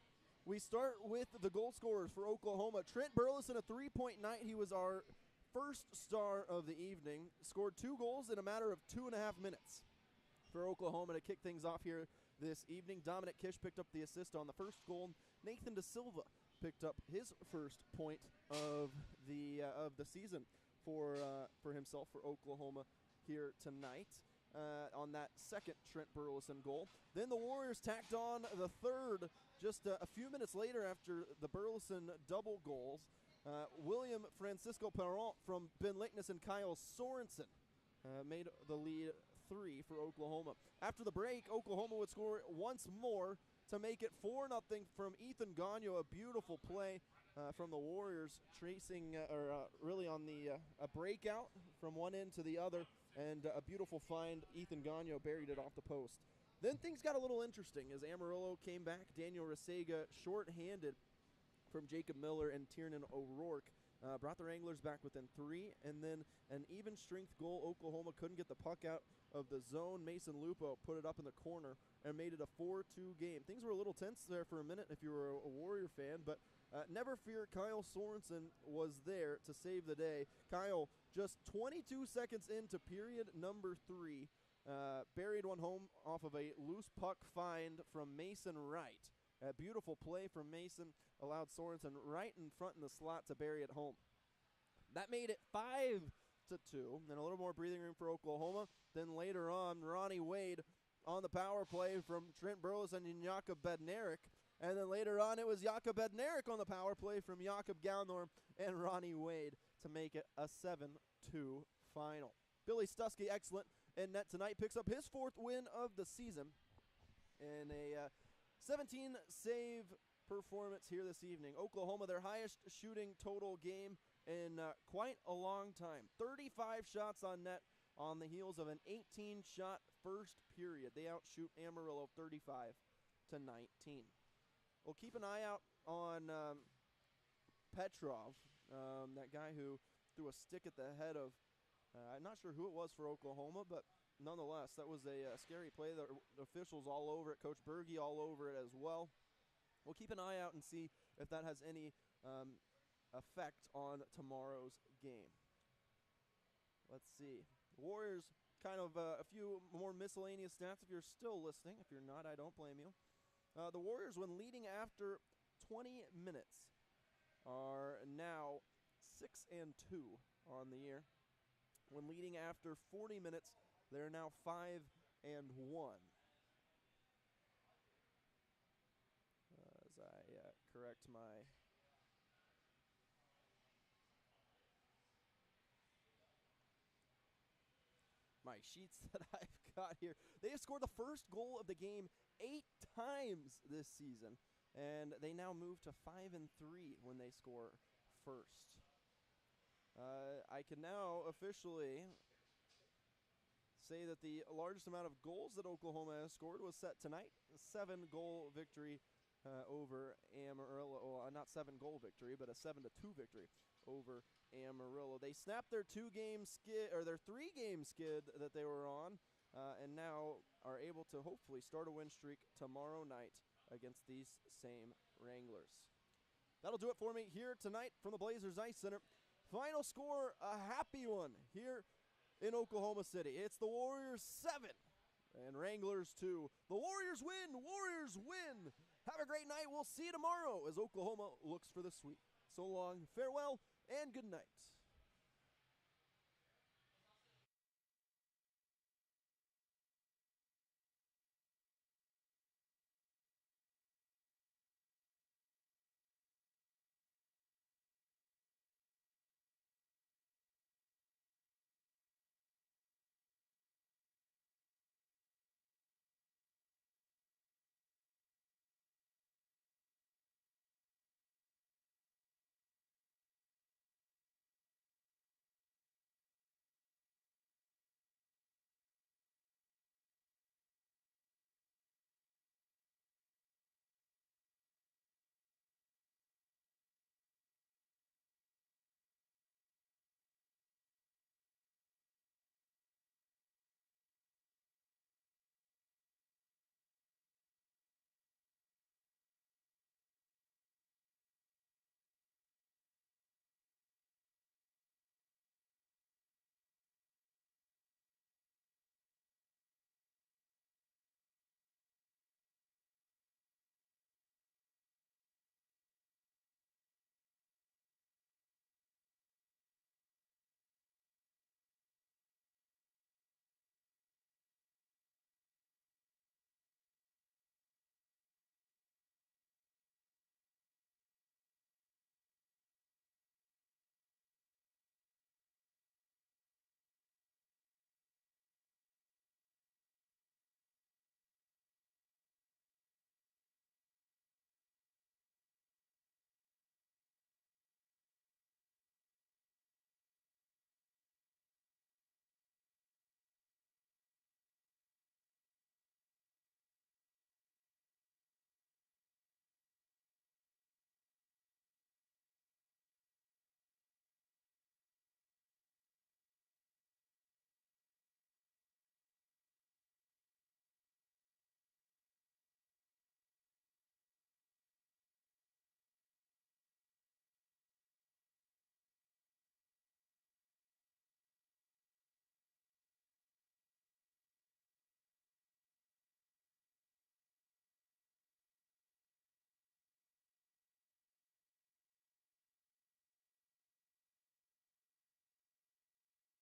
We start with the goal scorers for Oklahoma. Trent Burleson, a 3-point night. He was our first star of the evening. Scored 2 goals in a matter of 2.5 minutes for Oklahoma to kick things off here this evening. Dominic Kish picked up the assist on the first goal. Nathan De Silva picked up his first point of the season for himself for Oklahoma here tonight on that second Trent Burleson goal. Then the Warriors tacked on the third just a few minutes later after the Burleson double goals. William Francisco Perron from Ben Lickness and Kyle Sorensen made the lead 3 for Oklahoma. After the break, Oklahoma would score once more to make it 4-0 from Ethan Gagno. A beautiful play from the Warriors, tracing really on the a breakout from one end to the other, and a beautiful find. Ethan Gagno buried it off the post. Then things got a little interesting as Amarillo came back. Daniel Resega short-handed from Jacob Miller and Tiernan O'Rourke brought the Wranglers back within 3, and then an even strength goal. Oklahoma couldn't get the puck out of the zone. Mason Lupo put it up in the corner and made it a 4-2 game. Things were a little tense there for a minute if you were a Warrior fan, but never fear, Kyle Sorensen was there to save the day. Kyle, just 22 seconds into period number 3, buried one home off of a loose puck find from Mason Wright. A beautiful play from Mason allowed Sorensen right in front in the slot to bury it home. That made it 5-2, and a little more breathing room for Oklahoma. Then later on, Ronnie Wade on the power play from Trent Burleson and Jakob Bednarik. And then later on, it was Jakob Bednarik on the power play from Jakob Gaunorm and Ronnie Wade to make it a 7-2 final. Billy Stuskey, excellent in net tonight, picks up his 4th win of the season in a 17-save performance here this evening. Oklahoma, their highest shooting total game in quite a long time. 35 shots on net on the heels of an 18-shot first period. They outshoot Amarillo 35-19. We'll keep an eye out on Petrov, that guy who threw a stick at the head of, I'm not sure who it was for Oklahoma, but nonetheless, that was a scary play. The officials all over it, Coach Berge all over it as well. We'll keep an eye out and see if that has any effect on tomorrow's game. Let's see. Warriors, kind of a few more miscellaneous stats if you're still listening. If you're not, I don't blame you. The Warriors, when leading after 20 minutes, are now 6-2 on the year. When leading after 40 minutes, they're now 5-1. As I correct my sheets that I've got here. They have scored the first goal of the game 8 times this season, and they now move to 5-3 when they score first. I can now officially say that the largest amount of goals that Oklahoma has scored was set tonight. A 7-goal victory over Amarillo. Well, not 7-goal victory, but a 7-2 victory over Amarillo. They snapped their 3-game skid that they were on, and now are able to hopefully start a win streak tomorrow night against these same Wranglers. That'll do it for me here tonight from the Blazers Ice Center. Final score, a happy one here in Oklahoma City. It's the Warriors 7 and Wranglers 2. The Warriors win! Warriors win! Have a great night. We'll see you tomorrow as Oklahoma looks for the sweep. So long, farewell, and good night.